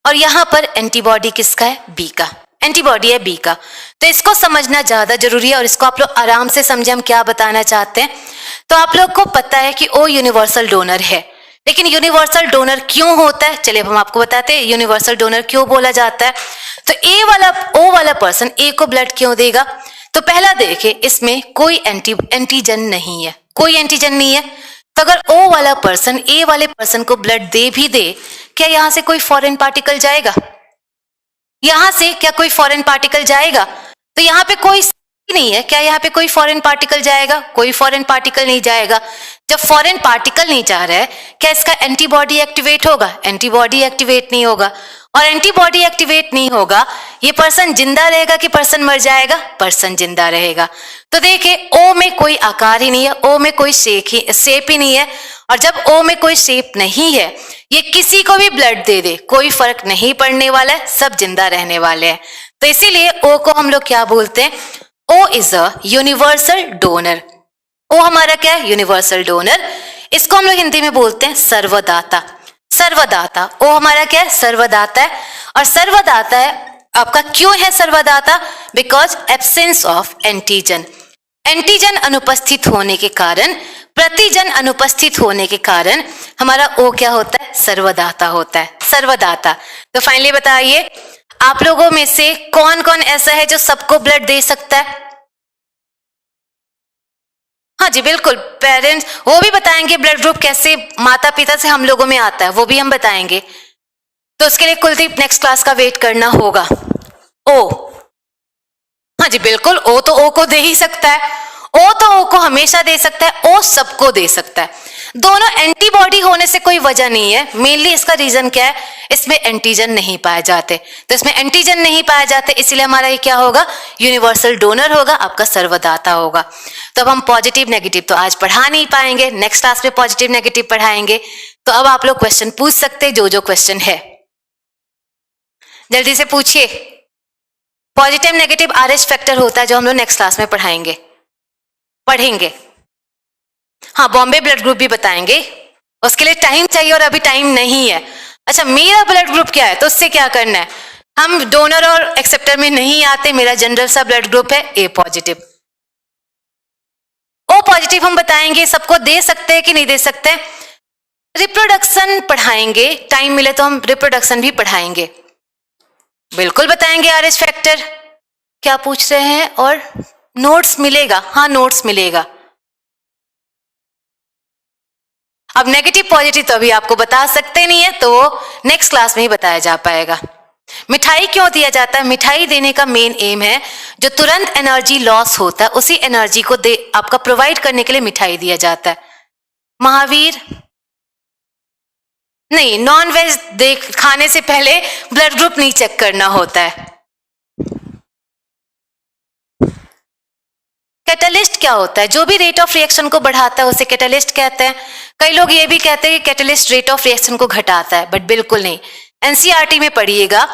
और यहां पर एंटीबॉडी किसका है? बी का, एंटीबॉडी है बी का। तो इसको समझना ज्यादा जरूरी है और इसको आप लोग आराम से समझे हम क्या बताना चाहते हैं। तो आप लोग को पता है कि ओ यूनिवर्सल डोनर है, लेकिन यूनिवर्सल डोनर क्यों होता है? चलिए हम आपको बताते हैं यूनिवर्सल डोनर क्यों बोला जाता है। तो ओ वाला पर्सन ए को ब्लड क्यों देगा? तो पहला देखिए इसमें कोई एंटीजन नहीं है, कोई एंटीजन नहीं है। तो अगर ओ वाला पर्सन ए वाले पर्सन को ब्लड दे भी दे, क्या यहां से कोई फॉरेन पार्टिकल जाएगा? यहां से क्या कोई फॉरेन पार्टिकल जाएगा? तो यहाँ पे कोई नहीं है, क्या यहाँ पे कोई फॉरेन पार्टिकल जाएगा? कोई फॉरेन पार्टिकल नहीं जाएगा। जब फॉरेन पार्टिकल नहीं जा रहा है, क्या इसका एंटीबॉडी एक्टिवेट होगा? एंटीबॉडी एक्टिवेट नहीं होगा, और एंटीबॉडी एक्टिवेट नहीं होगा, ये पर्सन जिंदा रहेगा कि पर्सन मर जाएगा? पर्सन जिंदा रहेगा। तो देखिए ओ में कोई आकार ही नहीं है, ओ में कोई शेप ही नहीं है, और जब ओ में कोई शेप नहीं है, ये किसी को भी ब्लड दे दे कोई फर्क नहीं पड़ने वाला है, सब जिंदा रहने वाले हैं। तो इसीलिए ओ को हम लोग क्या बोलते हैं? O is a universal donor. O हमारा क्या है? Universal donor. इसको हम लोग हिंदी में बोलते हैं सर्वदाता। सर्वदाता, ओ हमारा क्या है? सर्वदाता है। और सर्वदाता है आपका क्यों है सर्वदाता? Because absence of antigen, antigen अनुपस्थित होने के कारण, प्रतिजन अनुपस्थित होने के कारण हमारा ओ क्या होता है? सर्वदाता होता है, सर्वदाता। तो फाइनली बताइए आप लोगों में से कौन कौन ऐसा है जो सबको ब्लड दे सकता है? हाँ जी बिल्कुल, पेरेंट्स वो भी बताएंगे ब्लड ग्रुप कैसे माता पिता से हम लोगों में आता है, वो भी हम बताएंगे। तो उसके लिए कुलदीप नेक्स्ट क्लास का वेट करना होगा। ओ, हाँ जी बिल्कुल, ओ तो ओ को दे ही सकता है, ओ तो ओ को हमेशा दे सकता है, ओ सबको दे सकता है। दोनों एंटीबॉडी होने से कोई वजह नहीं है, मेनली इसका रीजन क्या है? इसमें एंटीजन नहीं पाए जाते। तो इसमें एंटीजन नहीं पाए जाते, इसलिए हमारा ये क्या होगा? यूनिवर्सल डोनर होगा, आपका सर्वदाता होगा। तो अब हम पॉजिटिव नेगेटिव तो आज पढ़ा नहीं पाएंगे, नेक्स्ट क्लास में पॉजिटिव नेगेटिव पढ़ाएंगे। तो अब आप लोग क्वेश्चन पूछ सकते हैं, जो क्वेश्चन है जल्दी से पूछिए। पॉजिटिव नेगेटिव आरएच फैक्टर होता है जो हम लोग नेक्स्ट क्लास में पढ़ेंगे। हाँ, बॉम्बे ब्लड ग्रुप भी बताएंगे, उसके लिए टाइम चाहिए और अभी टाइम नहीं है। अच्छा, मेरा ब्लड ग्रुप क्या है तो उससे क्या करना है? हम डोनर और एक्सेप्टर में नहीं आते, मेरा जनरल सा ब्लड ग्रुप है ए पॉजिटिव। ओ पॉजिटिव हम बताएंगे सबको दे सकते हैं कि नहीं दे सकते। रिप्रोडक्शन पढ़ाएंगे, टाइम मिले तो हम रिप्रोडक्शन भी पढ़ाएंगे, बिल्कुल बताएंगे। आरएच फैक्टर क्या पूछ रहे हैं? और नोट्स मिलेगा? हाँ नोट्स मिलेगा। अब नेगेटिव पॉजिटिव तो अभी आपको बता सकते नहीं है, तो वो नेक्स्ट क्लास में ही बताया जा पाएगा। मिठाई क्यों दिया जाता है? मिठाई देने का मेन एम है जो तुरंत एनर्जी लॉस होता है उसी एनर्जी को आपका प्रोवाइड करने के लिए मिठाई दिया जाता है। महावीर नहीं, नॉन वेज खाने से पहले ब्लड ग्रुप नहीं चेक करना होता है। कैटलिस्ट क्या होता है? जो भी रेट ऑफ रिएक्शन को बढ़ाता है उसे कैटलिस्ट कहते हैं। कई लोग ये भी कहते हैं कि कैटलिस्ट रेट ऑफ रिएक्शन को घटाता है, बट बिल्कुल नहीं। एनसीईआरटी में पढ़िएगा,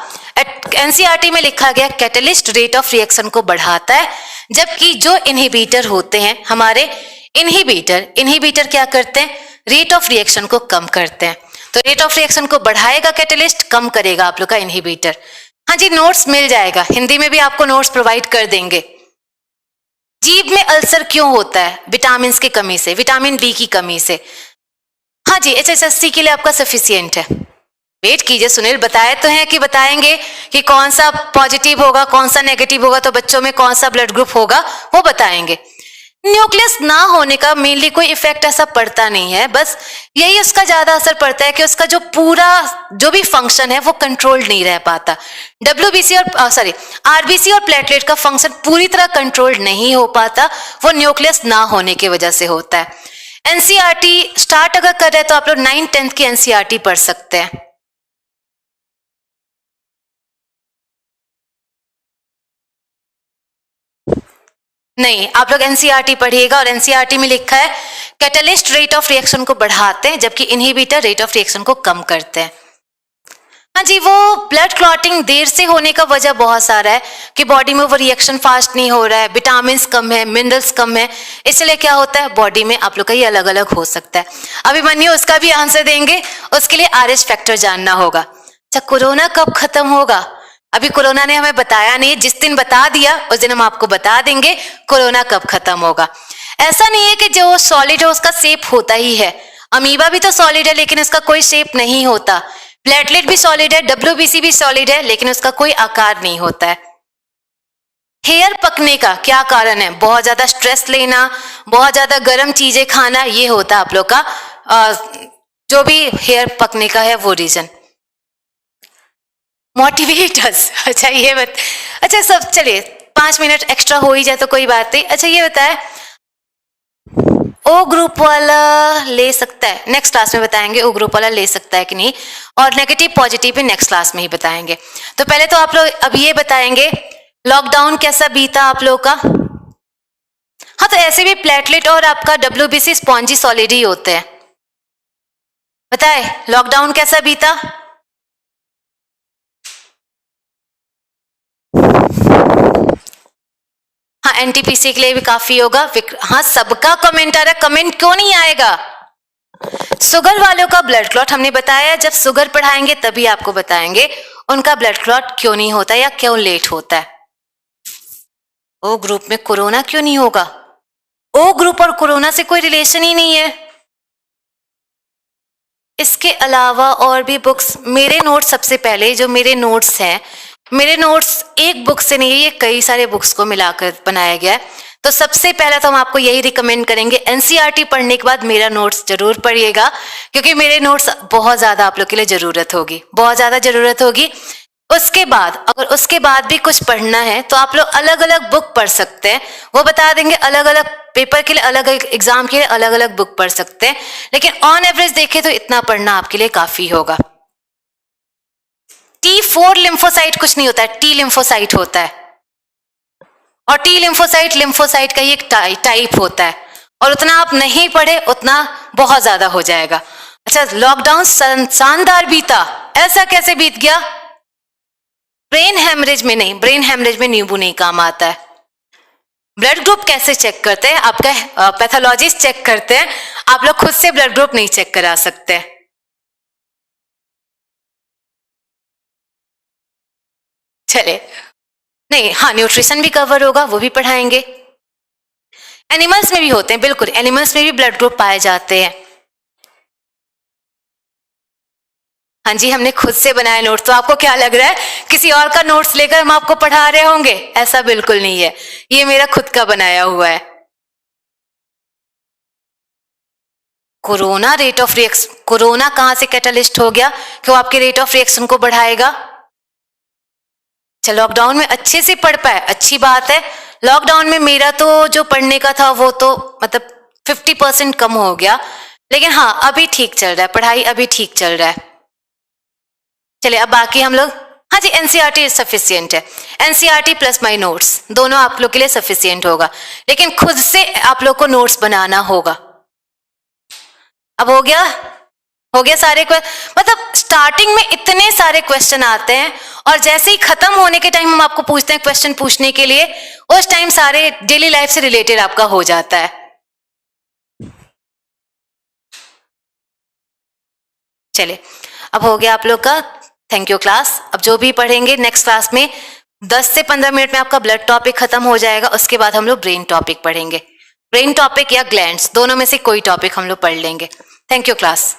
एनसीईआरटी में लिखा गया कैटलिस्ट रेट ऑफ रिएक्शन को बढ़ाता है, जबकि जो इनहिबिटर होते हैं हमारे इनहिबिटर, इनहिबिटर क्या करते हैं, रेट ऑफ रिएक्शन को कम करते हैं। तो रेट ऑफ रिएक्शन को बढ़ाएगा कैटलिस्ट, कम करेगा आप लोग का इनहिबिटर। हाँ जी, नोट्स मिल जाएगा, हिंदी में भी आपको नोट्स प्रोवाइड कर देंगे। जीभ में अल्सर क्यों होता है, विटामिन की कमी से, विटामिन बी की कमी से। हाँ जी, HSSC के लिए आपका सफिशियंट है। वेट कीजिए सुनील, बताए तो हैं कि बताएंगे कि कौन सा पॉजिटिव होगा कौन सा नेगेटिव होगा, तो बच्चों में कौन सा ब्लड ग्रुप होगा वो बताएंगे। न्यूक्लियस ना होने का मेनली कोई इफेक्ट ऐसा पड़ता नहीं है, बस यही उसका ज्यादा असर पड़ता है कि उसका जो पूरा जो भी फंक्शन है वो कंट्रोल्ड नहीं रह पाता। WBC और RBC और प्लेटलेट का फंक्शन पूरी तरह कंट्रोल्ड नहीं हो पाता, वो न्यूक्लियस ना होने की वजह से होता है। NCERT स्टार्ट अगर कर रहे हैं तो आप लोग 9th-10th की NCERT पढ़ सकते हैं। नहीं, आप लोग NCERT पढ़िएगा, और NCERT में लिखा है कैटलिस्ट रेट ऑफ रिएक्शन को बढ़ाते हैं जबकि इनहिबिटर रेट ऑफ रिएक्शन को कम करते हैं। हाँ जी, वो ब्लड क्लॉटिंग देर से होने का वजह बहुत सारा है कि बॉडी में वो रिएक्शन फास्ट नहीं हो रहा है, विटामिन कम है, मिनरल्स कम है, इसलिए क्या होता है बॉडी में आप लोग का ये अलग अलग हो सकता है। अभिमन्यु उसका भी आंसर देंगे, उसके लिए RH फैक्टर जानना होगा। अच्छा, कोरोना कब खत्म होगा, अभी कोरोना ने हमें बताया नहीं, जिस दिन बता दिया उस दिन हम आपको बता देंगे कोरोना कब खत्म होगा। ऐसा नहीं है कि जो सॉलिड है उसका शेप होता ही है, अमीबा भी तो सॉलिड है लेकिन उसका कोई शेप नहीं होता, प्लेटलेट भी सॉलिड है, WBC भी सॉलिड है लेकिन उसका कोई आकार नहीं होता है। हेयर पकने का क्या कारण है, बहुत ज्यादा स्ट्रेस लेना, बहुत ज्यादा गर्म चीजें खाना, ये होता है आप लोग का जो भी हेयर पकने का है वो रीजन। मोटिवेटर्स, अच्छा ये अच्छा सब चलिए 5 मिनट एक्स्ट्रा हो ही जाए तो कोई बात नहीं। अच्छा ये बताए ओ ग्रुप वाला ले सकता है, नेक्स्ट क्लास में बताएंगे ओ ग्रुप वाला ले सकता है कि नहीं, और नेगेटिव पॉजिटिव भी नेक्स्ट क्लास में ही बताएंगे। तो पहले तो आप लोग अब ये बताएंगे लॉकडाउन कैसा बीता आप लोग का। हाँ, तो ऐसे भी प्लेटलेट और आपका WBC स्पॉन्जी सॉलिड ही होते हैं। बताए लॉकडाउन कैसा बीता, हाँ NTPC के लिए भी काफी होगा। हाँ, सबका कमेंट आ रहा है, कमेंट क्यों नहीं आएगा। शुगर वालों का ब्लड क्लॉट हमने बताया, जब शुगर पढ़ाएंगे तभी आपको बताएंगे उनका ब्लड क्लॉट क्यों नहीं होता या क्यों लेट होता है। ओ ग्रुप में कोरोना क्यों नहीं होगा, ओ ग्रुप और कोरोना से कोई रिलेशन ही नहीं है। इसके अलावा और भी बुक्स, मेरे नोट्स सबसे पहले जो मेरे नोट्स हैं, मेरे नोट्स एक बुक से नहीं है, ये कई सारे बुक्स को मिलाकर बनाया गया है। तो सबसे पहला तो हम आपको यही रिकमेंड करेंगे, NCERT पढ़ने के बाद मेरा नोट्स जरूर पढ़िएगा, क्योंकि मेरे नोट्स बहुत ज्यादा आप लोग के लिए जरूरत होगी, बहुत ज्यादा जरूरत होगी। उसके बाद अगर उसके बाद भी कुछ पढ़ना है तो आप लोग अलग अलग बुक पढ़ सकते हैं, वो बता देंगे, अलग अलग पेपर के लिए अलग अलग एग्जाम के लिए अलग अलग बुक पढ़ सकते हैं, लेकिन ऑन एवरेज देखें तो इतना पढ़ना आपके लिए काफी होगा। T4 लिम्फोसाइट कुछ नहीं होता है, T लिम्फोसाइट होता है, और T लिम्फोसाइट का ही एक टाइप होता है, और उतना आप नहीं पढ़े उतना बहुत ज्यादा हो जाएगा। अच्छा, लॉकडाउन शानदार बीता, ऐसा कैसे बीत गया, ब्रेन हेमरेज में नहीं, ब्रेन हेमरेज में नींबू नहीं काम आता है। ब्लड ग्रुप कैसे चेक करते हैं, आपका पैथोलॉजिस्ट चेक करते हैं, आप लोग खुद से ब्लड ग्रुप नहीं चेक करा सकते। चले नहीं, हाँ न्यूट्रिशन भी कवर होगा, वो भी पढ़ाएंगे। एनिमल्स में भी होते हैं, बिल्कुल एनिमल्स में भी ब्लड ग्रुप पाए जाते हैं। हाँ जी, हमने खुद से बनाया नोट, तो आपको क्या लग रहा है किसी और का नोट्स लेकर हम आपको पढ़ा रहे होंगे, ऐसा बिल्कुल नहीं है, ये मेरा खुद का बनाया हुआ है। Corona rate of reaction, corona कहां से कैटलिस्ट हो गया, क्यों आपके रेट ऑफ रिएक्शन को बढ़ाएगा। चलो लॉकडाउन में अच्छे से पढ़ पाए, अच्छी बात है। लॉकडाउन में मेरा तो जो पढ़ने का था वो तो मतलब 50% कम हो गया, लेकिन हाँ अभी ठीक चल रहा है, पढ़ाई अभी ठीक चल रहा है। चलिए अब बाकी हम लोग, हाँ जी NCERT सफिशियंट है, NCERT प्लस माई नोट्स दोनों आप लोग के लिए सफिशियंट होगा, लेकिन खुद से आप लोग को नोट्स बनाना होगा। अब हो गया सारे मतलब स्टार्टिंग में इतने सारे क्वेश्चन आते हैं, और जैसे ही खत्म होने के टाइम हम आपको पूछते हैं क्वेश्चन पूछने के लिए, उस टाइम सारे डेली लाइफ से रिलेटेड आपका हो जाता है। चलिए, अब हो गया आप लोग का। Thank you class. अब जो भी पढ़ेंगे नेक्स्ट क्लास में 10 से 15 मिनट में आपका ब्लड टॉपिक खत्म हो जाएगा, उसके बाद हम लोग ब्रेन टॉपिक पढ़ेंगे। ब्रेन टॉपिक या ग्लैंड्स, दोनों में से कोई टॉपिक हम लोग पढ़ लेंगे। Thank you class.